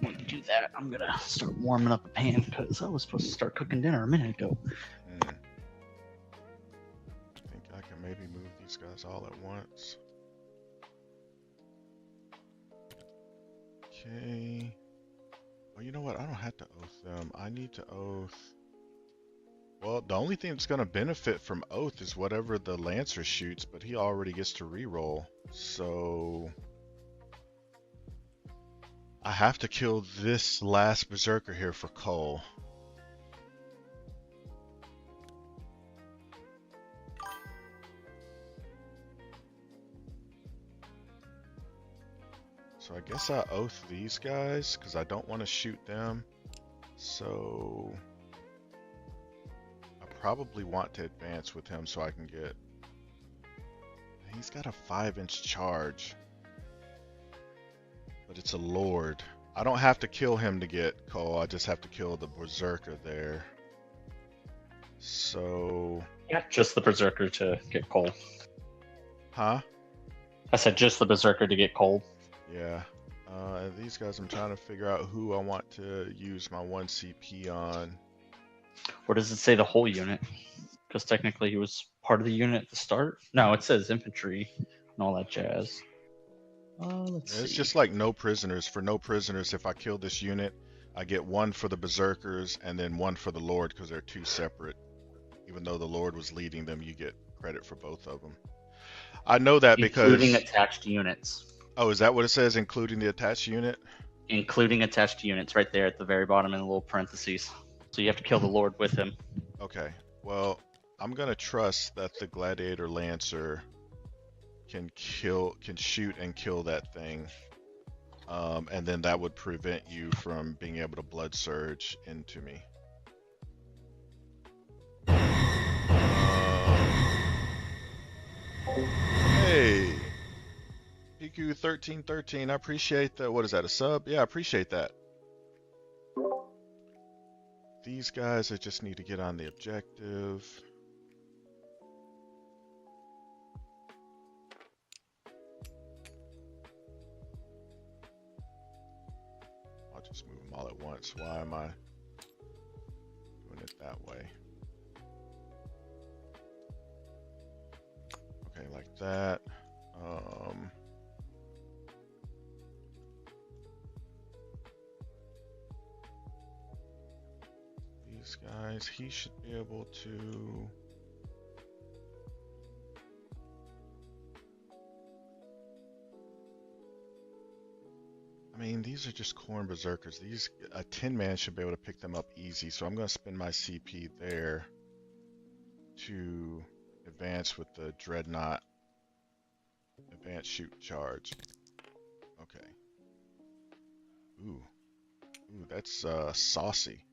When you do that, I'm gonna start warming up a pan because I was supposed to start cooking dinner a minute ago. I think I can maybe move these guys all at once. Okay. Well, you know what? I don't have to oath them. I need to oath. Well, the only thing that's going to benefit from oath is whatever the Lancer shoots, but he already gets to reroll. So I have to kill this last Berserker here for Cole. So I guess I oath these guys because I don't want to shoot them. So I probably want to advance with him so I can get. He's got a 5-inch charge, but it's a Lord. I don't have to kill him to get Cole. I just have to kill the Berserker there. So Yeah, just the Berserker to get cold. Huh? I said just the Berserker to get cold. Yeah. These guys, I'm trying to figure out who I want to use my 1 CP on. Or does it say the whole unit? Because technically he was part of the unit at the start. No, it says infantry and all that jazz. Let's see. It's just like no prisoners. For no prisoners, if I kill this unit, I get 1 for the Berserkers and then 1 for the Lord because they're 2 separate. Even though the Lord was leading them, you get credit for both of them. I know that Including because... attached units. Oh, is that what it says, including the attached unit? Including attached units right there at the very bottom in the little parentheses. So you have to kill the Lord with him. Okay, well, I'm gonna trust that the Gladiator Lancer can shoot and kill that thing. And then that would prevent you from being able to blood surge into me. Hey, PQ1313, I appreciate that. What is that, a sub? Yeah, I appreciate that. These guys, I just need to get on the objective. I'll just move them all at once. Why am I doing it that way? Okay, like that. These guys, he should be able to... I mean, these are just corn berserkers. These, a 10-man should be able to pick them up easy, so I'm going to spend my CP there to advance with the Dreadnought. Advance, shoot, charge. Okay. Ooh, that's saucy.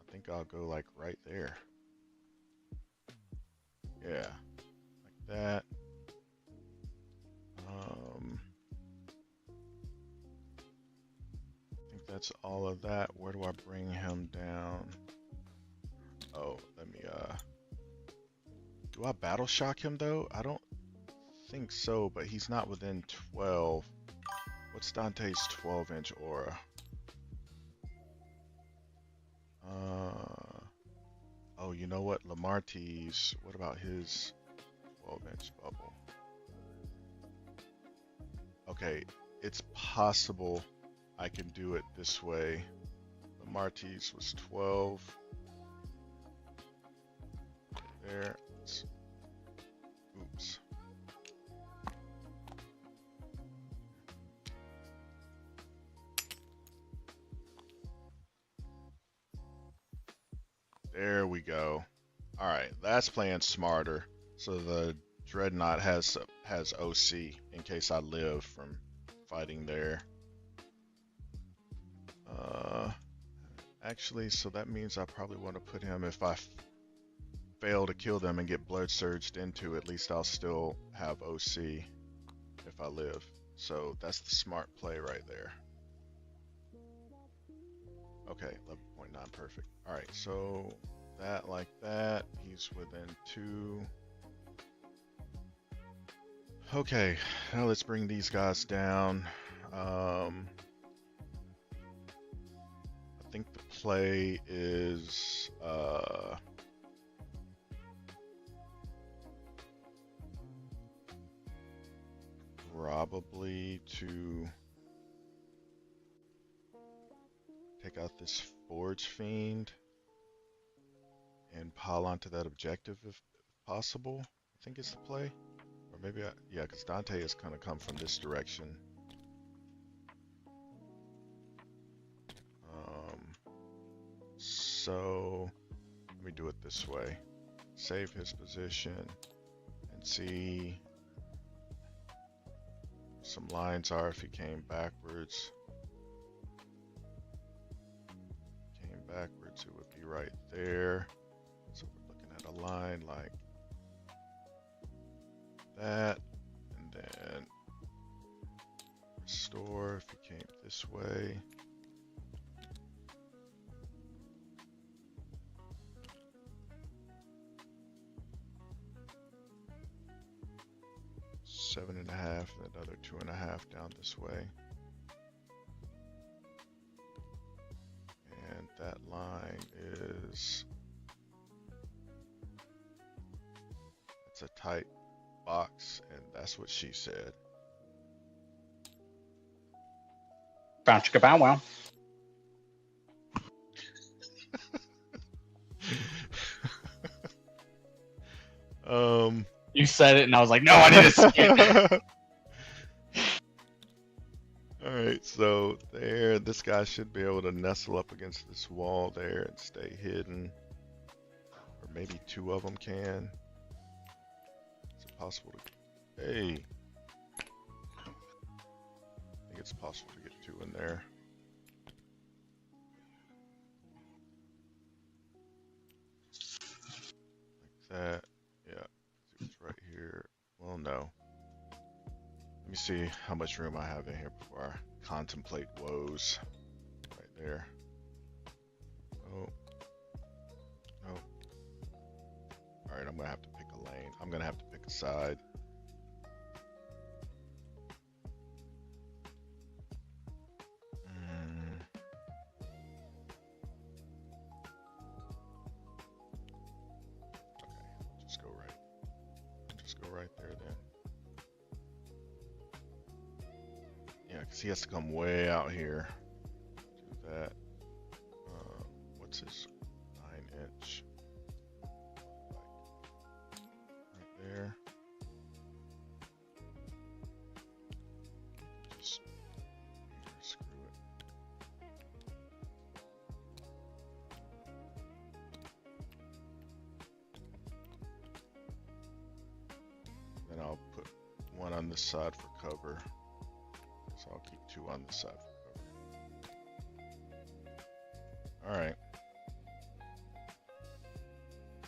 I think I'll go like right there. Yeah, like that. I think that's all of that. Where do I bring him down? Oh, let me do I battle shock him though? I don't think so, but he's not within 12. What's Dante's 12-inch aura? Oh, you know what? Lamarty's, what about his 12-inch bubble? Okay, it's possible I can do it this way. Lamarty's was 12. There. Oops. There we go. All right, that's playing smarter. So the Dreadnought has OC in case I live from fighting there. Actually, so that means I probably want to put him, if I fail to kill them and get blood surged into, at least I'll still have OC if I live. So that's the smart play right there. Okay, 11.9, perfect. All right, so that like that, he's within 2. Okay, now let's bring these guys down. I think the play is probably to take out this Forge Fiend and pile onto that objective if possible. I think it's the play. Or maybe yeah, because Dante is going to come from this direction. So let me do it this way. Save his position and see some lines are if he came backwards. Came backwards, it would be right there. So we're looking at a line like that, and then restore if he came this way. Seven and a half, and another 2.5 down this way. And that line is, it's a tight box, and that's what she said. Bow chicka bow wow. You said it, and I was like, no, I need to see it. Alright, so there, this guy should be able to nestle up against this wall there and stay hidden. Or maybe two of them can. Is it possible to... Hey! I think it's possible to get two in there. Like that. Yeah. It's right here. Well, no. Let me see how much room I have in here before I contemplate woes. Right there. Oh. No. Alright, I'm gonna have to pick a lane. I'm gonna have to pick a side. Okay, just go right. Just go right there then. Yeah, because he has to come way out here. Do that. What's his 9-inch? Right there. Just screw it. Then I'll put one on this side for cover. So I'll keep two on this side for cover. Alright.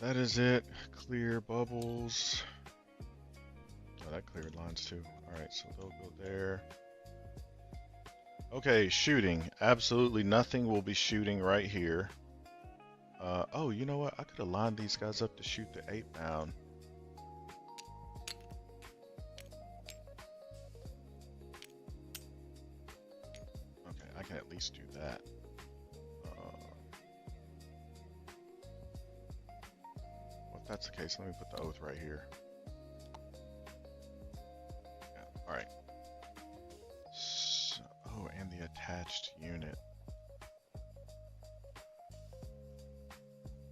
That is it. Clear bubbles. Oh, that cleared lines too. Alright, so they'll go there. Okay, shooting. Absolutely nothing will be shooting right here. Oh, you know what? I could have lined these guys up to shoot the 8-pound. Okay, I can at least do that. Well, if that's the case, let me put the oath right here. Yeah, alright. So, oh, and the attached unit.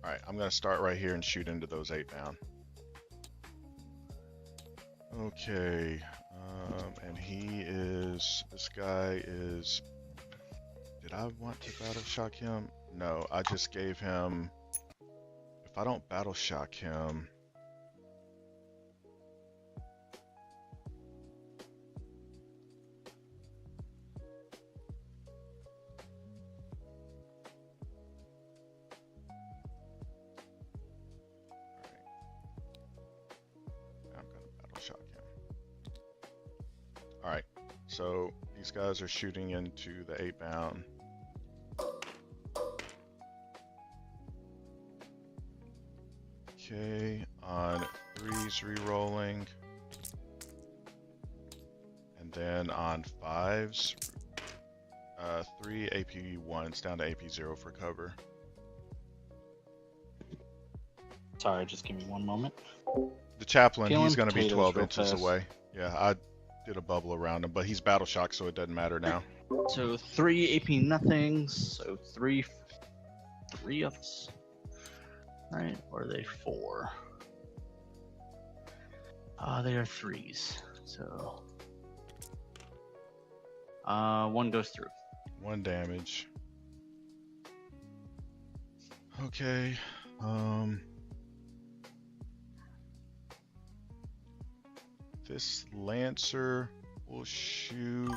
Alright, I'm going to start right here and shoot into those 8-pound. Okay, and he is, this guy is, did I want to battle shock him? No, I just gave him, if I don't battle shock him, alright, so these guys are shooting into the 8-pound. Okay, on 3s re-rolling. And then on 5s, 3 AP1s down to AP0 for cover. Sorry, just give me one moment. The chaplain, Peeling he's going to be potatoes 12 real inches fast. away. Yeah, I did a bubble around him, but he's battle shocked, so it doesn't matter now. So 3 AP nothings. So three of us. Right? Or are they 4? They are 3s. So one goes through. 1 damage. Okay. This Lancer will shoot.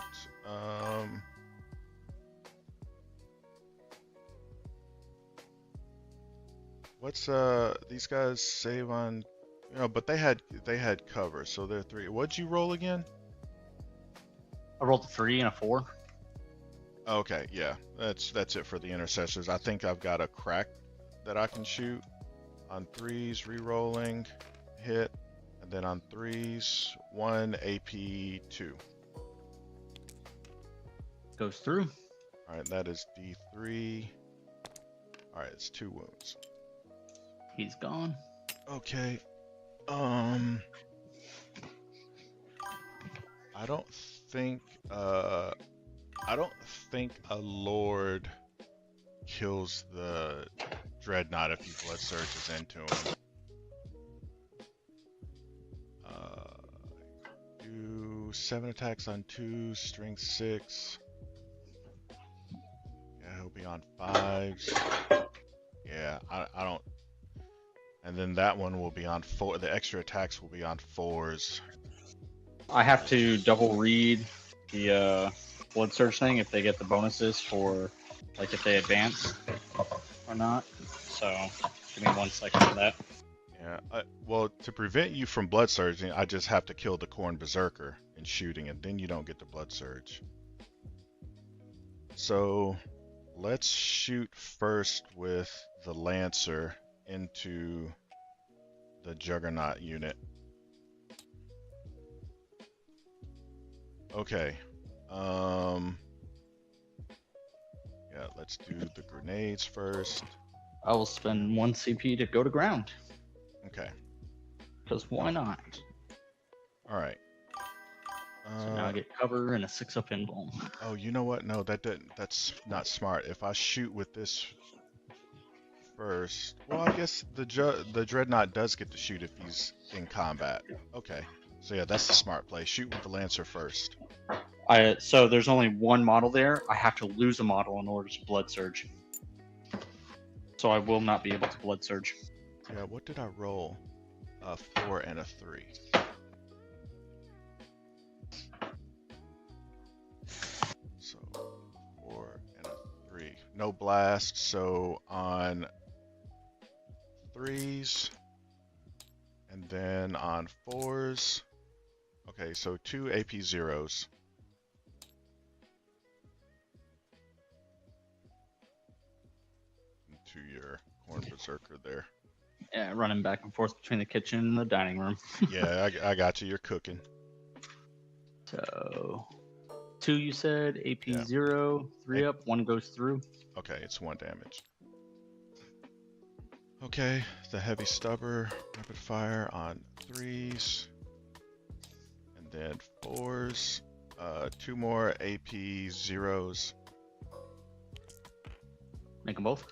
What's these guys save on? You know, but they had cover, so they're 3. What'd you roll again? I rolled a 3 and a 4. Okay, yeah, that's it for the intercessors. I think I've got a crack that I can shoot on 3s, re-rolling, hit, and then on 3s, 1 AP2. Goes through. All right, that is D3. All right, it's 2 wounds. He's gone. Okay. I don't think a lord kills the dreadnought if he blood surges into him. 7 attacks on 2, strength 6. Yeah, he'll be on 5s. Yeah, I don't. And then that one will be on 4. The extra attacks will be on 4s. I have to double read the blood surge thing if they get the bonuses for, like, if they advance or not. So give me 1 second for that. Yeah, well, to prevent you from blood surging, I just have to kill the Corn Berserker in shooting, and then you don't get the blood surge. So let's shoot first with the Lancer into the Juggernaut unit. Okay. Yeah, let's do the grenades first. I will spend 1 CP to go to ground. Okay. Because why not? All right. So now I get cover and a 6-up emblem. Oh, you know what? No, that's not smart. If I shoot with this first, well, I guess the Dreadnought does get to shoot if he's in combat. Okay. So yeah, that's the smart play. Shoot with the Lancer first. So there's only 1 model there. I have to lose a model in order to blood surge. So I will not be able to blood surge. Yeah, what did I roll? A 4 and a 3. So 4 and a 3. No blast, so on 3s. And then on 4s. Okay, so 2 AP zeros. To your Corn Berserker there. Yeah, running back and forth between the kitchen and the dining room. Yeah, I got you. You're cooking. So 2 you said, AP Yeah. 0, 3 up, 1 goes through. Okay, it's 1 damage. Okay, the Heavy Stubber, rapid fire on 3s. And then 4s. 2 more AP zeros. Make them both.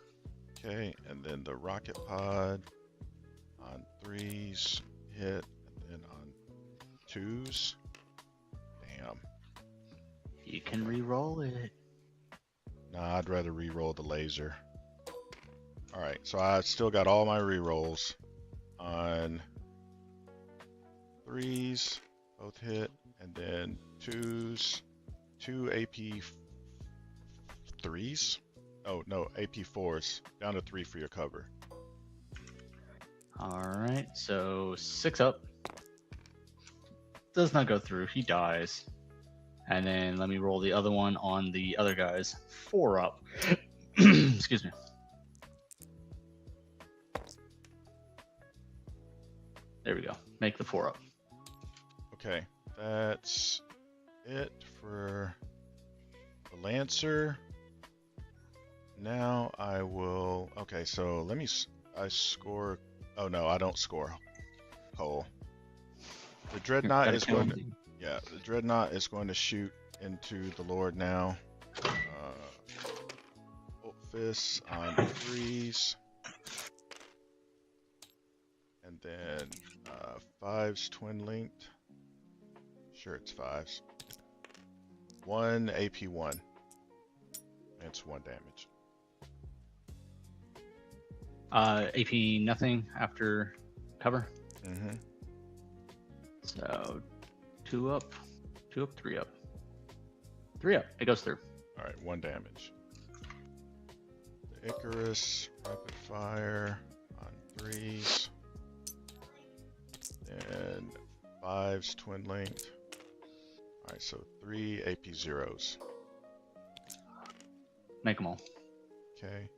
Okay, and then the Rocket Pod on 3s, hit, and then on 2s. Damn. You can re-roll it. Nah, I'd rather re-roll the laser. Alright, so I still got all my re-rolls on 3s, both hit, and then 2s, 2 AP 3s? Oh, no, AP 4s. Down to 3 for your cover. Alright, so 6 up. Does not go through, he dies. And then let me roll the other one on the other guys. 4 up. Excuse me. There we go. Make the 4 up. Okay, that's it for the Lancer. Now I will. Okay, so let me. I score. Oh no, I don't score. Cole. The Dreadnought is going to. Yeah, the Dreadnought is going to shoot into the Lord now. Bolt Fists on 3s. And then 5s twin linked. Sure, it's 5s. 1 AP 1. It's 1 damage. AP nothing after cover. Mm-hmm. So 2 up, 2 up, 3 up. 3 up, it goes through. Alright, 1 damage. The Icarus, rapid fire on 3s. And 5s twin linked. Alright, so 3 AP zeros. Make them all. Okay.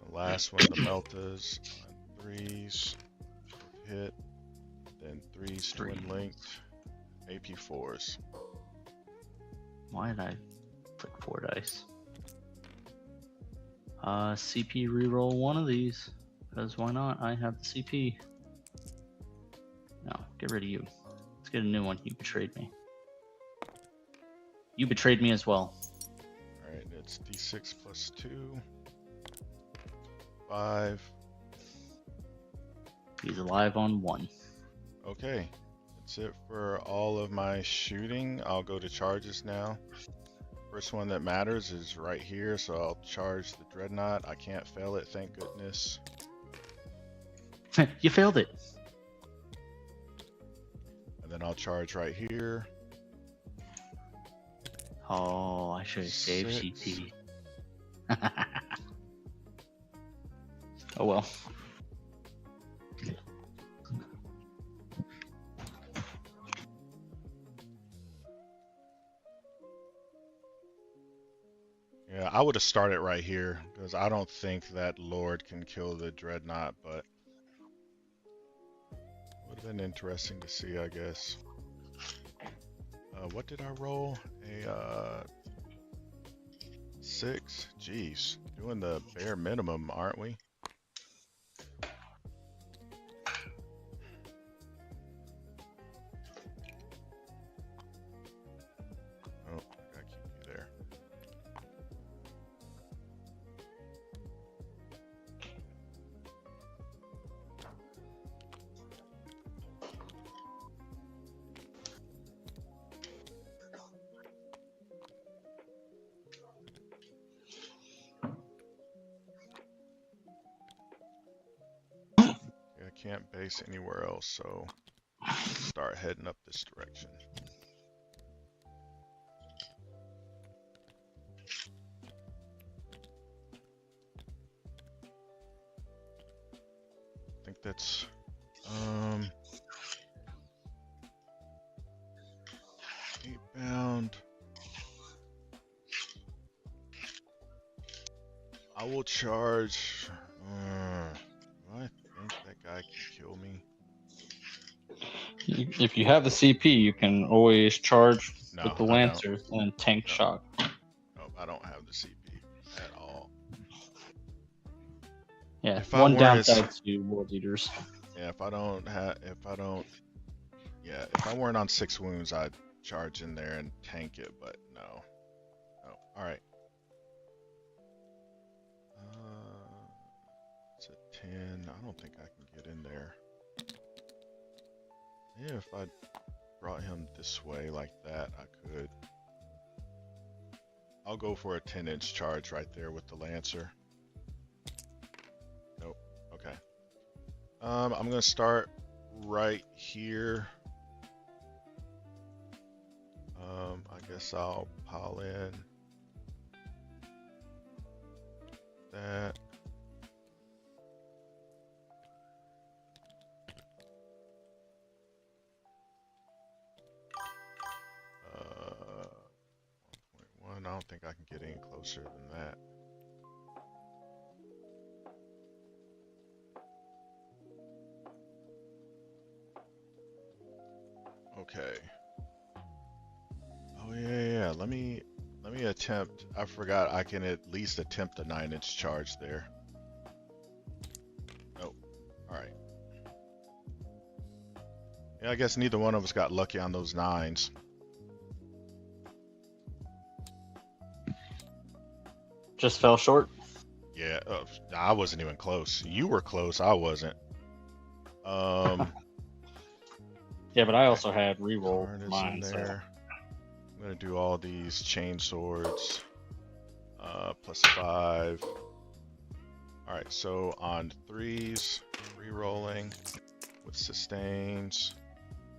The last one, the Meltas on 3s. Hit. Then 3s twin linked. AP 4s. Why did I click 4 dice? CP reroll 1 of these. Because why not? I have the CP. No, get rid of you. Let's get a new one. You betrayed me. You betrayed me as well. Alright, it's D6 plus 2. 5. He's alive on 1. Okay. That's it for all of my shooting. I'll go to charges now. First one that matters is right here, so I'll charge the Dreadnought. I can't fail it, thank goodness. You failed it. And then I'll charge right here. Oh, I should have saved 6. CP. Oh well. Yeah, I would have started right here because I don't think that Lord can kill the Dreadnought, but would have been interesting to see, I guess. What did I roll? A 6? Jeez, doing the bare minimum, aren't we? Oh, I gotta keep you there. I can't base anywhere else, so start heading up this direction. I think that's 8 bound. I will charge. I think that guy can kill me. If you have the CP, you can always charge No, with the I don't. Lancers and tank No. shock. Nope, I don't have the CP at all. Yeah, If I one weren't downside to World Eaters. Yeah, if I weren't on 6 wounds, I'd charge in there and tank it, but no. No. Alright. It's a 10. I don't think I can get in there. Yeah, if I brought him this way like that, I could. I'll go for a 10-inch charge right there with the Lancer. Nope. Okay. I'm gonna start right here. I guess I'll pile in that. Uh, 1.1. I don't think I can get any closer than that. Okay. Oh yeah. Let me attempt. I forgot I can at least attempt a 9-inch charge there. Nope. All right. Yeah, I guess neither one of us got lucky on those 9s. Just fell short. Yeah, I wasn't even close. You were close. I wasn't. Yeah, but I also had reroll Karn is mine. in So. there. I'm gonna do all these chain swords. +5. All right, so on 3s, re-rolling with sustains,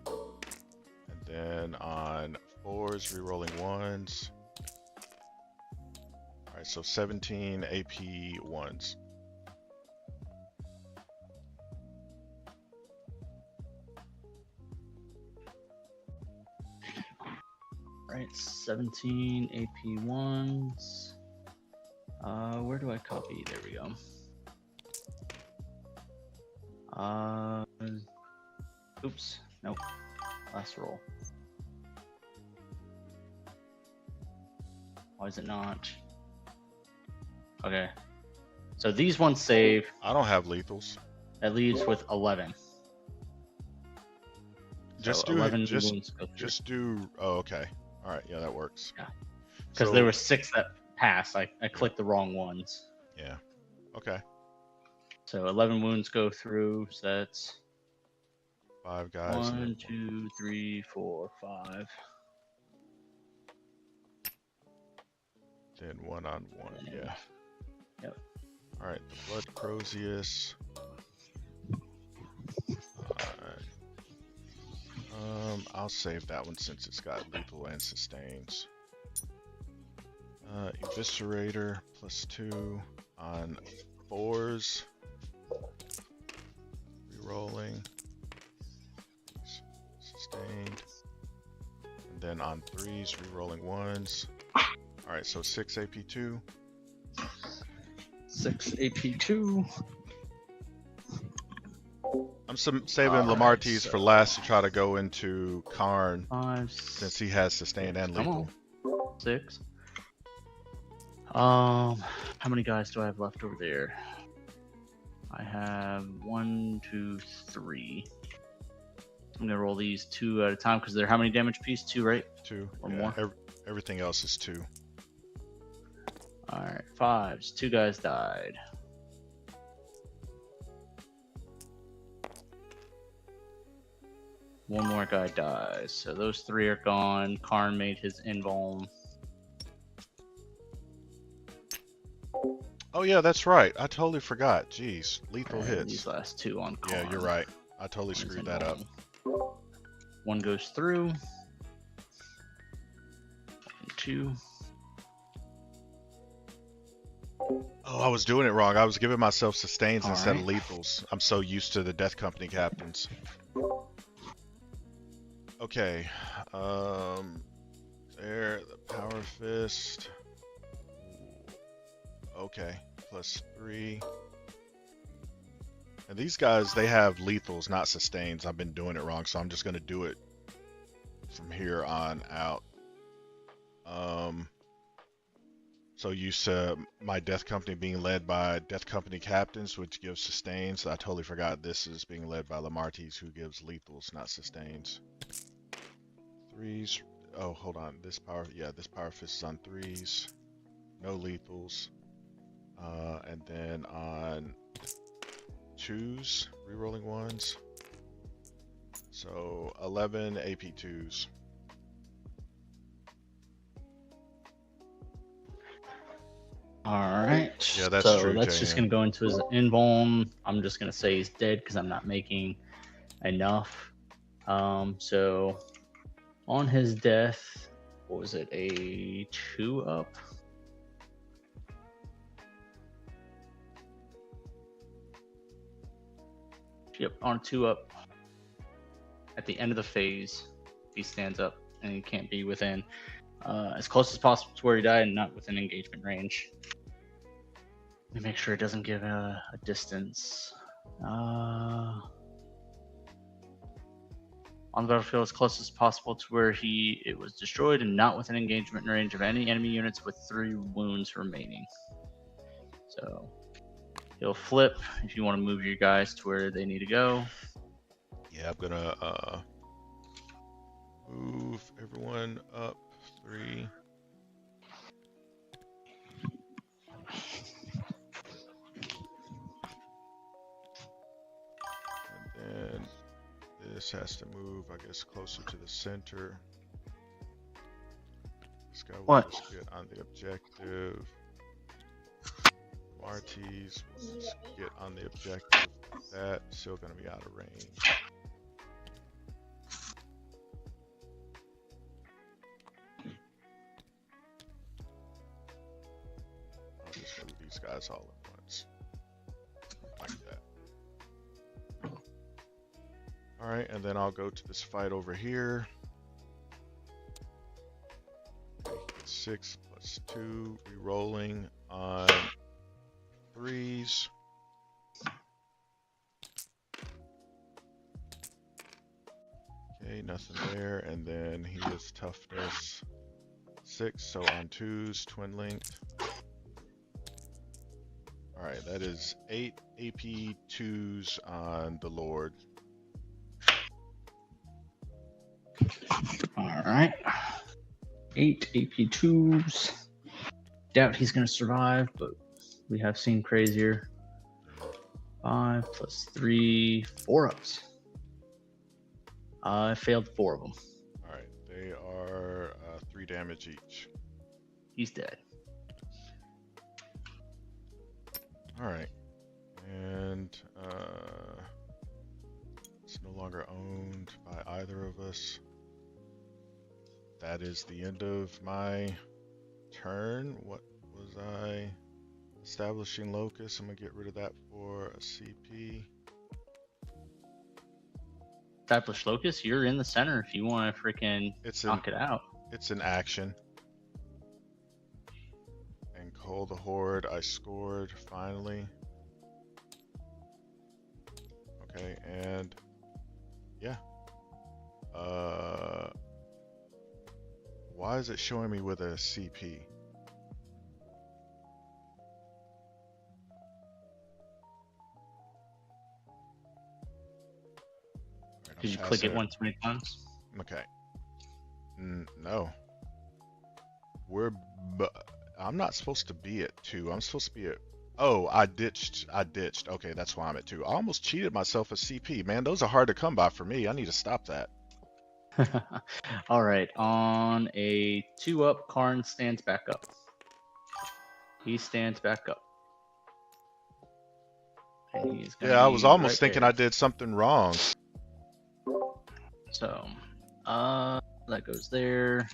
and then on 4s, re-rolling 1s. All right, so 17 AP 1s. Right, 17 AP 1s. Where do I copy? There we go. Oops, nope. Last roll. Why is it not? Okay. So these ones save. I don't have lethals. That leaves with 11. Just so do 11 it. Just wounds go through. just do. Oh, okay. All right. Yeah, that works. Yeah. Because So- there were 6 that passed. I clicked the wrong ones. Yeah. Okay. So 11 wounds go through. So that's 5 guys. 1, 2, 3, 4, 5. Then 1-on-1. Yeah. Yep. All right. The Blood Crozius. I'll save that one since it's got lethal and sustains. Eviscerator +2 on 4s. Rerolling. Sustained. And then on 3s, rerolling 1s. Alright, so 6 AP2. 6 AP2. I'm saving Lamartie's for last to try to go into Karn 5, since he has sustained and lethal. 6. How many guys do I have left over there? I have 1, 2, 3. I'm gonna roll these 2 at a time because they're how many damage piece? 2, right? 2 or more. Everything else is 2. All right, 5s. 2 guys died. One more guy dies, so those 3 are gone. Karn made his invuln. Oh yeah, that's right. I totally forgot. Jeez, lethal And hits. these last 2 on Karn. Yeah, you're right. I totally screwed that up. 1 goes through. 1, 2. Oh, I was doing it wrong. I was giving myself sustains instead of Alright. lethals. I'm so used to the Death Company captains. Okay. There, the Power Fist. Okay, +3. And these guys, they have lethals, not sustains. I've been doing it wrong, so I'm just gonna do it from here on out. So used to my Death Company being led by Death Company captains, which gives sustains. I totally forgot this is being led by Lamartie's, who gives lethals, not sustains. 3s. Oh, hold on. This power fist is on 3s. No lethals. And then on 2s, rerolling 1s. So 11 AP2s. Alright. Yeah, that's so true, that's JM. just going to go into his invuln. I'm just going to say he's dead because I'm not making enough. So on his death, what was it? A 2-up? Yep, on 2-up. At the end of the phase, he stands up and he can't be within as close as possible to where he died and not within engagement range. Let me make sure it doesn't give a distance. On the battlefield as close as possible to where it was destroyed and not within engagement range of any enemy units with 3 wounds remaining. So he'll flip if you want to move your guys to where they need to go. Yeah, I'm gonna move everyone up 3. And then this has to move, I guess, closer to the center. This guy will just get on the objective. Marty's will just get on the objective. That still gonna be out of range. I'll just move these guys all at once. Like that. Alright, and then I'll go to this fight over here. 6 + 2, re-rolling on 3s. Okay, nothing there, and then he is toughness 6, so on 2s, twin linked. Alright, that is 8 AP 2s on the Lord. Alright. 8 AP2s. Doubt he's going to survive, but we have seen crazier. 5 + 3, 4 ups. I failed 4 of them. All right, they are 3 damage each. He's dead. All right, and it's no longer owned by either of us. That is the end of my turn. What was I? Establishing locus. I'm gonna get rid of that for a CP. Establish locus. You're in the center if you want to freaking knock it out. It's an action. And Call the Horde. I scored finally. Okay, and yeah. Why is it showing me with a CP? Did you click it once too many times? Okay. No. I'm not supposed to be at 2. I'm supposed to be at. Oh, I ditched. Okay, that's why I'm at 2. I almost cheated myself a CP. Man, those are hard to come by for me. I need to stop that. All right. On a 2-up, Karn stands back up. He stands back up. And he's gonna I was almost thinking there. I did something wrong. So, that goes there.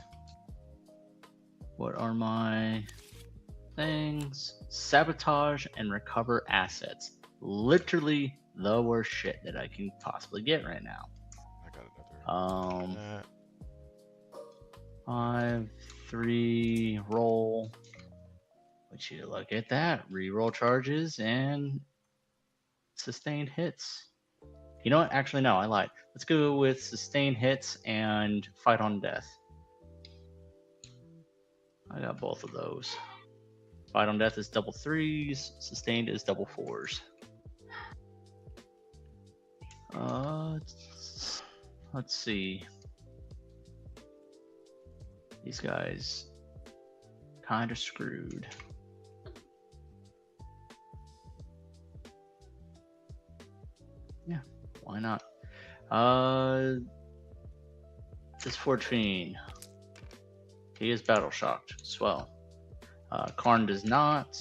What are my things? Sabotage and recover assets. Literally the worst shit that I can possibly get right now. I got another. 5, 3, roll. Would you look at that? Reroll charges and sustained hits. You know what? Actually, no, I lied. Let's go with sustained hits and fight on death. I got both of those. Fight on death is double 3s. Sustained is double 4s. Let's see. These guys kind of screwed. Yeah, why not? This Forge Fiend. He is battle shocked as well. Karn does not.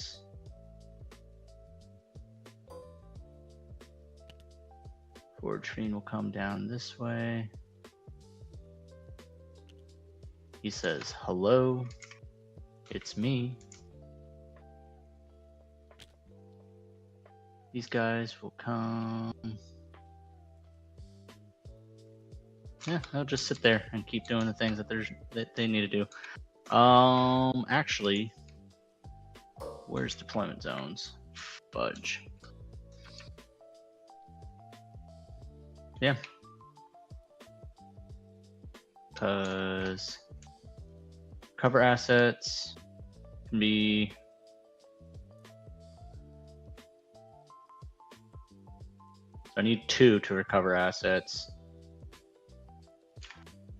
Forge Fiend will come down this way. He says, hello, it's me. These guys will come. Yeah, they'll just sit there and keep doing the things that they need to do. Actually, where's deployment zones? Fudge. Yeah. Because cover assets can be I need 2 to recover assets.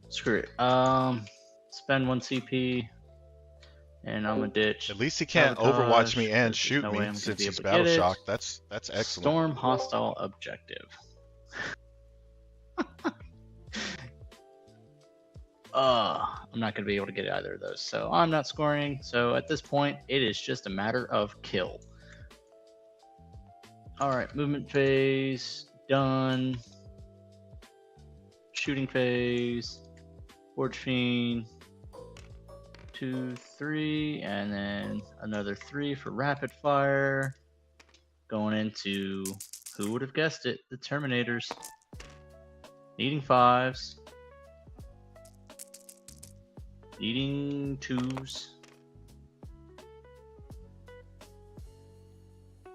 Screw it. Spend 1 CP, and I'm a ditch. At least he can't overwatch me and shoot me since he's battle shocked. That's excellent. Storm hostile objective. I'm not going to be able to get either of those, so I'm not scoring. So at this point, it is just a matter of kill. All right, movement phase done. Shooting phase. Forge Fiend. 2, 3, and then another 3 for rapid fire. Going into, who would have guessed it, the Terminators. Needing 5s. Needing 2s.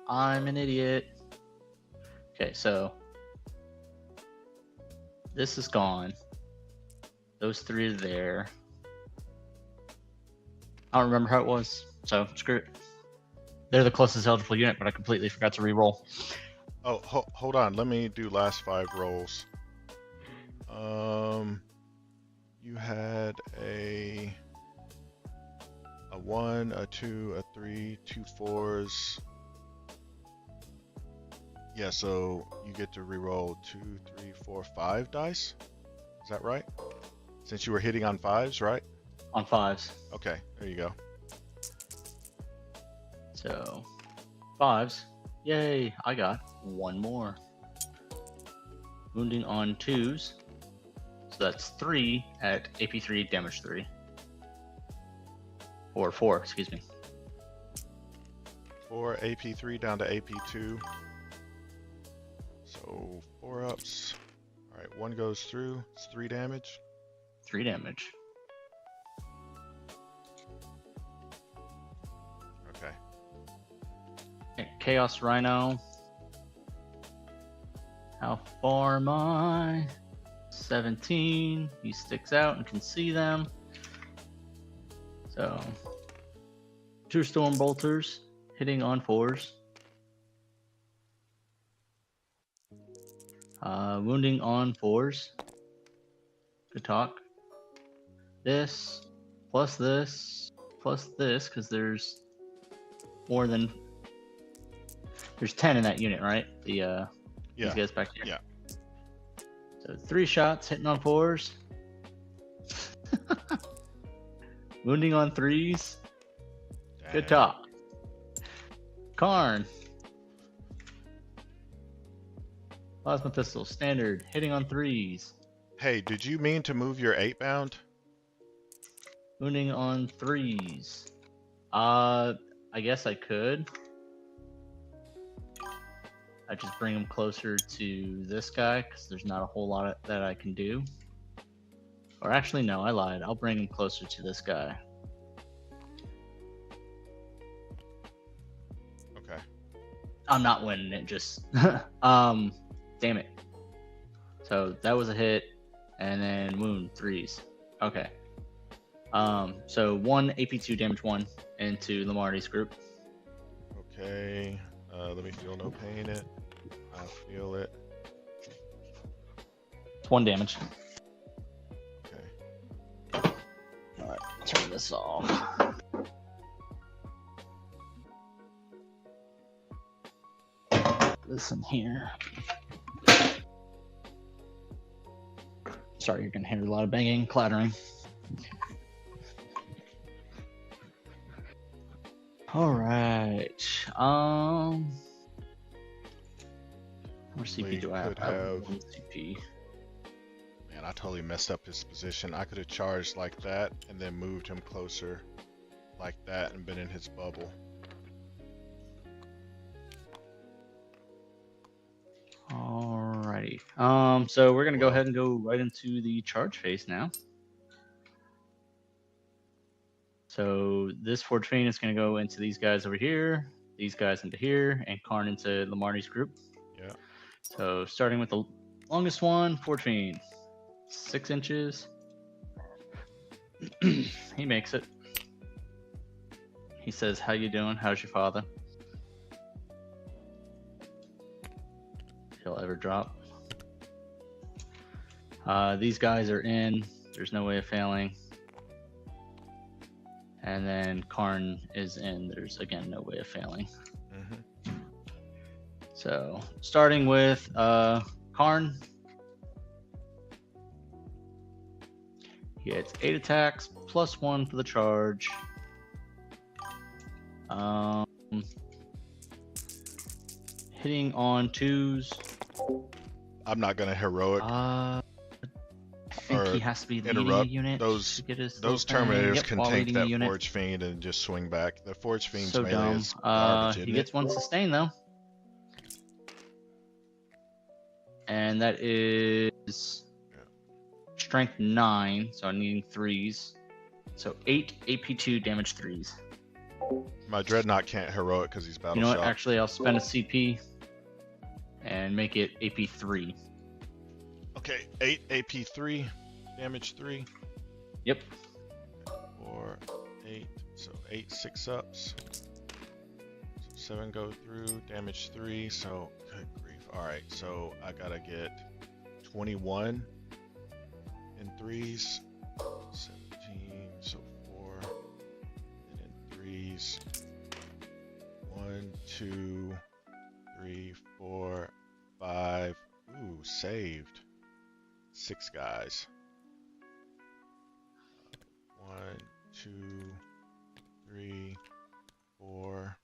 I'm an idiot. Okay, so this is gone. Those 3 are there. I don't remember how it was, so screw it. They're the closest eligible unit, but I completely forgot to re-roll. Oh, hold on. Let me do last 5 rolls. You had a 1, a 2, a 3, 2 4s. Yeah, so you get to re-roll 2, 3, 4, 5 dice. Is that right? Since you were hitting on 5s, right? On 5s. Okay, there you go. So 5s. Yay, I got one more. Wounding on 2s. So that's 3 at AP 3, damage 3. Or 4, excuse me. 4 AP3 down to AP2. So 4 ups. Alright, 1 goes through. It's 3 damage. 3 damage. Okay. Okay, Chaos Rhino. How far am I? 17. He sticks out and can see them. So 2 Storm Bolters hitting on 4s. Wounding on 4s. Good talk. This, plus this, plus this, because there's more than... There's 10 in that unit, right? The these guys back here. Yeah. So 3 shots hitting on 4s. Wounding on 3s. Dang. Good talk. Karn. Plasma pistol, standard, hitting on 3s. Hey, did you mean to move your 8 bound? Wounding on 3s. I guess I could. I just bring him closer to this guy because there's not a whole lot that I can do. Or actually, no, I lied. I'll bring him closer to this guy. Okay. I'm not winning it, just damn it. So that was a hit, and then wound 3s. Okay. So 1 AP2 damage 1 into Lamarty's group. Okay. Let me feel no pain it. I feel it. It's 1 damage. Okay. Alright, turn this off. Listen here. Sorry, you're gonna hear a lot of banging, clattering. Alright. How much CP do I have? I have 1 CP. Man, I totally messed up his position. I could have charged like that and then moved him closer like that and been in his bubble. Alrighty. So we're gonna go ahead and go right into the charge phase now. So this Forge Fiend is gonna go into these guys over here, these guys into here, and Karn into Lamarty's group. Yeah. So starting with the longest one, Forge Fiend. 6 inches. He makes it. He says, "How you doing? How's your father?" He'll ever drop. These guys are in. There's no way of failing. And then Karn is in. There's again no way of failing. Mm-hmm. So starting with Karn. He gets 8 attacks plus 1 for the charge. Hitting on 2s. I'm not gonna heroic I think he has to be leading a interrupt. unit. Those to get his those little thing. Terminators Yep, can while take leading a that unit. Forge Fiend and just swing back. The Forge Fiend's So melee dumb. is garbage, He isn't gets it? 1 sustain though. And that is strength 9, so I'm needing 3s. So 8 AP2 damage 3s. My Dreadnought can't heroic because he's battle You know what? shocked. Actually, I'll spend a CP and make it AP3. Okay, 8 AP3, damage 3. Yep. 4, 8, so 8 6-ups. So 7 go through, damage 3, so good grief. Alright, so I gotta get 21 in 3s, 17, so 4, and in 3s. 1, 2, 3, 4, 5. Ooh, saved. 6 guys. 1, 2, 3, 4,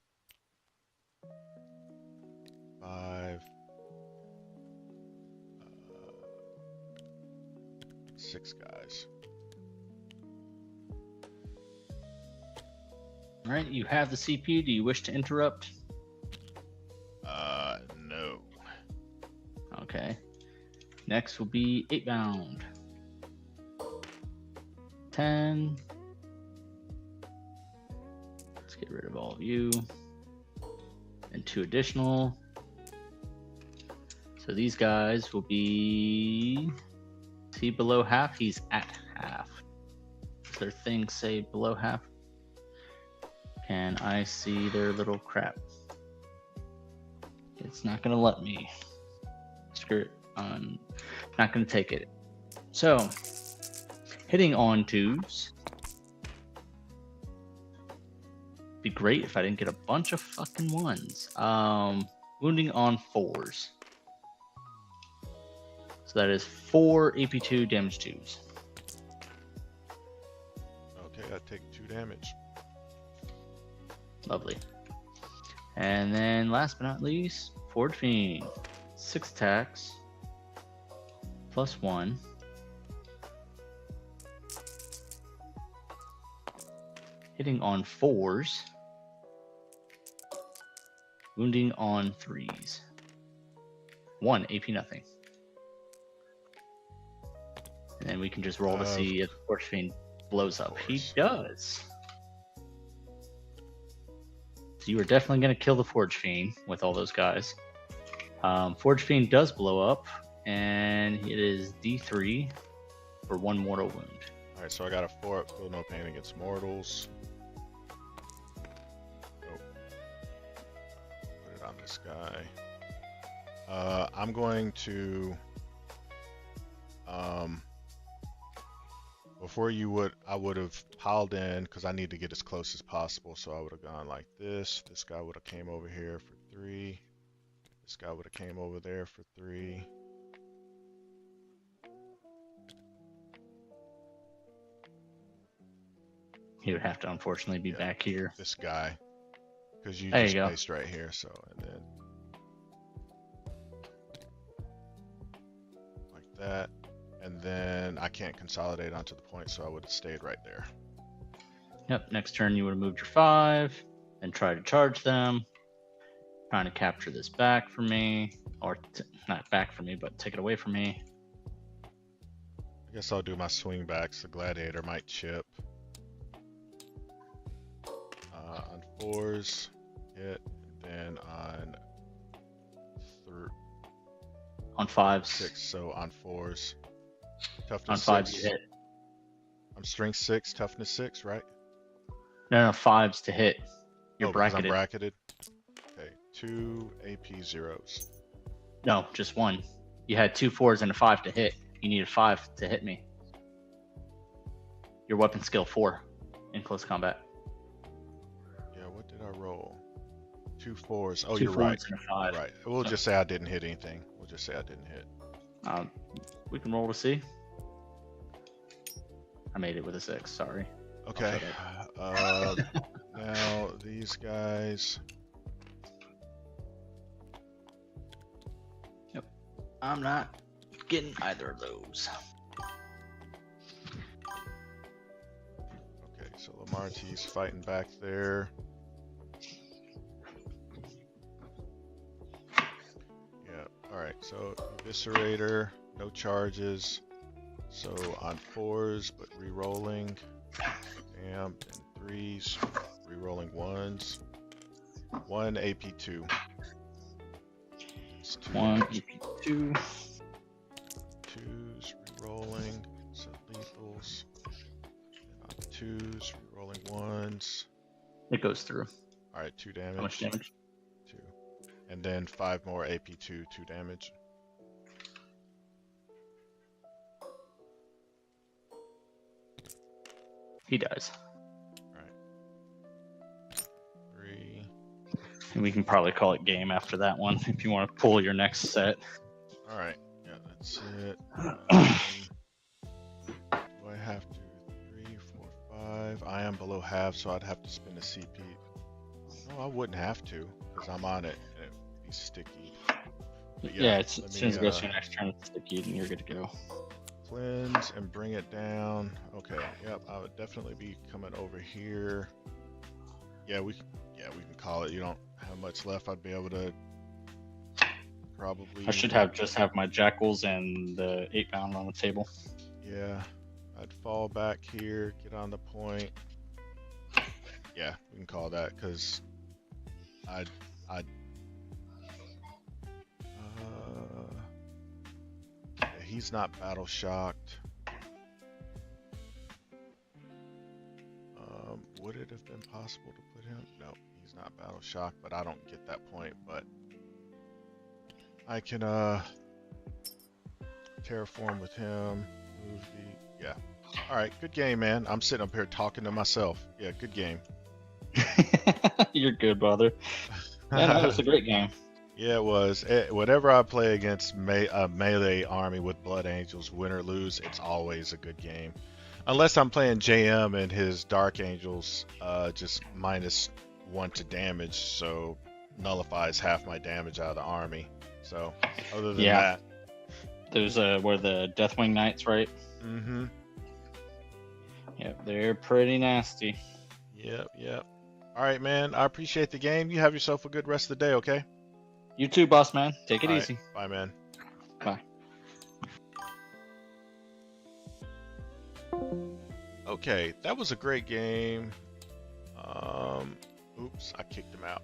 5, 6 guys. All right, you have the CP. Do you wish to interrupt? No. Okay. Next will be 8 bound. 10. Let's get rid of all of you. And 2 additional. So these guys will be... Is he below half? He's at half. Does their thing say below half? Can I see their little crap? It's not going to let me. Screw it. I'm not going to take it. So, hitting on 2s. Be great if I didn't get a bunch of fucking 1s. Wounding on 4s. So that is 4 AP2 damage 2s. Okay, I take 2 damage. Lovely. And then last but not least, Forge Fiend. 6 attacks. +1. Hitting on 4s. Wounding on 3s. 1 AP nothing. And then we can just roll to see if Forge Fiend blows up. He does. So you are definitely going to kill the Forge Fiend with all those guys. Forge Fiend does blow up, and it is D3 for 1 mortal wound. Alright, so I got a 4 up, feel no pain against mortals. Oh. Put it on this guy. I'm going to... Before I would have piled in, because I need to get as close as possible, so I would have gone like this. This guy would have came over here for 3. This guy would have came over there for 3. He would have to unfortunately be back here. This guy, because you there just you go. placed right here, so, and then like that. And then I can't consolidate onto the point, so I would have stayed right there. Yep, next turn you would have moved your 5 and try to charge them. Trying to capture this back from me. Or not back from me, but take it away from me. I guess I'll do my swing backs. The gladiator might chip. On 4s, hit. And then on 5s. 6, so on 4s. On Toughness 5s 6. you hit. I'm strength 6, toughness 6, right? No, 5s to hit. You're bracketed. I'm bracketed. bracketed. Okay, 2 AP 0s. No, just 1. You had 2 4s and a 5 to hit. You needed 5 to hit me. Your weapon skill 4 in close combat. Yeah, what did I roll? 2 4s. Oh, 2 you're 4s right. and a 5. Right. We'll just say I didn't hit anything. We'll just say I didn't hit. We can roll to see. I made it with a 6. Sorry. Okay. Now these guys. Yep. I'm not getting either of those. Okay, so Lamarty's fighting back there. Yeah. All right. So Eviscerator, no charges. So on 4s, but re-rolling. Damn. And 3s, re-rolling 1s. 1 AP2. 1 AP2. 2s, re-rolling. So lethals. And on 2s, re-rolling 1s. It goes through. All right, 2 damage. How much damage? 2. And then 5 more AP2, 2 damage. He dies. Alright. 3. And we can probably call it game after that one if you want to pull your next set. Alright. Yeah, that's it. Do I have to 3, 4, 5? I am below half, so I'd have to spend a CP. No, I wouldn't have to, because I'm on it and it'd be sticky. But Yeah, yeah, as soon as it goes to your next turn, it's sticky and you're good to go. Cleanse and bring it down. Okay, yep, I would definitely be coming over here. Yeah, we can call it. You don't have much left. I'd be able to probably. I should just have my jackals and the 8-pound on the table. Yeah, I'd fall back here, get on the point. Yeah, we can call that because I'd yeah, he's not battle shocked. Would it have been possible to put him? No, he's not battle shocked, but I don't get that point. But I can terraform with him. Move the yeah. All right, good game, man. I'm sitting up here talking to myself. Yeah, good game. You're good, brother. Yeah, no, it was a great game. Yeah, it was. Whenever I play against a melee army with Blood Angels, win or lose, it's always a good game. Unless I'm playing JM and his Dark Angels just -1 to damage, so nullifies half my damage out of the army. So, other than that. There's where the Deathwing Knights, right? Mm-hmm. Yep, they're pretty nasty. Yep. All right, man. I appreciate the game. You have yourself a good rest of the day, okay? You too, boss man. Take it easy. Bye, man. Bye. Okay, that was a great game. Oops, I kicked him out.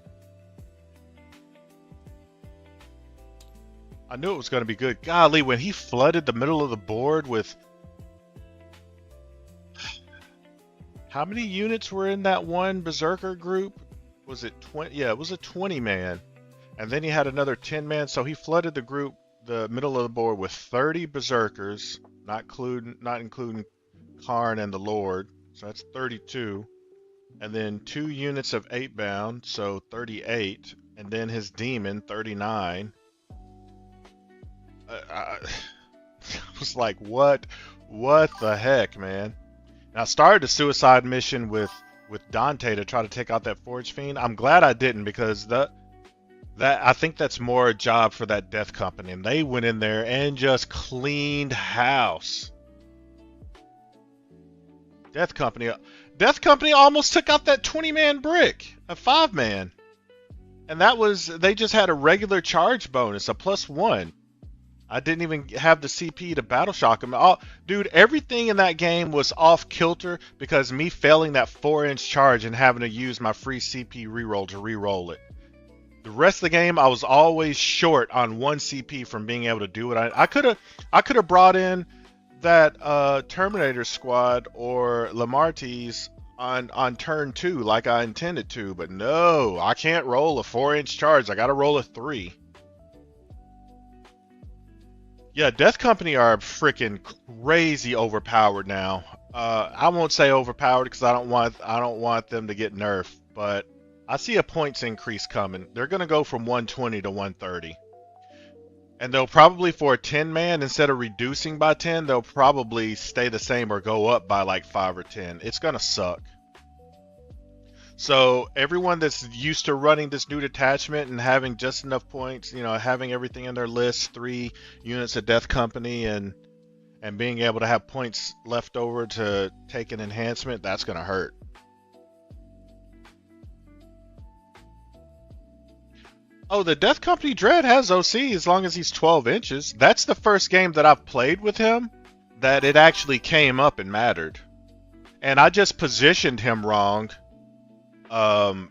I knew it was going to be good. Golly, when he flooded the middle of the board with... How many units were in that one Berserker group? Was it 20? Yeah, it was a 20-man. And then he had another 10-man, so he flooded the group, the middle of the board, with 30 Berserkers, not including Karn and the Lord, so that's 32. And then 2 units of 8-bound, so 38. And then his demon, 39. I was like, what the heck, man? And I started a suicide mission with Dante to try to take out that Forge Fiend. I'm glad I didn't, because that I think that's more a job for that Death Company, and they went in there and just cleaned house. Death Company almost took out that 20-man brick, a 5-man, and they just had a regular charge bonus, a +1. I didn't even have the CP to battle shock him. Dude, everything in that game was off kilter because me failing that 4-inch charge and having to use my free CP reroll to reroll it. The rest of the game, I was always short on 1 CP from being able to do it. I could have brought in that Terminator squad or Lamartie's on turn 2 like I intended to, but no, I can't roll a 4-inch charge. I got to roll a 3. Yeah, Death Company are freaking crazy overpowered now. I won't say overpowered because I don't want them to get nerfed, but I see a points increase coming. They're gonna go from 120 to 130, and they'll probably, for a 10-man, instead of reducing by 10, they'll probably stay the same or go up by like 5 or 10. It's gonna suck. So everyone that's used to running this new detachment and having just enough points, having everything in their list, 3 units of Death Company, and being able to have points left over to take an enhancement, that's going to hurt. Oh, the Death Company Dread has OC as long as he's 12 inches. That's the first game that I've played with him that it actually came up and mattered. And I just positioned him wrong. When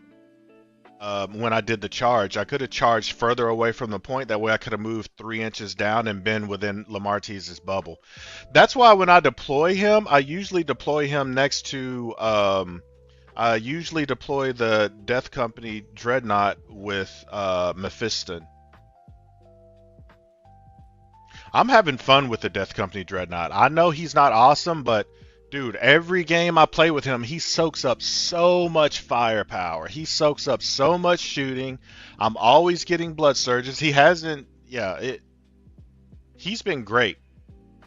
I did the charge, I could have charged further away from the point. That way I could have moved 3 inches down and been within Lamartie's bubble. That's why when I deploy him, I usually deploy him next to, I usually deploy the Death Company Dreadnought with Mephiston. I'm having fun with the Death Company Dreadnought. I know he's not awesome, but dude, every game I play with him, he soaks up so much firepower. He soaks up so much shooting. I'm always getting blood surges. He hasn't, he's been great.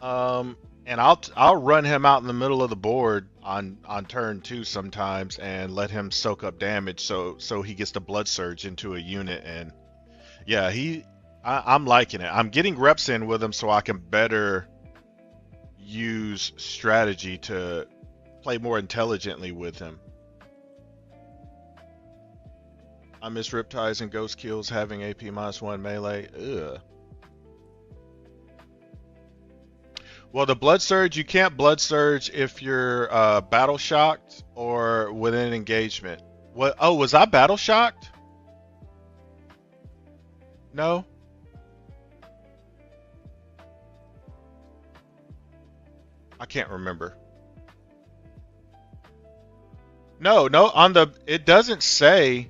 And I'll run him out in the middle of the board on turn 2 sometimes and let him soak up damage so he gets the blood surge into a unit. And yeah, I'm liking it. I'm getting reps in with him so I can better use strategy to play more intelligently with him. I miss Riptides and Ghost Kills having AP -1 melee. Ugh. Well, the Blood Surge, you can't Blood Surge if you're Battle Shocked or within engagement. What? Oh, was I Battle Shocked? No? I can't remember. No, no, on the, it doesn't say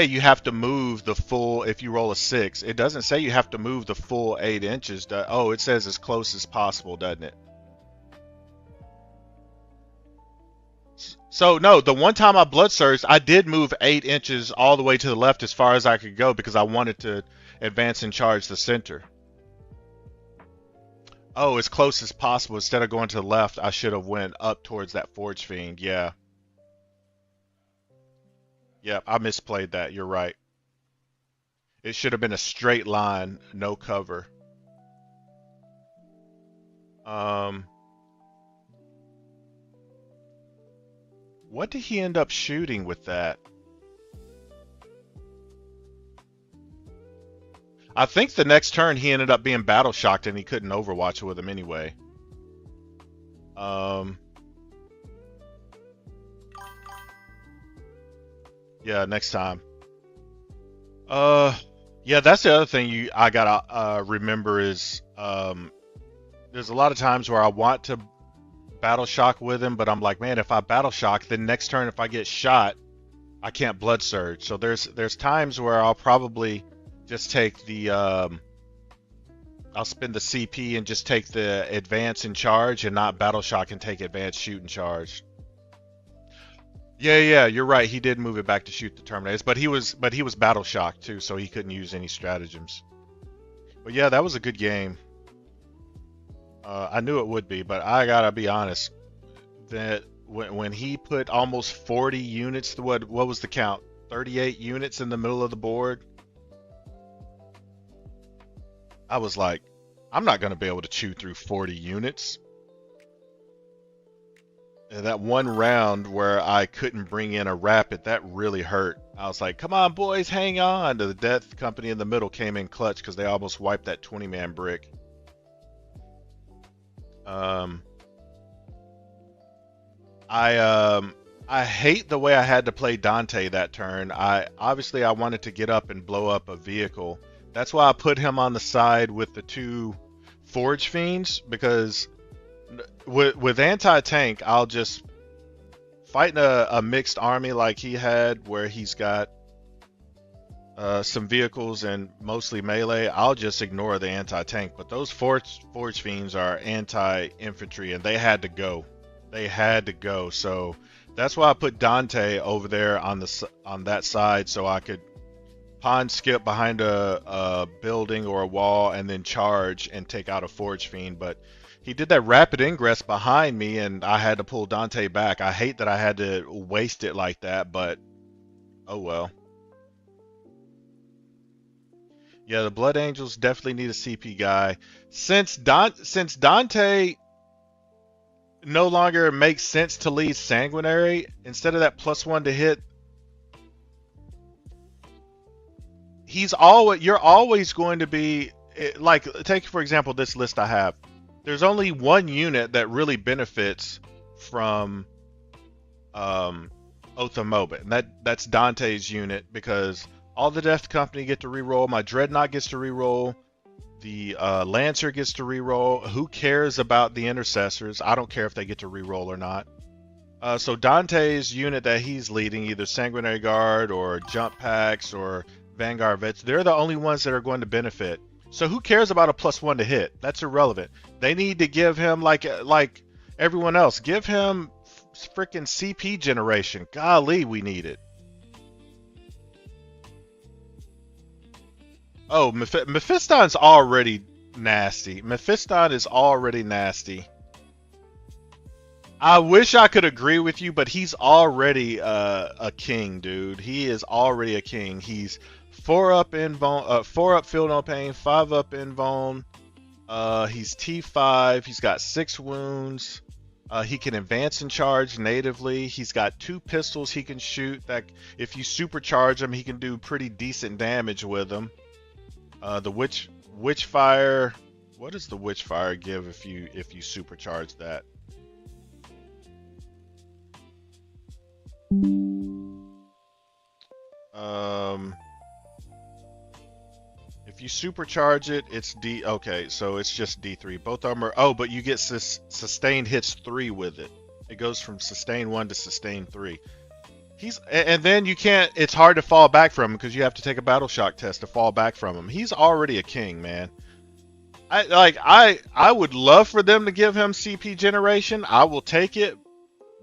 you have to move the full, if you roll a 6, it doesn't say you have to move the full 8 inches. Oh, it says as close as possible, doesn't it? So no, the one time I blood surged, I did move 8 inches all the way to the left as far as I could go because I wanted to advance and charge the center. Oh, as close as possible. Instead of going to the left, I should have went up towards that Forge Fiend. Yeah. Yeah, I misplayed that. You're right. It should have been a straight line, no cover. Um, what did he end up shooting with that? I think the next turn he ended up being battle shocked and he couldn't overwatch with him anyway. Yeah, next time. Yeah, that's the other thing I gotta remember is there's a lot of times where I want to battle shock with him, but I'm like, man, if I battle shock, then next turn if I get shot, I can't blood surge. So there's times where I'll probably just take the I'll spend the CP and just take the advance and charge and not battle shock and take advance, shoot, and charge. Yeah, yeah, you're right. He did move it back to shoot the Terminators, but he was battle shocked too, so he couldn't use any stratagems. But yeah, that was a good game. I knew it would be, but I gotta be honest. That when he put almost 40 units, what was the count? 38 units in the middle of the board. I was like, I'm not gonna be able to chew through 40 units. And that one round where I couldn't bring in a rapid, that really hurt. I was like, come on, boys, hang on. The Death Company in the middle came in clutch because they almost wiped that 20-man brick. I hate the way I had to play Dante that turn. Obviously I wanted to get up and blow up a vehicle. That's why I put him on the side with the 2 Forge Fiends, because with anti-tank, I'll just fighting a mixed army like he had, where he's got some vehicles and mostly melee. I'll just ignore the anti-tank. But those Forge Fiends are anti-infantry, and they had to go. They had to go. So that's why I put Dante over there on that side, so I could pawn skip behind a building or a wall and then charge and take out a Forge Fiend. But he did that rapid ingress behind me and I had to pull Dante back. I hate that I had to waste it like that, but oh well. Yeah, the Blood Angels definitely need a CP guy. Since Dante no longer makes sense to lead Sanguinary, instead of that +1 to hit, you're always going to be, like, take for example this list I have. There's only one unit that really benefits from Oath of Mobit, and that's Dante's unit, because all the Death Company get to reroll, my Dreadnought gets to reroll, the Lancer gets to reroll. Who cares about the Intercessors? I don't care if they get to reroll or not. So Dante's unit that he's leading, either Sanguinary Guard or Jump Packs or Vanguard Vets, they're the only ones that are going to benefit. So who cares about a +1 to hit? That's irrelevant. They need to give him, like everyone else, give him freaking CP generation. Golly, we need it. Oh, Mephiston's already Nasty. Mephiston is already nasty. I wish I could agree with you, but he's already a king, dude. He is already a king. He's 4 up invuln, 4 up feel no pain, 5 up invuln. He's T5. He's got 6 wounds. He can advance and charge natively. He's got 2 pistols he can shoot. That if you supercharge him, he can do pretty decent damage with them. The Witchfire. What does the Witchfire give if you supercharge that? If you supercharge it, it's D. Okay, so it's just D3. Both of them are. Oh, but you get sustained hits 3 with it. It goes from sustain 1 to sustain 3. And then you can't. It's hard to fall back from him because you have to take a battle shock test to fall back from him. He's already a king, man. I would love for them to give him CP generation. I will take it,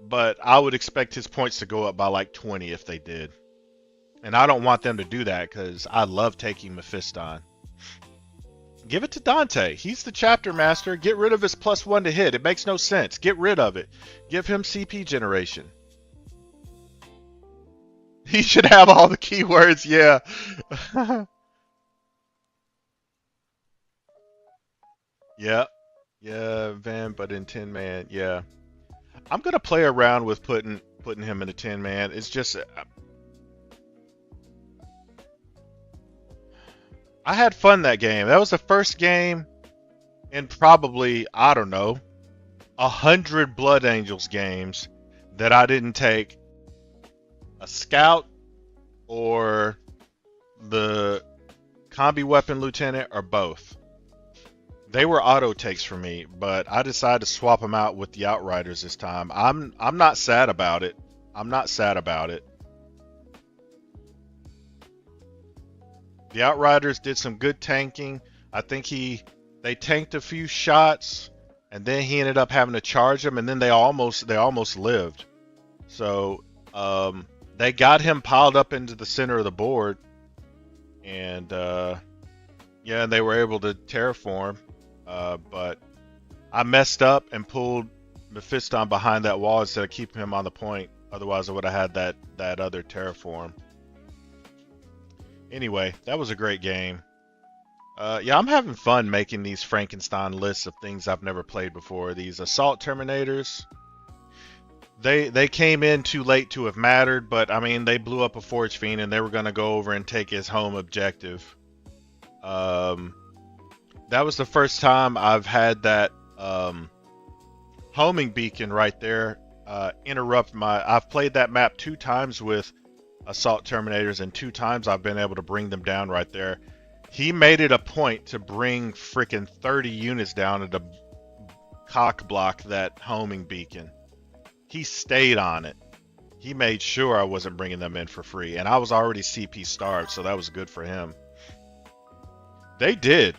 but I would expect his points to go up by like 20 if they did. And I don't want them to do that because I love taking Mephiston. Give it to Dante. He's the chapter master. Get rid of his +1 to hit. It makes no sense. Get rid of it. Give him CP generation. He should have all the keywords, yeah. Yeah. Yeah, Van, but in 10 man, yeah. I'm gonna play around with putting him in a 10 man. It's just I had fun that game. That was the first game in probably, I don't know, 100 Blood Angels games that I didn't take a scout or the combi weapon lieutenant or both. They were auto takes for me, but I decided to swap them out with the Outriders this time. I'm not sad about it. I'm not sad about it. The Outriders did some good tanking. I think they tanked a few shots, and then he ended up having to charge them, and then they almost lived. So they got him piled up into the center of the board, and yeah, they were able to terraform. But I messed up and pulled Mephiston behind that wall instead of keeping him on the point. Otherwise, I would have had that other terraform. Anyway, that was a great game. Yeah, I'm having fun making these Frankenstein lists of things I've never played before. These Assault Terminators. They came in too late to have mattered, but I mean, they blew up a Forge Fiend and they were going to go over and take his home objective. That was the first time I've had that homing beacon right there interrupt my... I've played that map 2 times with Assault Terminators, and 2 times I've been able to bring them down right there. He made it a point to bring freaking 30 units down and to cock block that homing beacon. He stayed on it. He made sure I wasn't bringing them in for free, and I was already CP starved, so that was good for him. They did.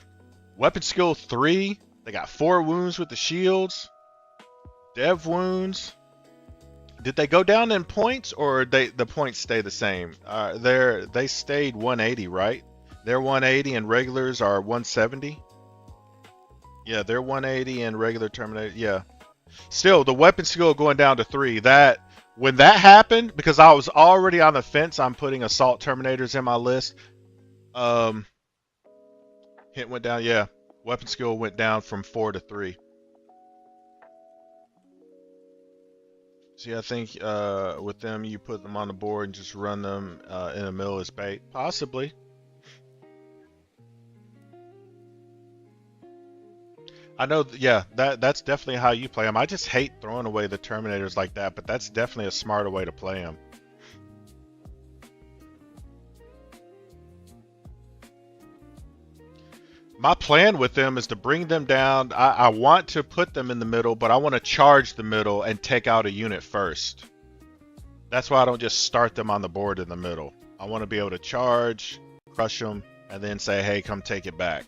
Weapon skill 3. They got 4 wounds with the shields. Dev wounds. Did they go down in points, or the points stay the same? They stayed 180, right? They're 180 and regulars are 170. Yeah, they're 180 and regular Terminator. Yeah. Still, the weapon skill going down to 3. When that happened, because I was already on the fence, I'm putting Assault Terminators in my list. Hit went down. Yeah, weapon skill went down from 4 to 3. See, I think with them, you put them on the board and just run them in the middle as bait. Possibly. I know, yeah, that's definitely how you play them. I just hate throwing away the Terminators like that, but that's definitely a smarter way to play them. My plan with them is to bring them down. I want to put them in the middle, but I want to charge the middle and take out a unit first. That's why I don't just start them on the board in the middle. I want to be able to charge, crush them, and then say, hey, come take it back.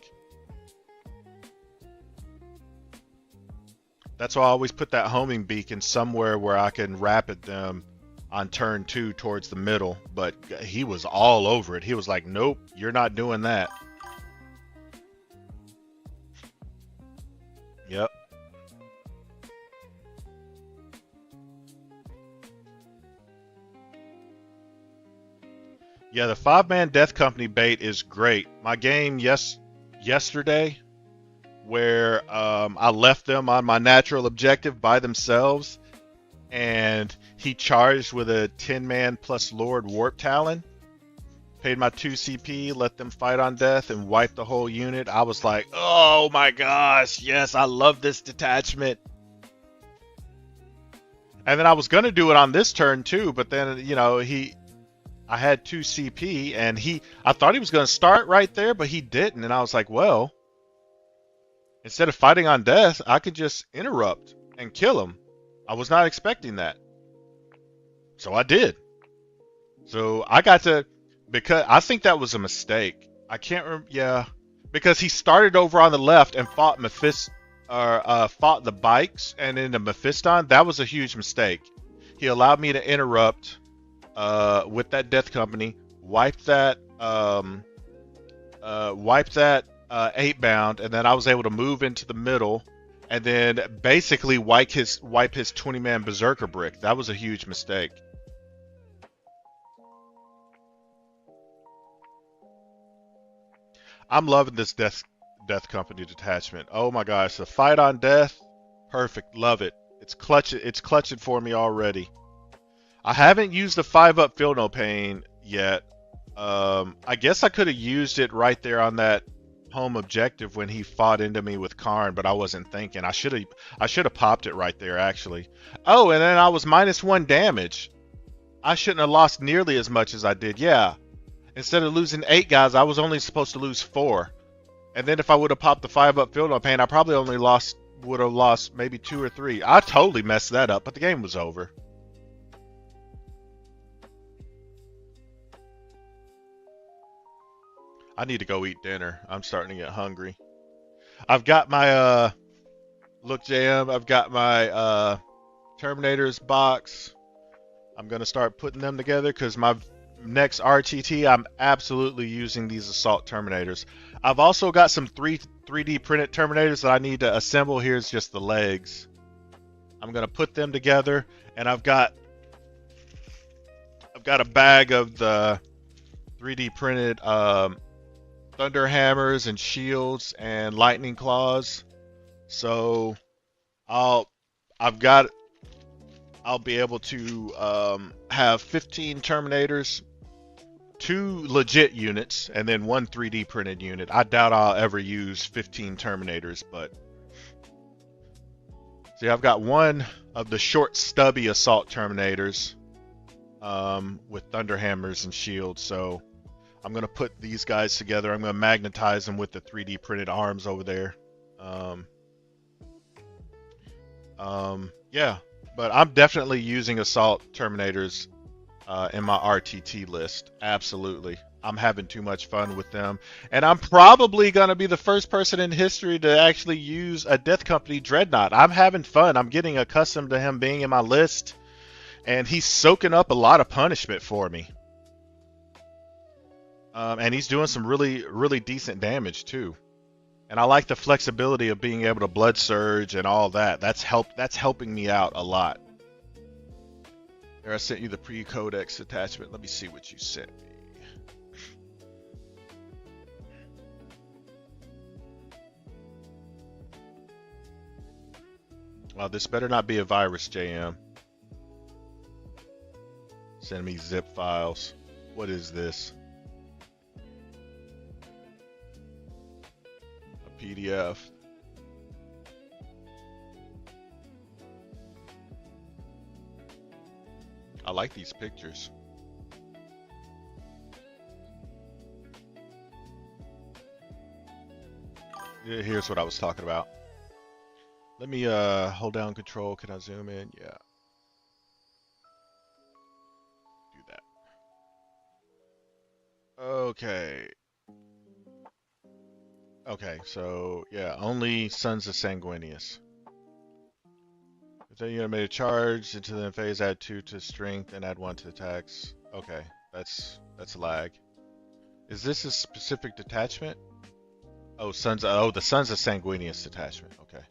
That's why I always put that homing beacon somewhere where I can rapid them on turn 2 towards the middle. But he was all over it. He was like, nope, you're not doing that. Yeah, the 5-man Death Company bait is great. My game yesterday, where I left them on my natural objective by themselves, and he charged with a 10-man plus Lord Warp Talon. Paid my 2 CP, let them fight on death, and wiped the whole unit. I was like, oh my gosh, yes, I love this detachment. And then I was gonna do it on this turn too, but then I had 2 CP, and I thought he was gonna start right there, but he didn't, and I was like, well, instead of fighting on death, I could just interrupt and kill him. I was not expecting that, so I did. So I got to, because I think that was a mistake. I can't remember. Yeah, because he started over on the left and fought fought the bikes and into Mephiston. That was a huge mistake. He allowed me to interrupt with that Death Company, wipe that 8-bound, and then I was able to move into the middle, and then basically wipe his 20-man Berserker Brick. That was a huge mistake. I'm loving this Death Company detachment. Oh my gosh, the fight on death, perfect. Love it. It's clutching for me already. I haven't used the 5-up Feel No Pain yet. I guess I could have used it right there on that home objective when he fought into me with Karn, but I wasn't thinking. I should have popped it right there actually. Oh, and then I was -1 damage. I shouldn't have lost nearly as much as I did. Yeah. Instead of losing 8 guys, I was only supposed to lose 4. And then if I would have popped the 5-up Field No Pain, I probably only would have lost maybe 2 or 3. I totally messed that up, but the game was over. I need to go eat dinner. I'm starting to get hungry. I've got my look, JM, I've got my Terminators box. I'm gonna start putting them together because my next RTT, I'm absolutely using these Assault Terminators. I've also got some 3D printed Terminators that I need to assemble. Here's just the legs. I'm gonna put them together, and I've got a bag of the 3D printed Thunder Hammers and Shields and Lightning Claws. So I'll be able to have 15 Terminators, 2 legit units, and then 1 3D printed unit. I doubt I'll ever use 15 Terminators, but see, I've got 1 of the short, stubby Assault Terminators with Thunder Hammers and Shields. So I'm gonna put these guys together. I'm gonna magnetize them with the 3D printed arms over there. Yeah, but I'm definitely using Assault Terminators in my RTT list. Absolutely. I'm having too much fun with them. And I'm probably going to be the first person in history to actually use a Death Company Dreadnought. I'm having fun. I'm getting accustomed to him being in my list. And he's soaking up a lot of punishment for me. And he's doing some really, really decent damage too. And I like the flexibility of being able to Blood Surge and all that. That's helping me out a lot. There, I sent you the pre-codex attachment. Let me see what you sent me. Well, this better not be a virus, JM. Send me zip files. What is this? A PDF. I like these pictures. Here's what I was talking about. Let me hold down control. Can I zoom in? Yeah. Do that. Okay. Okay, so yeah, only Sons of Sanguinius. If then you made a charge into the phase, add 2 to strength and add 1 to attacks. Okay, that's lag. Is this a specific detachment? Oh, the Sons of Sanguinius detachment. Okay.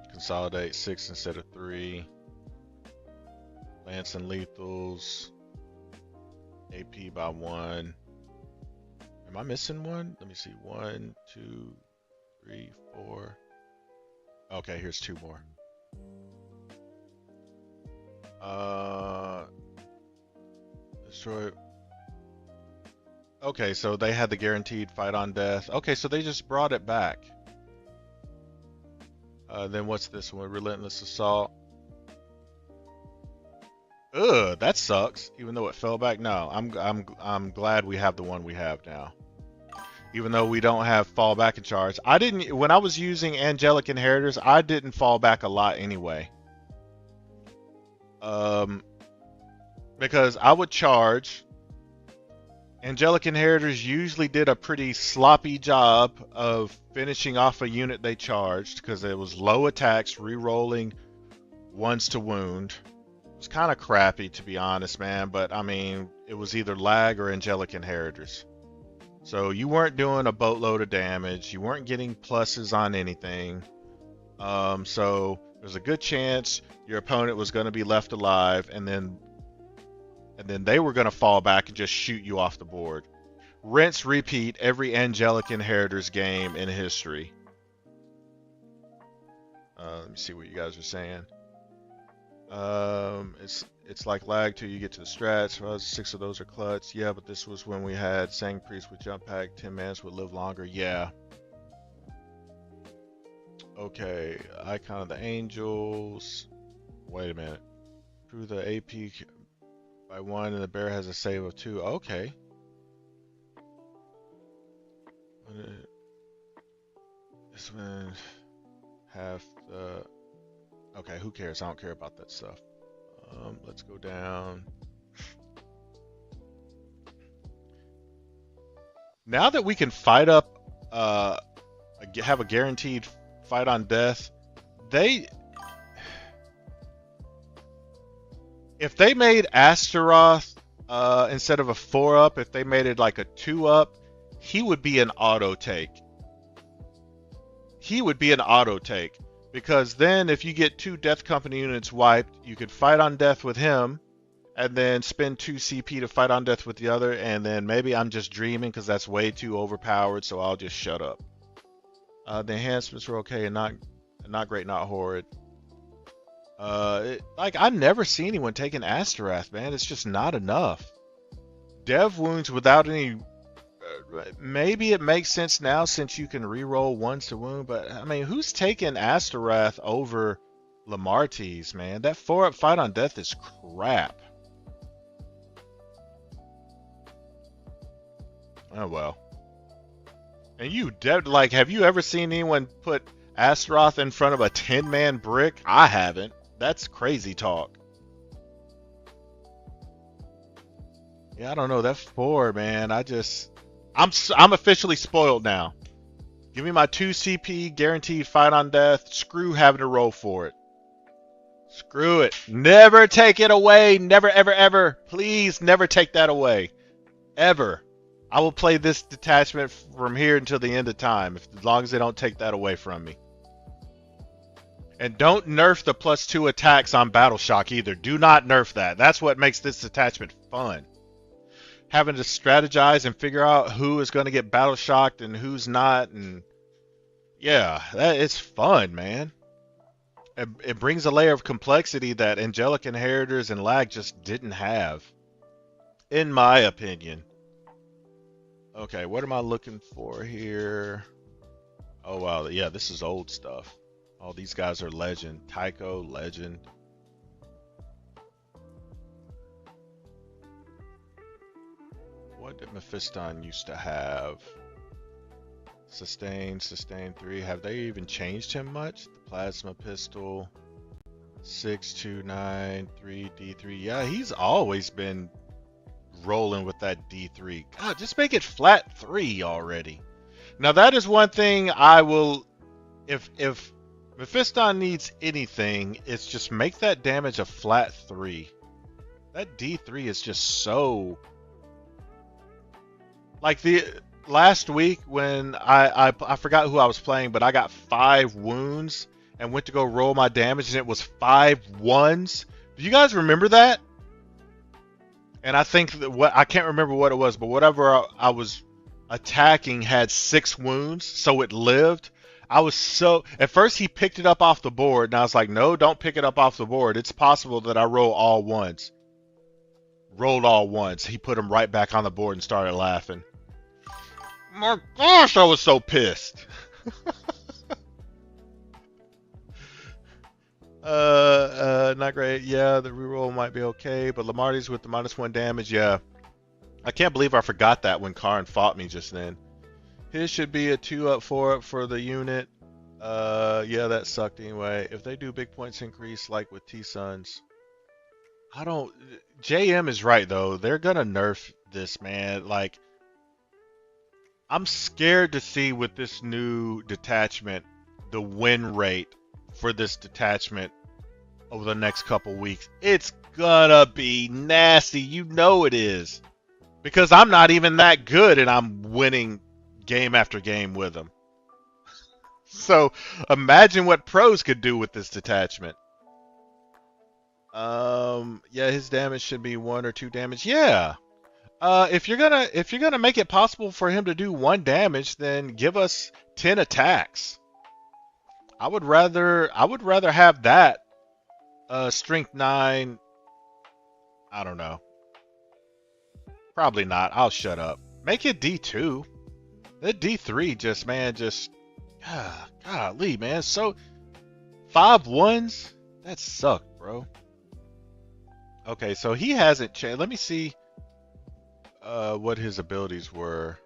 Because consolidate 6 instead of 3. Lance and lethals. AP by 1. Am I missing one? Let me see. 1, 2, 3, 4. Okay, here's 2 more. Destroy. Okay, so they had the guaranteed fight on death. Okay, so they just brought it back. Then what's this one? Relentless assault. Ugh, that sucks. Even though it fell back. No, I'm glad we have the one we have now. Even though we don't have fall back in charge. I didn't, when I was using Angelic Inheritors, I didn't fall back a lot anyway. Because I would charge. Angelic Inheritors usually did a pretty sloppy job of finishing off a unit they charged because it was low attacks, re-rolling ones to wound. It was kind of crappy, to be honest, man, but I mean, it was either lag or Angelic Inheritors. So you weren't doing a boatload of damage, you weren't getting pluses on anything. So there's a good chance your opponent was going to be left alive, and then they were going to fall back and just shoot you off the board. Rinse, repeat every Angelic Inheritors game in history. Let me see what you guys are saying. It's like lag till you get to the strats. Well, 6 of those are Klutz. Yeah, but this was when we had Sang Priest with jump pack. 10 mans would live longer. Yeah. Okay, Icon of the Angels. Wait a minute. Through the AP by 1 and the bear has a save of 2. Okay. This one half the. Okay, who cares? I don't care about that stuff. Let's go down. Now that we can fight up, have a guaranteed fight on death, if they made Astaroth instead of a 4-up, if they made it like a 2-up, he would be an auto take. He would be an auto take. Because then if you get 2 Death Company units wiped, you could fight on death with him, and then spend 2 CP to fight on death with the other, and then maybe I'm just dreaming because that's way too overpowered, so I'll just shut up. The enhancements are okay and not great, not horrid. Like, I never see anyone taking Astaroth, man. It's just not enough. Dev wounds without any. Maybe it makes sense now since you can reroll ones to wound, but I mean, who's taking Astaroth over Lamartes, man? That 4-up fight on death is crap. Oh well. And you like, have you ever seen anyone put Astaroth in front of a 10-man brick? I haven't. That's crazy talk. Yeah, I don't know. That 4, man. I'm officially spoiled now. Give me my 2 CP guaranteed fight on death. Screw having to roll for it. Screw it. Never take it away. Never, ever, ever. Please never take that away. Ever. I will play this detachment from here until the end of time, as long as they don't take that away from me. And don't nerf the +2 attacks on Battle Shock either. Do not nerf that. That's what makes this detachment fun. Having to strategize and figure out who is going to get Battle Shocked and who's not, and yeah, it's fun, man. It brings a layer of complexity that Angelic Inheritors and Lag just didn't have, in my opinion. Okay, what am I looking for here? Oh wow, yeah, this is old stuff. Oh, these guys are legend. Tycho, legend. What did Mephiston used to have? Sustain 3. Have they even changed him much? The plasma pistol. 629 3D3. Yeah, he's always been rolling with that D3. God, just make it flat 3 already. Now that is one thing I will, if Mephiston needs anything, it's just make that damage a flat 3. That D3 is just so, like the last week when I forgot who I was playing, but I got 5 wounds and went to go roll my damage, and it was 5 1s. Do you guys remember that? And I think that I can't remember what it was, but whatever I was attacking had 6 wounds, so it lived. I was so at first he picked it up off the board, and I was like, no, don't pick it up off the board. It's possible that I roll all ones. Rolled all ones. He put them right back on the board and started laughing. My gosh, I was so pissed. Not great. Yeah, the reroll might be okay, but Lamarty's with the -1 damage. Yeah, I can't believe I forgot that when Karn fought me just then. His should be a 2-up, 4-up for the unit. Yeah, that sucked anyway. If they do big points increase like with T-Suns, I don't. JM is right though. They're gonna nerf this, man. Like, I'm scared to see with this new detachment the win rate for this detachment over the next couple weeks. It's gonna be nasty. You know it is. Because I'm not even that good and I'm winning game after game with them. So imagine what pros could do with this detachment. Yeah, his damage should be 1 or 2 damage. Yeah. If you're gonna make it possible for him to do 1 damage, then give us 10 attacks. I would rather have that. Strength 9. I don't know. Probably not. I'll shut up. Make it D2. That D3 just golly, man. So 5 1s? That sucked, bro. Okay, so he hasn't changed. Let me see what his abilities were.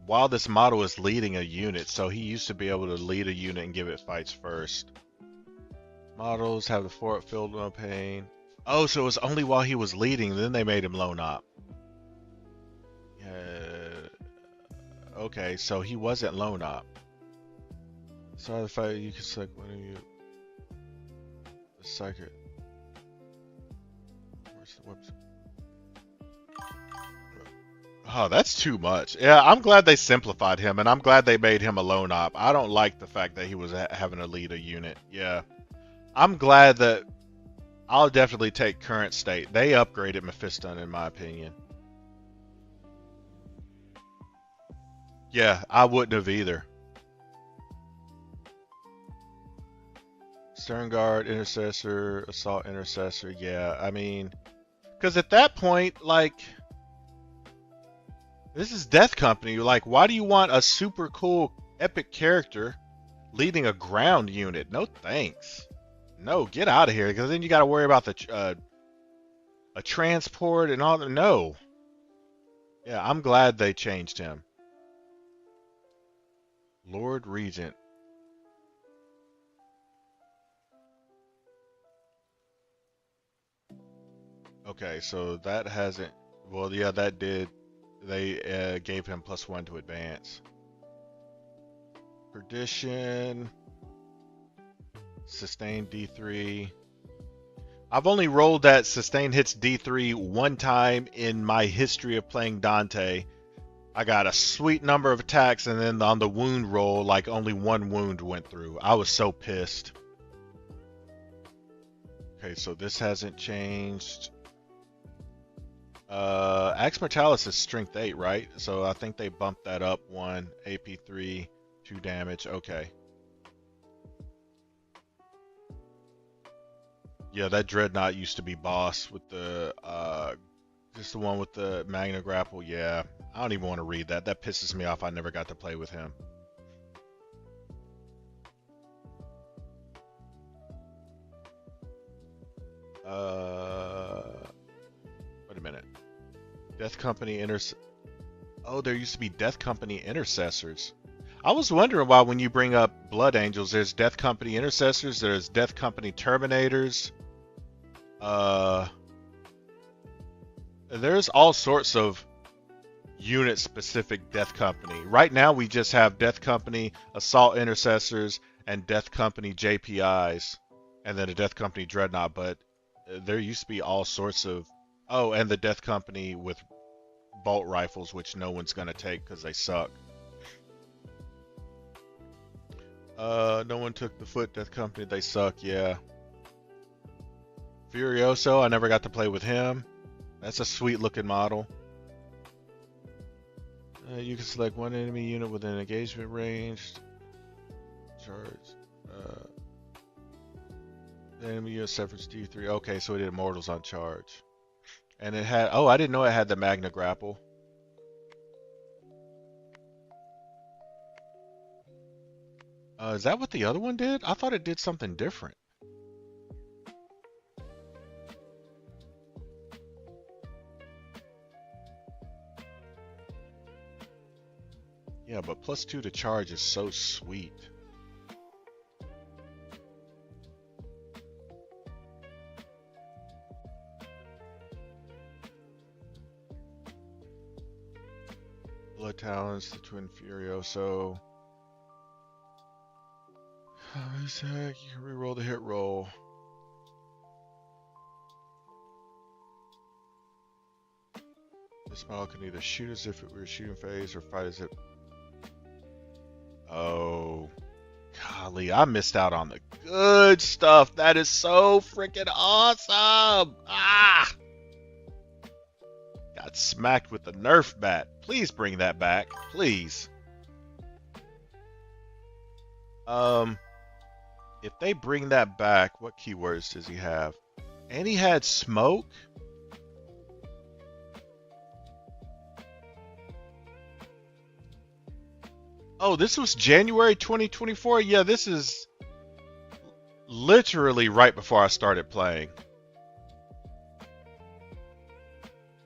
While this model is leading a unit, so he used to be able to lead a unit and give it fights first. Models have the 4-up field, no pain. Oh, so it was only while he was leading, then they made him lone op. Okay, so he wasn't lone op. Sorry, the fight you can select one of you. The second. Where's the website? Oh, that's too much. Yeah, I'm glad they simplified him, and I'm glad they made him a lone op. I don't like the fact that he was having to lead a unit. Yeah. I'm glad that I'll definitely take current state. They upgraded Mephiston, in my opinion. Yeah, I wouldn't have either. Stern Guard, Intercessor, Assault Intercessor. Yeah, I mean, because at that point, like, this is Death Company. Like, why do you want a super cool, epic character leading a ground unit? No thanks. No, get out of here, because then you got to worry about the a transport and all that. No. Yeah, I'm glad they changed him. Lord Regent. Okay, so that hasn't. Well, yeah, that did. They gave him +1 to advance. Perdition. Sustained D3. I've only rolled that sustained hits D3 1 time in my history of playing Dante. I got a sweet number of attacks, and then on the wound roll, like, only 1 wound went through. I was so pissed. Okay, so this hasn't changed. Axe Mortalis is strength 8, right? So I think they bumped that up 1. AP3, 2 damage. Okay. Yeah, that Dreadnought used to be boss with the, just the one with the Magna Grapple. Yeah, I don't even want to read that. That pisses me off. I never got to play with him. Wait a minute. Death Company Oh, there used to be Death Company Intercessors. I was wondering why when you bring up Blood Angels, there's Death Company Intercessors, there's Death Company Terminators. There's all sorts of unit-specific Death Company. Right now, we just have Death Company Assault Intercessors and Death Company JPIs, and then a Death Company Dreadnought. But there used to be all sorts of. Oh, and the Death Company with bolt rifles, which no one's gonna take because they suck. No one took the foot death company. They suck. Yeah. Furioso. I never got to play with him. That's a sweet looking model. You can select one enemy unit within engagement range. Charge. The enemy unit suffers D3. Okay, so it did mortals on charge. And it had. Oh, I didn't know it had the Magna Grapple. Is that what the other one did? I thought it did something different. Yeah, but +2 to charge is so sweet. Blood Talons, the Twin Furioso. You can reroll the hit roll. This model can either shoot as if it were a shooting phase or fight as if. Oh, golly, I missed out on the good stuff. That is so freaking awesome. Ah! Got smacked with the Nerf bat. Please bring that back. Please. If they bring that back, what keywords does he have? And he had smoke? Oh, this was January 2024? Yeah, this is literally right before I started playing.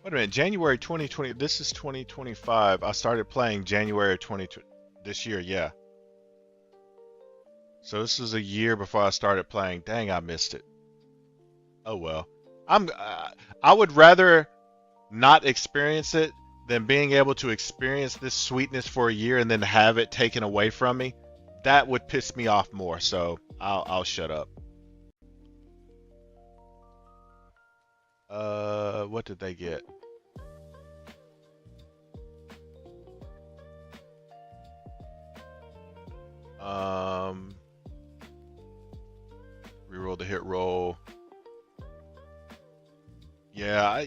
Wait a minute, January 2020, this is 2025. I started playing January 2020, this year, yeah. So this is a year before I started playing. Dang, I missed it. Oh well. I would rather not experience it than being able to experience this sweetness for a year and then have it taken away from me. That would piss me off more, so I'll shut up. What did they get? Reroll the hit roll. Yeah,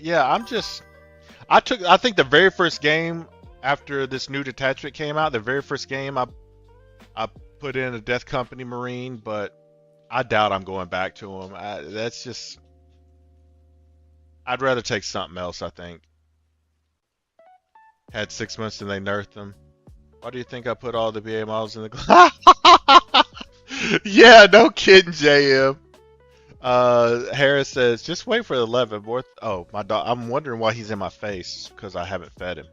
I think the very first game after this new detachment came out, the very first game I put in a Death Company Marine, but I doubt I'm going back to him. That's just, I'd rather take something else, I think. Had 6 months and they nerfed them. Why do you think I put all the BA models in the Yeah, no kidding, JM. Harris says, just wait for the 11. Oh, my dog. I'm wondering why he's in my face because I haven't fed him.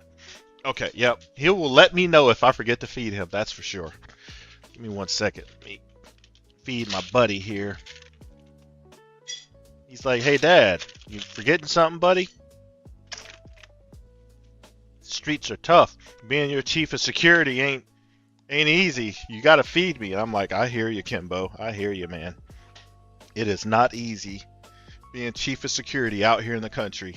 Okay, yep. He will let me know if I forget to feed him. That's for sure. Give me 1 second. Let me feed my buddy here. He's like, hey, Dad, you forgetting something, buddy? Streets are tough. Being your chief of security ain't easy. You gotta feed me. And I'm like, I hear you, Kimbo. I hear you, man. It is not easy being chief of security out here in the country.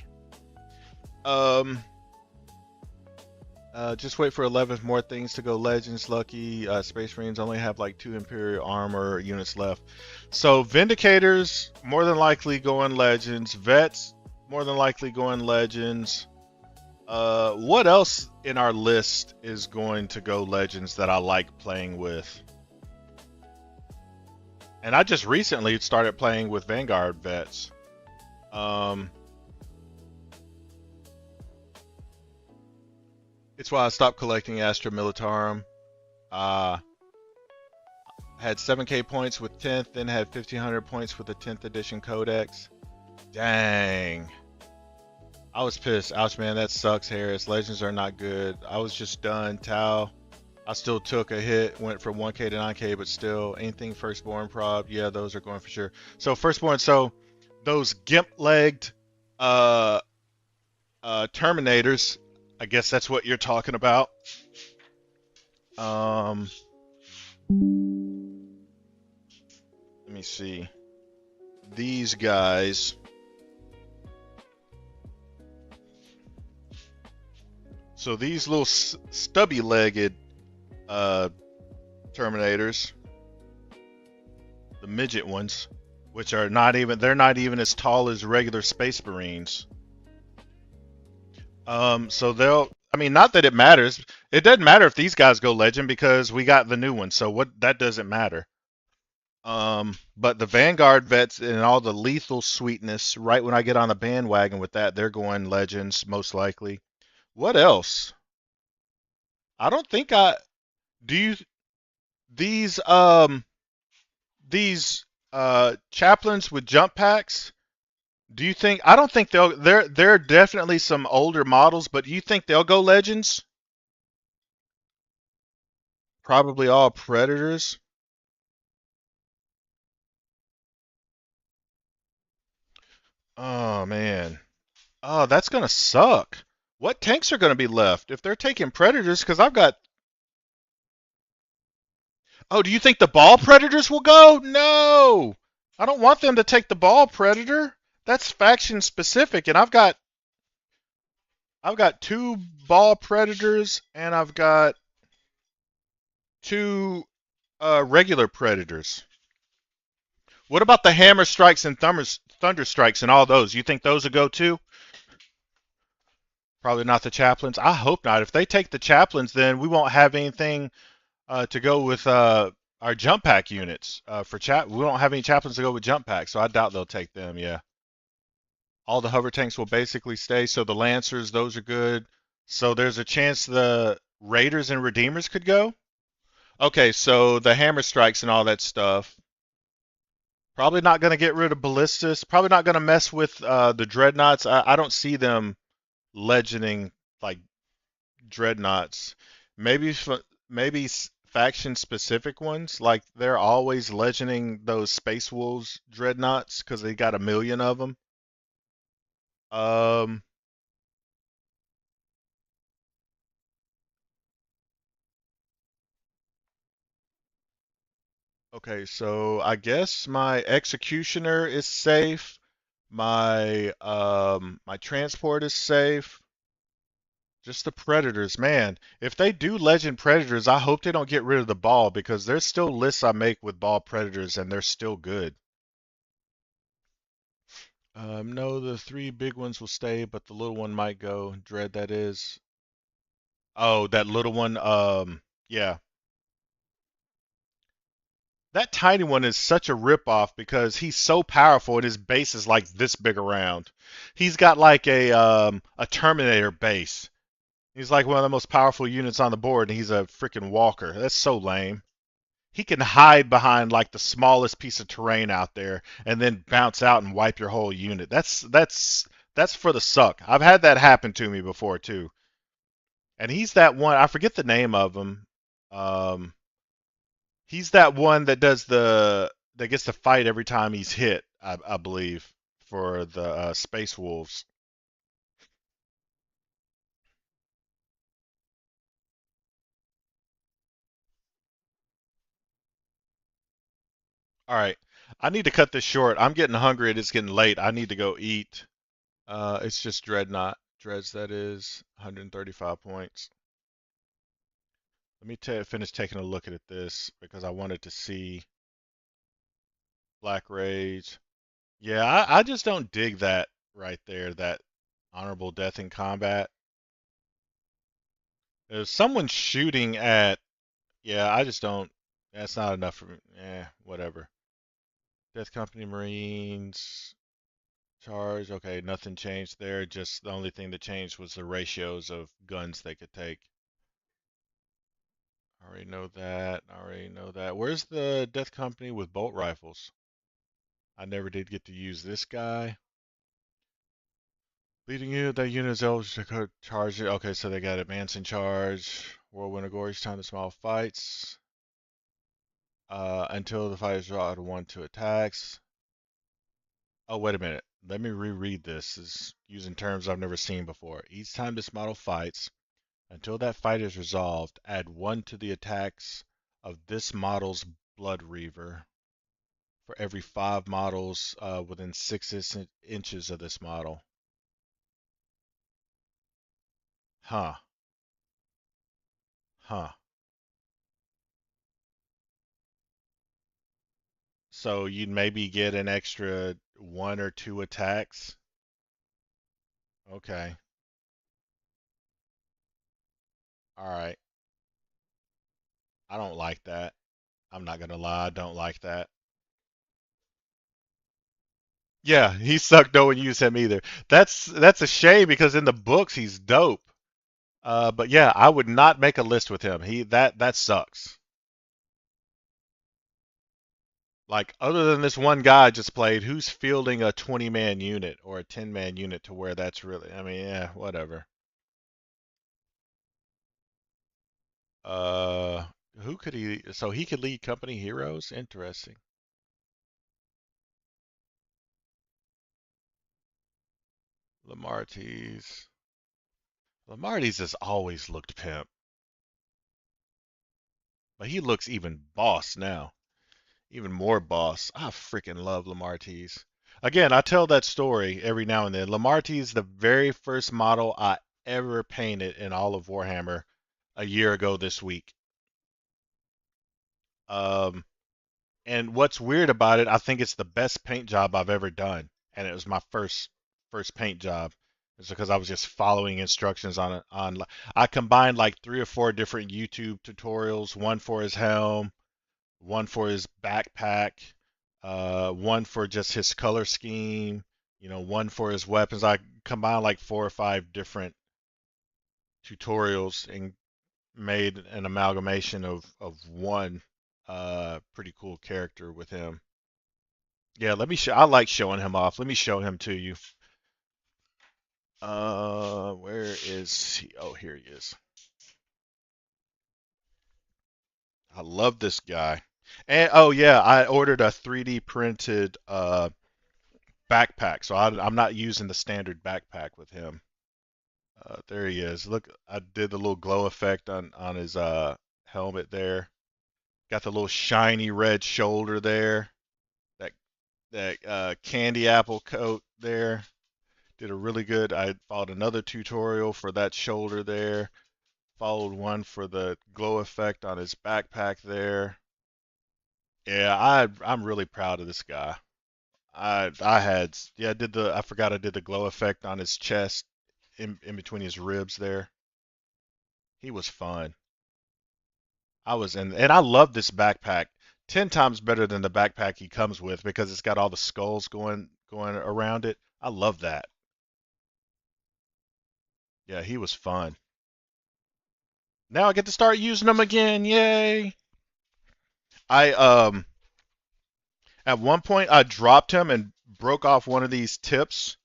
Just wait for 11 more things to go Legends. Lucky. Space Marines only have like 2 Imperial armor units left. So Vindicators more than likely going Legends. Vets more than likely going Legends. What else in our list is going to go Legends that I like playing with? And I just recently started playing with Vanguard vets. It's why I stopped collecting Astra Militarum. Had 7k points with 10th, then had 1500 points with the 10th edition codex. Dang. I was pissed. Ouch, man, that sucks, Harris. Legends are not good. I was just done. Tau. I still took a hit, went from 1k to 9k, but still, anything Firstborn prob, yeah, those are going for sure. So Firstborn, so those gimp-legged Terminators, I guess that's what you're talking about. Let me see. These guys. So these little stubby-legged Terminators, the midget ones, which are not even they're not even as tall as regular Space Marines. So they'll. I mean, not that it matters. It doesn't matter if these guys go legend because we got the new one. So what that doesn't matter. But the Vanguard vets and all the lethal sweetness, right when I get on a bandwagon with that, they're going legends most likely. What else? I don't think I do you these these chaplains with jump packs. Do you think I don't think they'll there are definitely some older models, but do you think they'll go legends? Probably all predators. Oh man. Oh, that's gonna suck. What tanks are gonna be left if they're taking predators? Because I've got. Oh, do you think the ball predators will go? No, I don't want them to take the ball predator. That's faction specific, and I've got two ball predators and I've got two regular predators. What about the hammer strikes and thunder strikes and all those? You think those will go too? Probably not the chaplains. I hope not. If they take the chaplains, then we won't have anything to go with our jump pack units. For we don't have any chaplains to go with jump packs, so I doubt they'll take them. Yeah, all the hover tanks will basically stay. So the lancers, those are good. So there's a chance the raiders and redeemers could go. Okay, so the hammer strikes and all that stuff. Probably not going to get rid of ballistas. Probably not going to mess with the dreadnoughts. I don't see them legending like dreadnoughts. Maybe maybe faction specific ones, like they're always legending those Space Wolves dreadnoughts because they got a million of them. Um, okay, so I guess my executioner is safe. My transport is safe. Just the predators, man. If they do legend predators, I hope they don't get rid of the ball because there's still lists I make with ball predators and they're still good. No, the three big ones will stay, but the little one might go. Dread, that is. Oh, that little one. Yeah. That tiny one is such a ripoff because he's so powerful and his base is like this big around. He's got like a Terminator base. He's like one of the most powerful units on the board, and he's a freaking walker. That's so lame. He can hide behind like the smallest piece of terrain out there and then bounce out and wipe your whole unit. That's for the suck. I've had that happen to me before too. And he's that one, I forget the name of him. Um he's that one that does that gets to fight every time he's hit, I believe, for the Space Wolves. All right. I need to cut this short. I'm getting hungry and it's getting late. I need to go eat. It's just Dreadnought. Dreads, that is 135 points. Let me finish taking a look at this because I wanted to see Black Rage. Yeah, I just don't dig that right there, that honorable death in combat. There's someone shooting at, yeah, I just don't, that's not enough for me. Whatever. Death Company Marines, charge, okay, nothing changed there. Just the only thing that changed was the ratios of guns they could take. I already know that. I already know that. Where's the Death Company with bolt rifles? I never did get to use this guy. Leading unit, that unit is eligible to charge it. Okay, so they got advance in charge. Whirlwind of Glory, time to small fights. Until the fighters draw out of 1-2 attacks. Oh, wait a minute. Let me reread this. This is using terms I've never seen before. Each time this model fights, until that fight is resolved, add 1 to the attacks of this model's Blood Reaver for every 5 models within 6 inches of this model. Huh. Huh. So you'd maybe get an extra one or two attacks. Okay. All right. I don't like that. I'm not gonna lie, I don't like that. Yeah, he sucked. No one used him either. That's a shame because in the books he's dope. But yeah, I would not make a list with him. That sucks. Like other than this one guy I just played, who's fielding a 20-man unit or a 10-man unit to where that's really, I mean, yeah, whatever. Uh, who could he? So he could lead company heroes. Interesting. Lamarties. Lamarties has always looked pimp, but he looks even boss now. Even more boss. I freaking love Lamarties. Again, I tell that story every now and then. Lamarties, the very first model I ever painted in all of Warhammer a year ago this week. Um, and what's weird about it, I think it's the best paint job I've ever done, and it was my first paint job. It's because I was just following instructions on. I combined like three or four different YouTube tutorials, one for his helm, one for his backpack, one for just his color scheme, one for his weapons. I combined like four or five different tutorials and made an amalgamation of one pretty cool character with him. Yeah, let me show. I like showing him off. Let me show him to you. Where is he? Oh, here he is. I love this guy. And oh yeah, I ordered a 3D printed backpack, so I'm not using the standard backpack with him. There he is. Look, I did the little glow effect on his helmet there. Got the little shiny red shoulder there. That that candy apple coat there. Did a really good. I followed another tutorial for that shoulder there. Followed one for the glow effect on his backpack there. Yeah, I'm really proud of this guy. I had yeah, I forgot I did the glow effect on his chest in between his ribs there. He was fun. I was in and I love this backpack. 10 times better than the backpack he comes with because it's got all the skulls going around it. I love that. Yeah, he was fun. Now I get to start using them again. Yay. I at one point I dropped him and broke off one of these tips.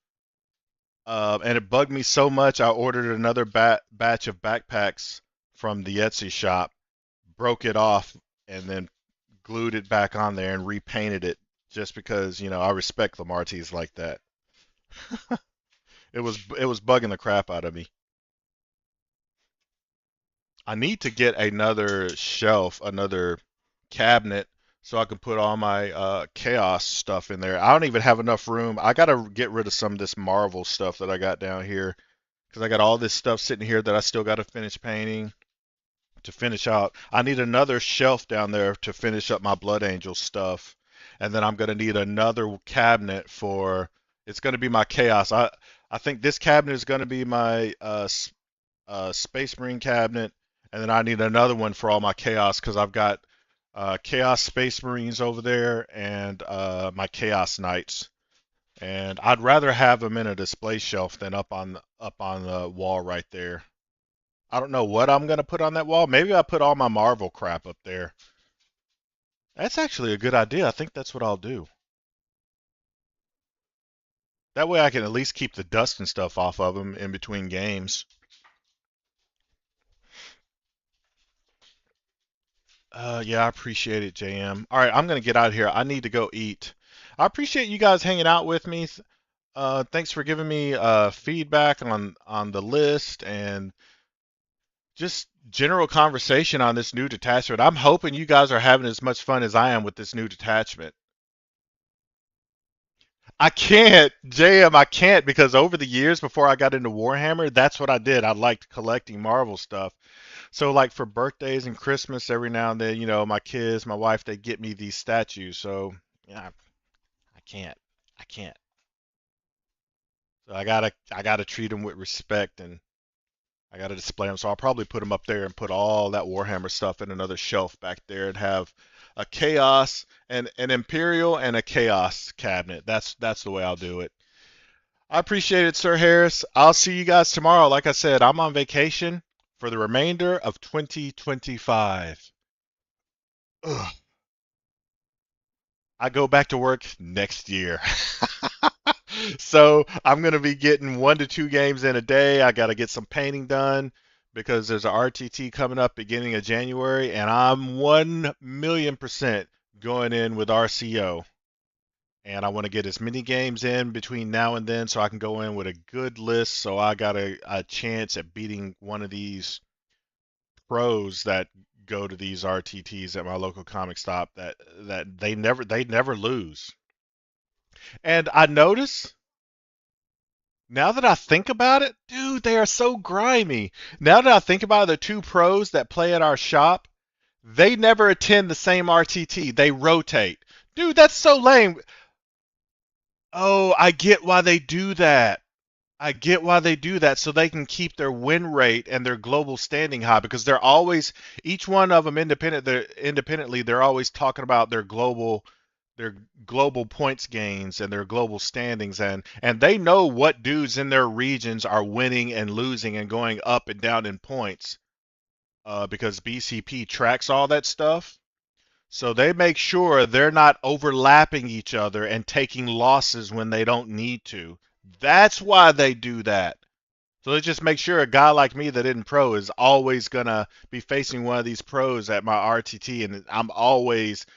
And it bugged me so much I ordered another batch of backpacks from the Etsy shop, broke it off, and then glued it back on there and repainted it just because, I respect the Martis like that. It was bugging the crap out of me. I need to get another shelf, another cabinet so I can put all my chaos stuff in there. I don't even have enough room. I got to get rid of some of this Marvel stuff that I got down here because I got all this stuff sitting here that I still got to finish painting to finish out. I need another shelf down there to finish up my Blood Angel stuff. And then I'm going to need another cabinet for it's going to be my chaos. I think this cabinet is going to be my Space Marine cabinet, and then I need another one for all my Chaos because I've got Chaos Space Marines over there and my Chaos Knights. And I'd rather have them in a display shelf than up on the wall right there. I don't know what I'm gonna put on that wall. Maybe I put all my Marvel crap up there. That's actually a good idea. I think that's what I'll do. That way I can at least keep the dust and stuff off of them in between games. Yeah, I appreciate it, JM. All right, I'm gonna get out of here. I need to go eat. I appreciate you guys hanging out with me. Thanks for giving me feedback on the list and just general conversation on this new detachment. I'm hoping you guys are having as much fun as I am with this new detachment. I can't, JM, I can't because over the years before I got into Warhammer, that's what I did. I liked collecting Marvel stuff. So like for birthdays and Christmas, every now and then, my kids, my wife, they get me these statues. So Yeah, I can't. I can't. So I gotta treat them with respect, and I gotta display them. So I'll probably put them up there and put all that Warhammer stuff in another shelf back there, and have a chaos and an imperial and a chaos cabinet. That's the way I'll do it. I appreciate it, Sir Harris. I'll see you guys tomorrow. Like I said, I'm on vacation for the remainder of 2025. Ugh. I go back to work next year. So I'm going to be getting 1 to 2 games in a day. I got to get some painting done because there's a RTT coming up beginning of January, and I'm 1,000,000% going in with RCO. And I want to get as many games in between now and then so I can go in with a good list so I got a chance at beating one of these pros that go to these RTTs at my local comic stop that they never lose. And I notice now that I think about it, dude, they are so grimy. Now that I think about it, the two pros that play at our shop, they never attend the same RTT. They rotate. Dude, that's so lame. Oh, I get why they do that. I get why they do that so they can keep their win rate and their global standing high because they're always each one of them independently they're always talking about their global points gains and their global standings and they know what dudes in their regions are winning and losing and going up and down in points because BCP tracks all that stuff. So they make sure they're not overlapping each other and taking losses when they don't need to. That's why they do that. So let's just make sure a guy like me that isn't pro is always gonna be facing one of these pros at my RTT, and I'm always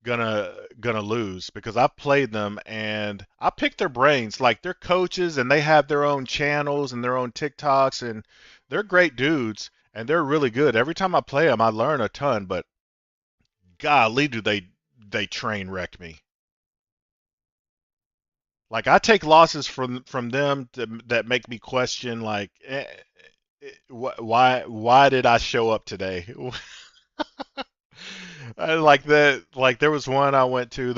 gonna lose because I've played them and I pick their brains like they're coaches and they have their own channels and their own TikToks and they're great dudes and they're really good. Every time I play them, I learn a ton, but golly, do they train wreck me. Like I take losses from them that make me question like why did I show up today? Like that like there was one I went to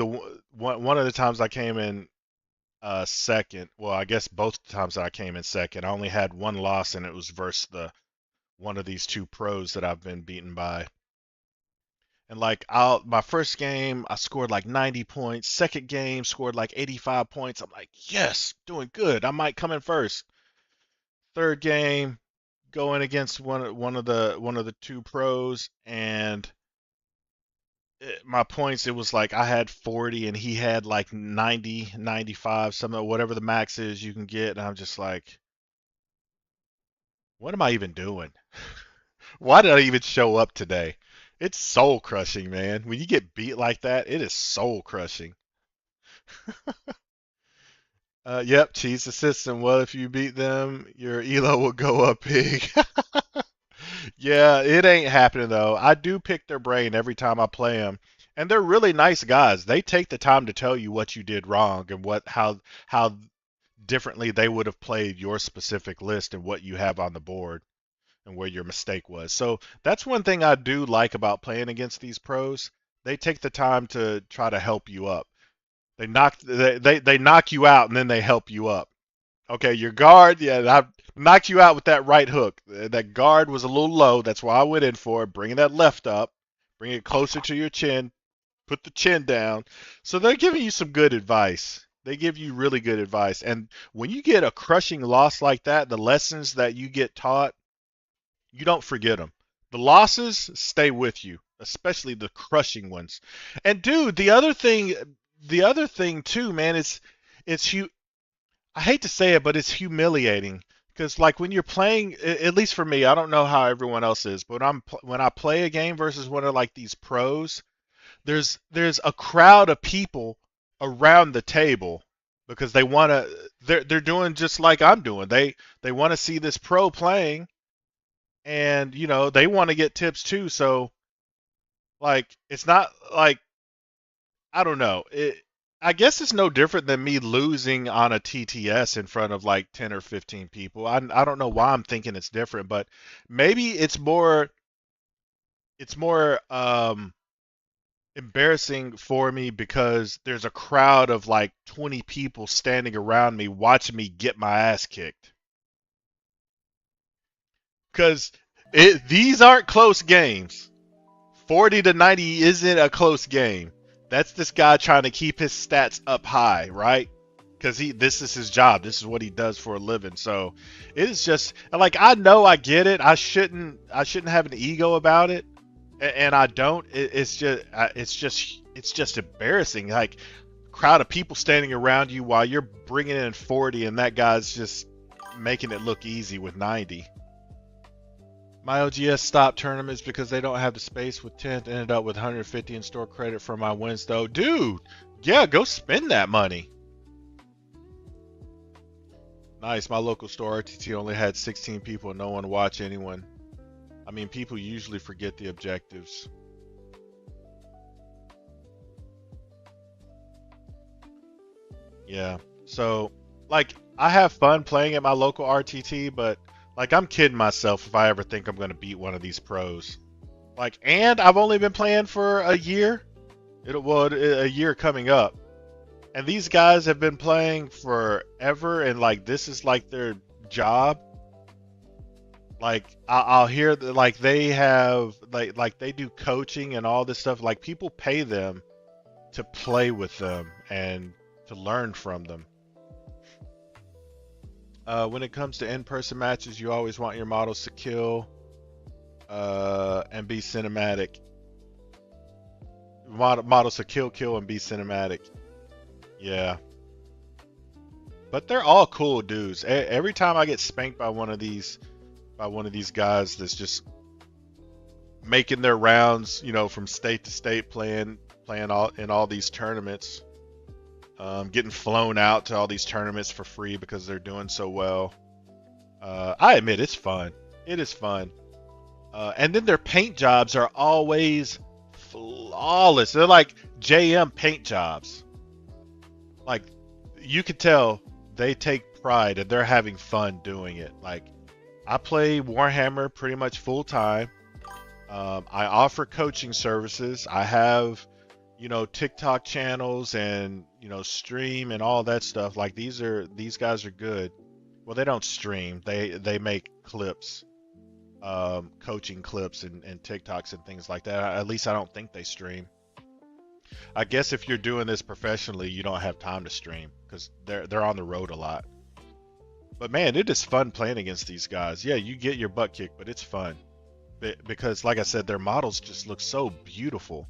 one of the times I came in second. Well, I guess both times that I came in second, I only had one loss and it was versus the one of these two pros that I've been beaten by. And like my first game I scored like 90 points, second game scored like 85 points. I'm like, "Yes, doing good. I might come in first." Third game going against one of the two pros and my points it was like I had 40 and he had like 90 95 some of whatever the max is you can get and I'm just like what am I even doing? Why did I even show up today? It's soul crushing, man. When you get beat like that, it is soul crushing. Yep, cheese the system. Well, if you beat them, your elo will go up big. Yeah, it ain't happening though. I do pick their brain every time I play them, and they're really nice guys. They take the time to tell you what you did wrong and how differently they would have played your specific list and what you have on the board and where your mistake was. So that's one thing I do like about playing against these pros. They take the time to try to help you up. They knock you out and then they help you up. Okay, your guard, yeah, I knocked you out with that right hook. That guard was a little low. That's why I went in for it. Bringing that left up, bring it closer to your chin, put the chin down. So they're giving you some good advice. They give you really good advice. And when you get a crushing loss like that, the lessons that you get taught, you don't forget them. The losses stay with you, especially the crushing ones. And dude, the other thing too, man, it's you I hate to say it, but it's humiliating because like when you're playing, at least for me, I don't know how everyone else is, but when I play a game versus one of like these pros, there's a crowd of people around the table because they're doing just like I'm doing. They want to see this pro playing and they want to get tips too. So like it's not like I don't know. I guess it's no different than me losing on a TTS in front of like 10 or 15 people. I don't know why I'm thinking it's different, but maybe it's more embarrassing for me because there's a crowd of like 20 people standing around me watching me get my ass kicked. Because these aren't close games. 40 to 90 isn't a close game. That's this guy trying to keep his stats up high, right? Because this is his job. This is what he does for a living. So it is just like, I know, I get it. I shouldn't have an ego about it, and I don't. It's just embarrassing. Like, crowd of people standing around you while you're bringing in 40, and that guy's just making it look easy with 90. My OGS stopped tournaments because they don't have the space with 10th. Ended up with 150 in store credit for my wins, though. Dude, yeah, go spend that money. Nice. My local store RTT only had 16 people. No one watch anyone. I mean, people usually forget the objectives. Yeah. So, like, I have fun playing at my local RTT, but like, I'm kidding myself if I ever think I'm gonna beat one of these pros. Like, and I've only been playing for a year. A year coming up, and these guys have been playing forever, and like, this is like their job. Like, I'll hear that, like, they have like they do coaching and all this stuff. Like, people pay them to play with them and to learn from them. When it comes to in-person matches, you always want your models to kill and be cinematic. Models to kill, and be cinematic. Yeah. But they're all cool dudes. Every time I get spanked by one of these guys that's just making their rounds, from state to state, playing all these tournaments, getting flown out to all these tournaments for free because they're doing so well. I admit, it's fun. It is fun. And then their paint jobs are always flawless. They're like JM paint jobs. Like, you can tell they take pride and they're having fun doing it. Like, I play Warhammer pretty much full time. I offer coaching services. I have, TikTok channels and, stream and all that stuff. Like, these guys are good. Well, they don't stream. They make clips, coaching clips and TikToks and things like that. At least I don't think they stream. I guess if you're doing this professionally, you don't have time to stream because they're on the road a lot. But man, it is fun playing against these guys. Yeah, you get your butt kicked, but it's fun because, like I said, their models just look so beautiful.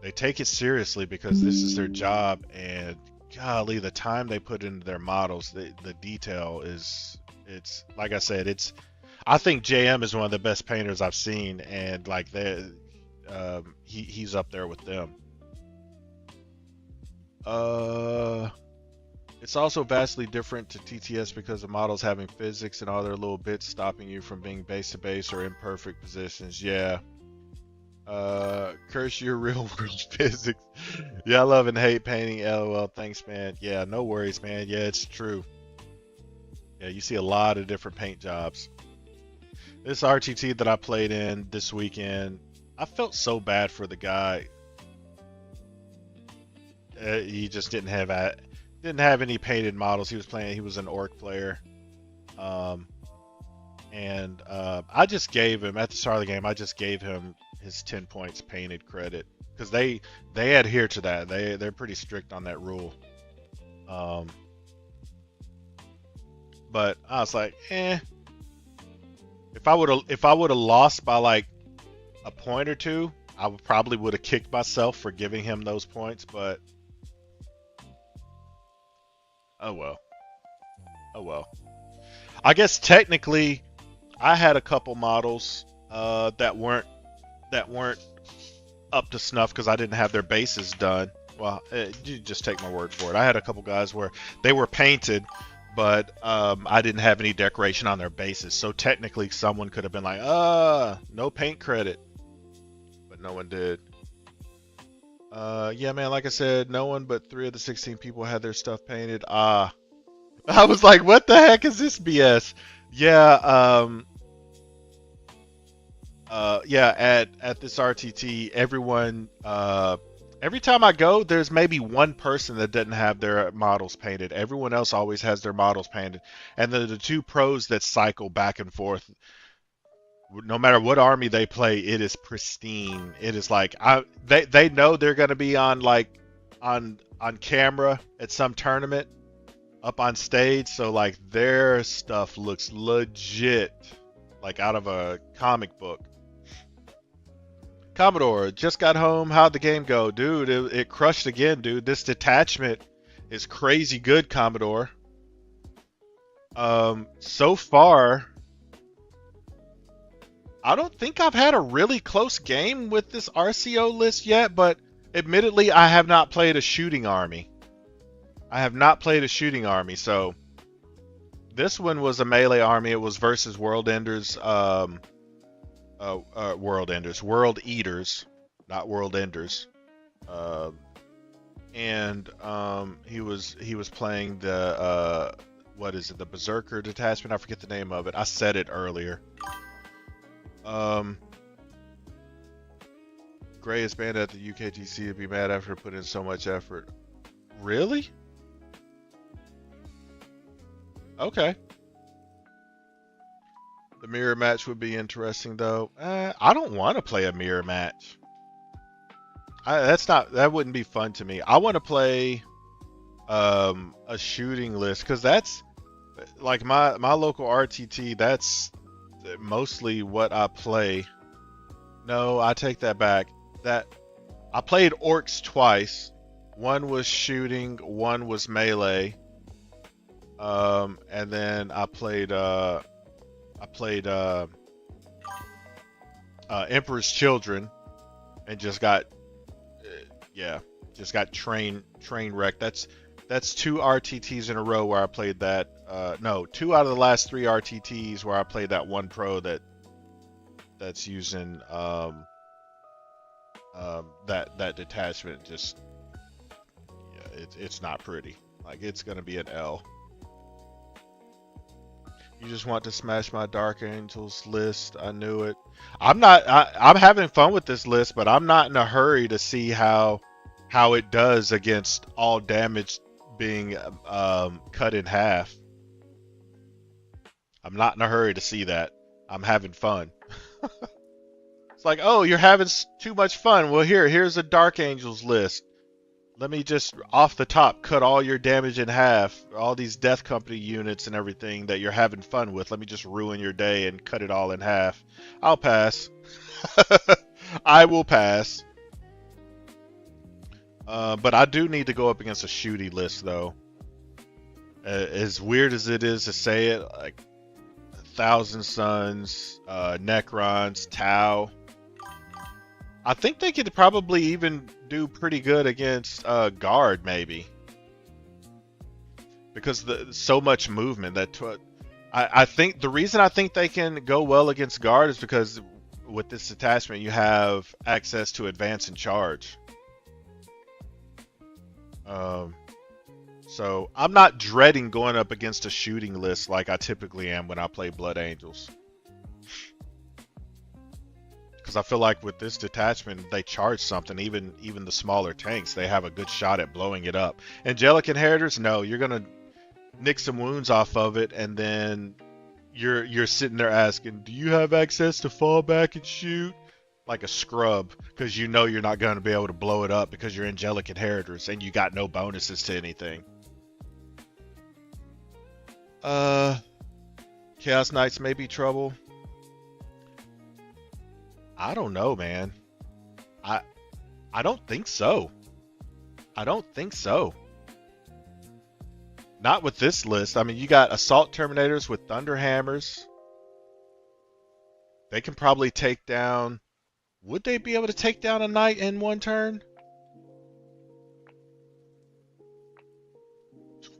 They take it seriously because this is their job, and golly, the time they put into their models, the detail it's like I said, I think JM is one of the best painters I've seen, and like he's up there with them. It's also vastly different to TTS because the models having physics and all their little bits stopping you from being base to base or in perfect positions. Yeah. Curse your real world physics. Yeah, I love and hate painting. LOL. Thanks, man. Yeah, no worries, man. Yeah, it's true. Yeah, you see a lot of different paint jobs. This RTT that I played in this weekend, I felt so bad for the guy. He just didn't have any painted models. He was an orc player. And I just gave him, at the start of the game, I just gave him his 10 points painted credit because they adhere to that. They're pretty strict on that rule. But I was like, if I would have lost by like a point or two, I probably would have kicked myself for giving him those points, but oh well. Oh well. I guess technically I had a couple models that weren't up to snuff because I didn't have their bases done. Well, you just take my word for it. I had a couple guys where they were painted, but I didn't have any decoration on their bases. So technically someone could have been like, no paint credit. But no one did. Yeah, man, like I said, no one but 3 of the 16 people had their stuff painted. I was like, what the heck is this BS? Yeah, yeah, at this RTT, everyone, every time I go, there's maybe one person that doesn't have their models painted. Everyone else always has their models painted, and the two pros that cycle back and forth. No matter what army they play, it is pristine. It is like they know they're gonna be on like on camera at some tournament up on stage, so like their stuff looks legit, like out of a comic book. Commodore just got home. How'd the game go, dude? It crushed again, dude. This detachment is crazy good, Commodore. So far, I don't think I've had a really close game with this RCO list yet, but admittedly, I have not played a shooting army. I have not played a shooting army, so this one was a melee army. It was versus World Enders, World Enders, World Eaters, not World Enders. And he was playing the what is it? The Berserker detachment. I forget the name of it. I said it earlier. Gray is banned at the UKTC. Would be mad after putting in so much effort. Really? Okay. The mirror match would be interesting though. I don't want to play a mirror match. That wouldn't be fun to me. I want to play a shooting list because that's like my local RTT. That's mostly what I play. No, I take that back. That I played orcs twice. One was shooting, one was melee. And then I played Emperor's Children and just got train wrecked. That's two RTTs in a row where I played that. No, two out of the last three RTTs where I played that one pro that's using that detachment. Just it's not pretty. Like it's gonna be an L. You just want to smash my Dark Angels list. I knew it. I'm having fun with this list, but I'm not in a hurry to see how it does against all damage being cut in half. I'm not in a hurry to see that. I'm having fun. It's like, oh, you're having too much fun. Well, here's a Dark Angels list. Let me just, off the top, cut all your damage in half. All these Death Company units and everything that you're having fun with. Let me just ruin your day and cut it all in half. I'll pass. I will pass. But I do need to go up against a shooty list, though. As weird as it is to say it, like Thousand Suns, Necrons, Tau. I think they could probably even do pretty good against Guard, maybe, because so much movement. I think the reason I think they can go well against Guard is because with this attachment you have access to advance and charge. So I'm not dreading going up against a shooting list like I typically am when I play Blood Angels. Because I feel like with this detachment, they charge something. Even the smaller tanks, they have a good shot at blowing it up. Angelic Inheritors, no, you're gonna nick some wounds off of it, and then you're sitting there asking, do you have access to fall back and shoot? Like a scrub, because you know you're not going to be able to blow it up because you're Angelic Inheritors and you got no bonuses to anything. Chaos Knights may be trouble. I don't know, man. I don't think so. I don't think so. Not with this list. I mean, you got Assault Terminators with Thunder Hammers. They can probably take down... Would they be able to take down a knight in one turn?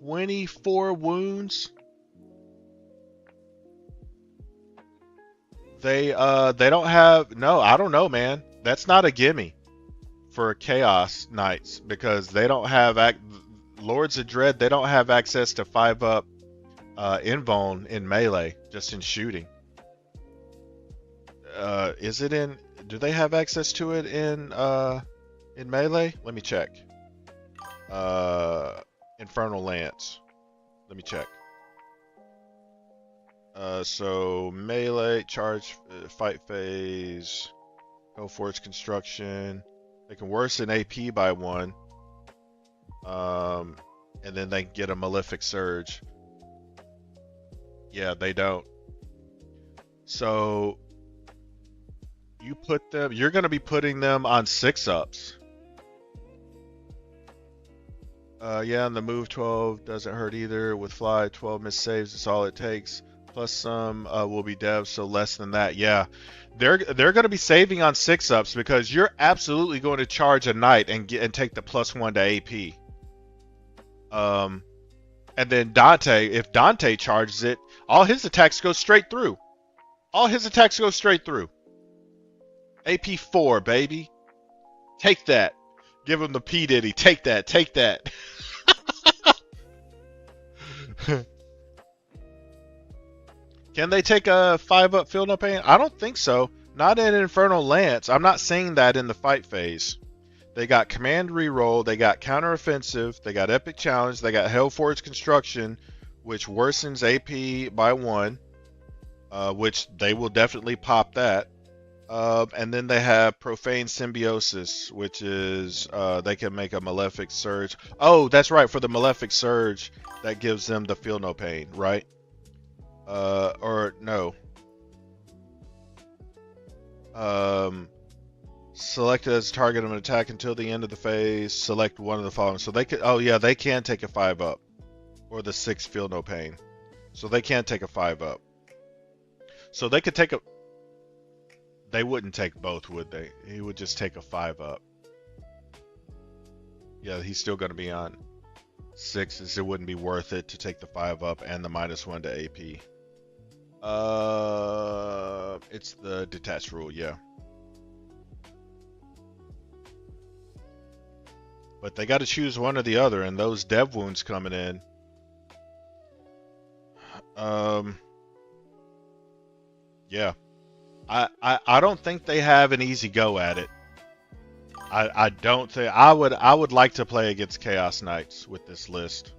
24 wounds. They don't have... No, I don't know, man. That's not a gimme for Chaos Knights because they don't have... Lords of Dread, they don't have access to 5-up invuln in melee, just in shooting. Is it in? Do they have access to it in Melee? Let me check. Infernal Lance. Let me check. So melee, charge, fight phase, Hellforge construction. They can worsen AP by 1. And then they can get a malefic surge. Yeah, they don't. So you're going to be putting them on 6-ups. Yeah, and the move 12 doesn't hurt either. With fly, 12 miss saves is all it takes. Plus some will be devs, so less than that. Yeah, they're going to be saving on 6-ups because you're absolutely going to charge a knight and take the +1 to AP. And then Dante, if Dante charges it, all his attacks go straight through. All his attacks go straight through. AP 4, baby. Take that. Give him the P Diddy. Take that. Take that. Can they take a 5-up field no pain? I don't think so. Not in Infernal Lance. I'm not saying that in the fight phase. They got command reroll, they got counteroffensive, they got epic challenge, they got Hellforge construction, which worsens AP by 1, which they will definitely pop that. And then they have profane symbiosis, which is they can make a malefic surge. Oh, that's right, for the malefic surge, that gives them the feel no pain, right? Or no. Selected as a target of an attack until the end of the phase. Select one of the following. So they could. Oh yeah, they can take a 5-up, or the 6 feel no pain. So they can take a 5-up. So they could take a. They wouldn't take both, would they? He would just take a 5-up. Yeah, he's still going to be on 6s. It wouldn't be worth it to take the 5-up and the -1 to AP. It's the detached rule, yeah. But they got to choose one or the other, and those dev wounds coming in. Yeah. I don't think they have an easy go at it. I don't think I would like to play against Chaos Knights with this list.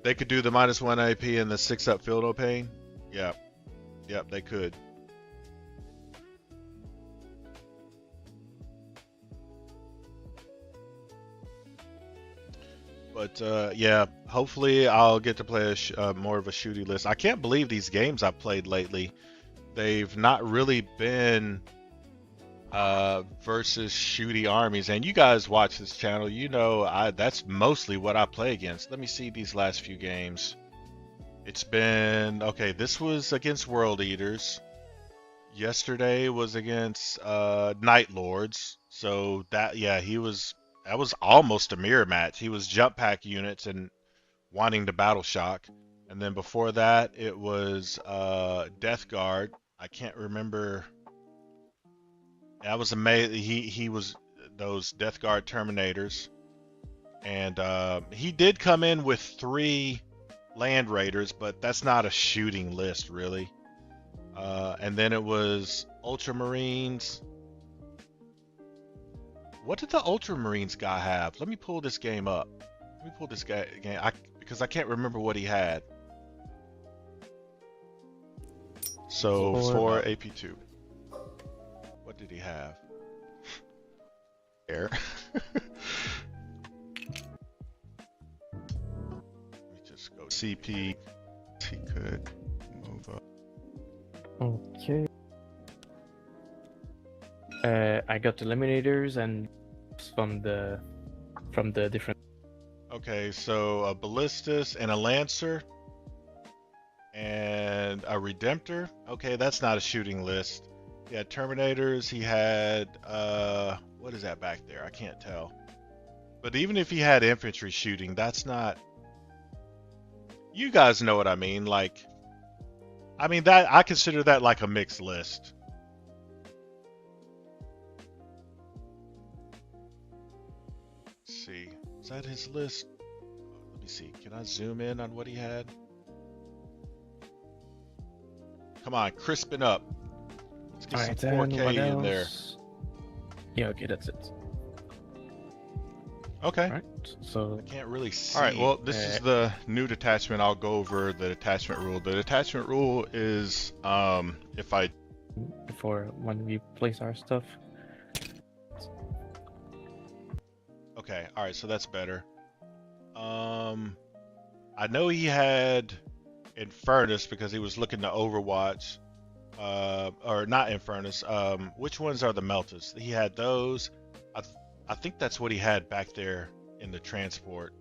They could do the -1 AP and the 6-up field no pain. Yeah. Yep, they could. But yeah, hopefully I'll get to play more of a shooty list. I can't believe these games I've played lately. They've not really been versus shooty armies. And you guys watch this channel, you know that's mostly what I play against. Let me see these last few games. It's been okay. This was against World Eaters. Yesterday was against Night Lords. So that that was almost a mirror match. He was jump pack units and wanting to battle shock. And then before that, it was Death Guard. I can't remember. That was amazing. He was those Death Guard Terminators, and he did come in with 3 Land Raiders, but that's not a shooting list really. And then it was Ultramarines. What did the Ultramarines guy have? Let me pull this game up. Let me pull this guy game because I can't remember what he had. So 4 AP2. What did he have? Air. Let me just go CP. He could move up. Okay. I got eliminators and from the different. Okay, so a Ballistus and a Lancer and a Redemptor. Okay, that's not a shooting list. He had Terminators. He had what is that back there? I can't tell. But even if he had infantry shooting, that's not. You guys know what I mean. Like, I mean that I consider that like a mixed list. Let's see. Is that his list? Let me see. Can I zoom in on what he had? Come on, crisping up. Let's get Alright, some then 4K what in there. else? Yeah, okay, that's it. Okay. Alright, so I can't really see. All right, Well, this is the new detachment. I'll go over the detachment rule. The detachment rule is if I before when we place our stuff. okay, all right, so that's better. I know he had Infernus because he was looking to Overwatch. Or not Infernus. Which ones are the Meltas? He had those. I think that's what he had back there in the transport.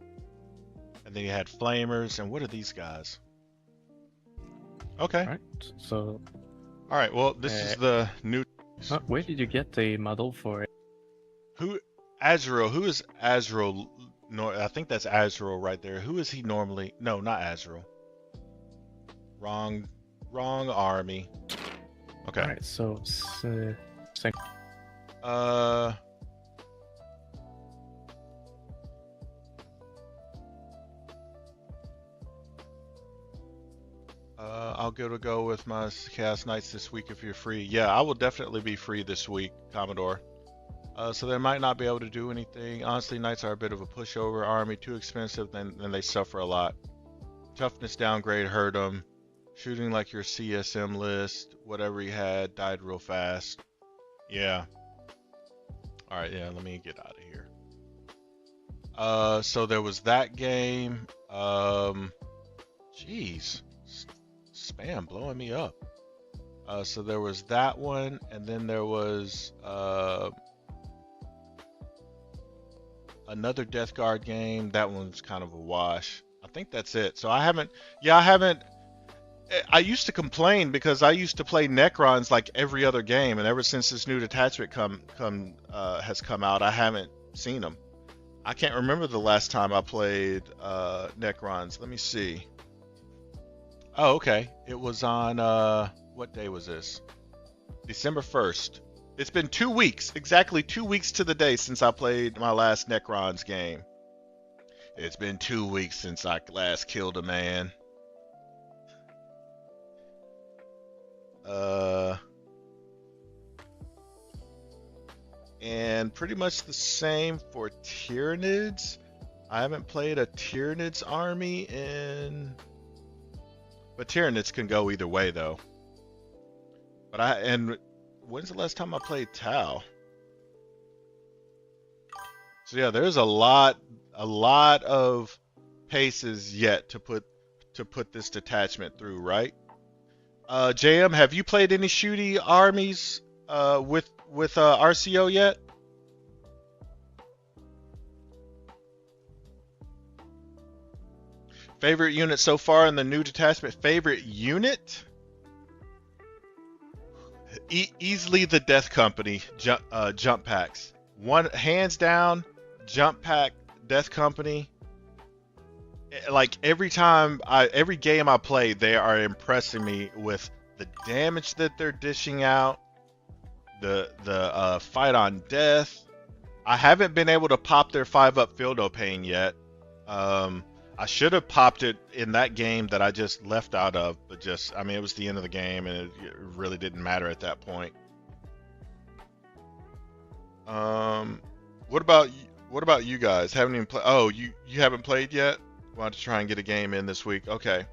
And then he had Flamers. And what are these guys? Okay. Alright, so All right. Well, this is the new. where did you get the model for it? Who? Azrael. Who is Azrael? No, I think that's Azrael right there. Who is he normally? No, not Azrael. Wrong army. Okay. Alright, so same. I'll go with my Chaos Knights this week if you're free. Yeah, I will definitely be free this week, Commodore. So they might not be able to do anything. Honestly, Knights are a bit of a pushover army, too expensive, then they suffer a lot. Toughness downgrade hurt them. Shooting like your CSM list, whatever he had, died real fast. Yeah. Alright, yeah, let me get out of here. So there was that game. Jeez. Spam blowing me up. So there was that one, and then there was another Death Guard game. That one's kind of a wash. I think that's it. So I haven't. I used to complain because I used to play Necrons like every other game, and ever since this new detachment has come out, I haven't seen them. I can't remember the last time I played Necrons. Let me see. Oh, okay. It was on what day was this? December 1st. It's been 2 weeks, exactly 2 weeks to the day since I played my last Necrons game. It's been 2 weeks since I last killed a man. And pretty much the same for Tyranids. I haven't played a Tyranids army in... But Tyranids can go either way though. And when's the last time I played Tau? So yeah, there's a lot of paces yet to put this detachment through, right? JM, have you played any shooty armies with RCO yet? Favorite unit so far in the new detachment? Favorite unit? Easily the Death Company jump packs. One hands down, jump pack Death Company. Like every game I play, they are impressing me with the damage that they're dishing out, the fight on death. I haven't been able to pop their 5-up Fieldo Pain yet. I should have popped it in that game that I just left out of, but I mean, it was the end of the game and it really didn't matter at that point. What about you guys? Haven't even played? Oh, you haven't played yet? Want to try and get a game in this week? Okay.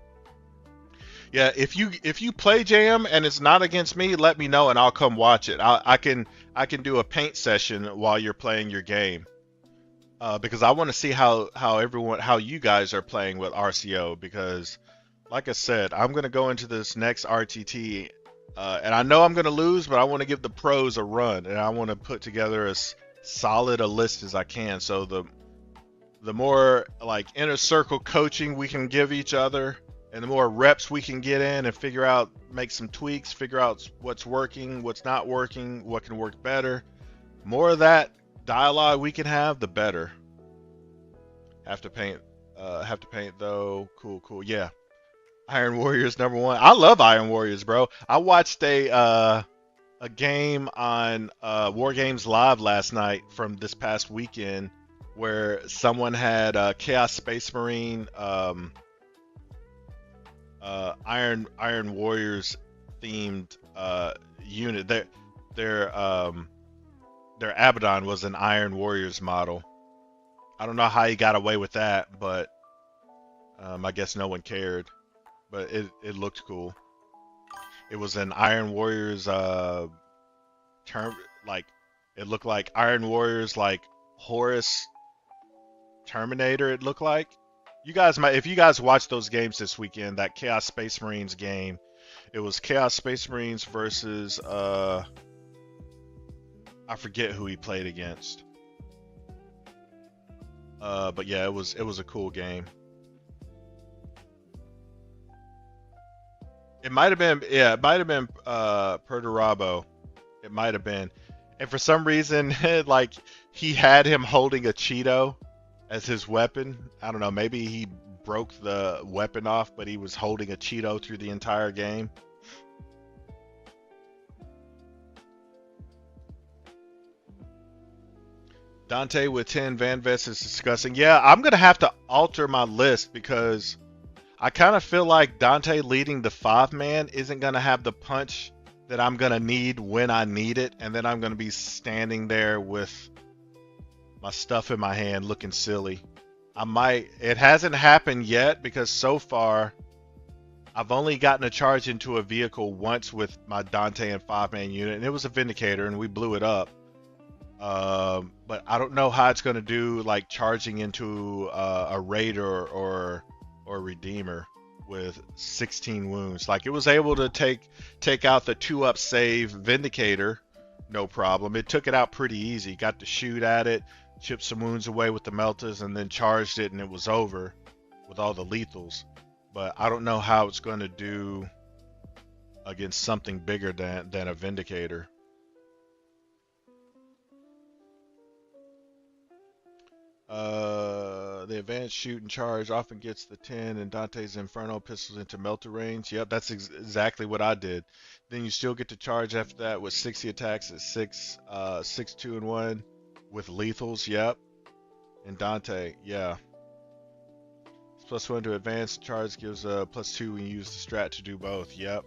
Yeah, if you play JM and it's not against me, let me know and I'll come watch it. I can do a paint session while you're playing your game. Because I want to see how you guys are playing with RCO, because like I said, I'm going to go into this next RTT and I know I'm going to lose, but I want to give the pros a run and I want to put together as solid a list as I can. So the more like inner circle coaching we can give each other and the more reps we can get in and make some tweaks, figure out what's working, what's not working, what can work better. More of that dialogue we can have, the better. Have to paint though. Cool. Yeah. Iron Warriors #1. I love Iron Warriors, bro. I watched a game on Wargames Live last night from this past weekend where someone had Chaos Space Marine Iron Warriors themed unit. Their Abaddon was an Iron Warriors model. I don't know how he got away with that, but I guess no one cared. But it looked cool. It was an Iron Warriors term, like it looked like Iron Warriors, like Horus Terminator. It looked like. You guys might, if you guys watched those games this weekend, that Chaos Space Marines game, it was Chaos Space Marines versus I forget who he played against. But yeah, it was a cool game. It might have been, yeah, it might have been Perturabo. It might have been. And for some reason, like he had him holding a Cheeto as his weapon. I don't know, maybe he broke the weapon off, but he was holding a Cheeto through the entire game. Dante with 10 Van Vest is discussing. Yeah, I'm going to have to alter my list because I kind of feel like Dante leading the 5-man isn't going to have the punch that I'm going to need when I need it. And then I'm going to be standing there with my stuff in my hand looking silly. It hasn't happened yet because so far I've only gotten a charge into a vehicle once with my Dante and 5-man unit, and it was a Vindicator and we blew it up. But I don't know how it's going to do like charging into a Raider or Redeemer with 16 wounds. Like it was able to take out the 2-up save Vindicator, no problem. It took it out pretty easy. Got to shoot at it, chipped some wounds away with the meltas, and then charged it, and it was over with all the lethals. But I don't know how it's going to do against something bigger than a Vindicator. The advanced shoot and charge often gets the 10 and Dante's Inferno pistols into melter range. Yep, that's exactly what I did. Then you still get to charge after that with 60 attacks at 6, 2, and 1 with lethals. Yep. And Dante, yeah. +1 to advanced charge gives a +2 when you use the strat to do both. Yep.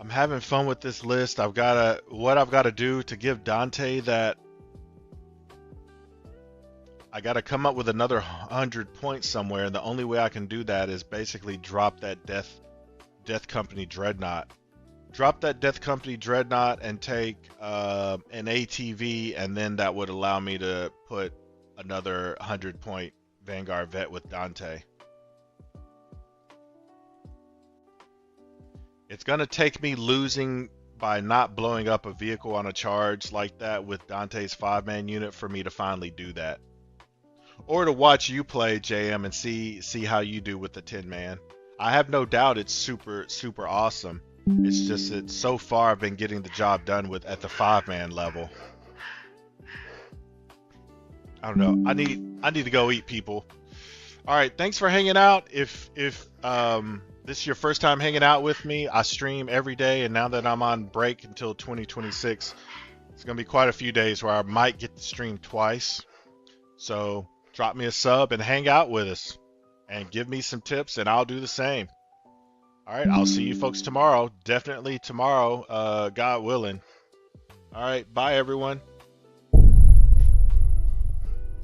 I'm having fun with this list. What I've got to do to give Dante that. I got to come up with another 100 points somewhere, and the only way I can do that is basically drop that Death Company Dreadnought. Drop that Death Company Dreadnought and take an ATV, and then that would allow me to put another 100-point Vanguard Vet with Dante. It's going to take me losing by not blowing up a vehicle on a charge like that with Dante's 5-man unit for me to finally do that. Or to watch you play, JM, and see how you do with the 10-man. I have no doubt it's super awesome. It's just that so far I've been getting the job done with at the 5-man level. I don't know. I need to go eat, people. All right, thanks for hanging out. If this is your first time hanging out with me, I stream every day, and now that I'm on break until 2026, it's gonna be quite a few days where I might get to stream twice. So drop me a sub and hang out with us and give me some tips, and I'll do the same. All right, I'll see you folks tomorrow. Definitely tomorrow, God willing. All right, bye everyone.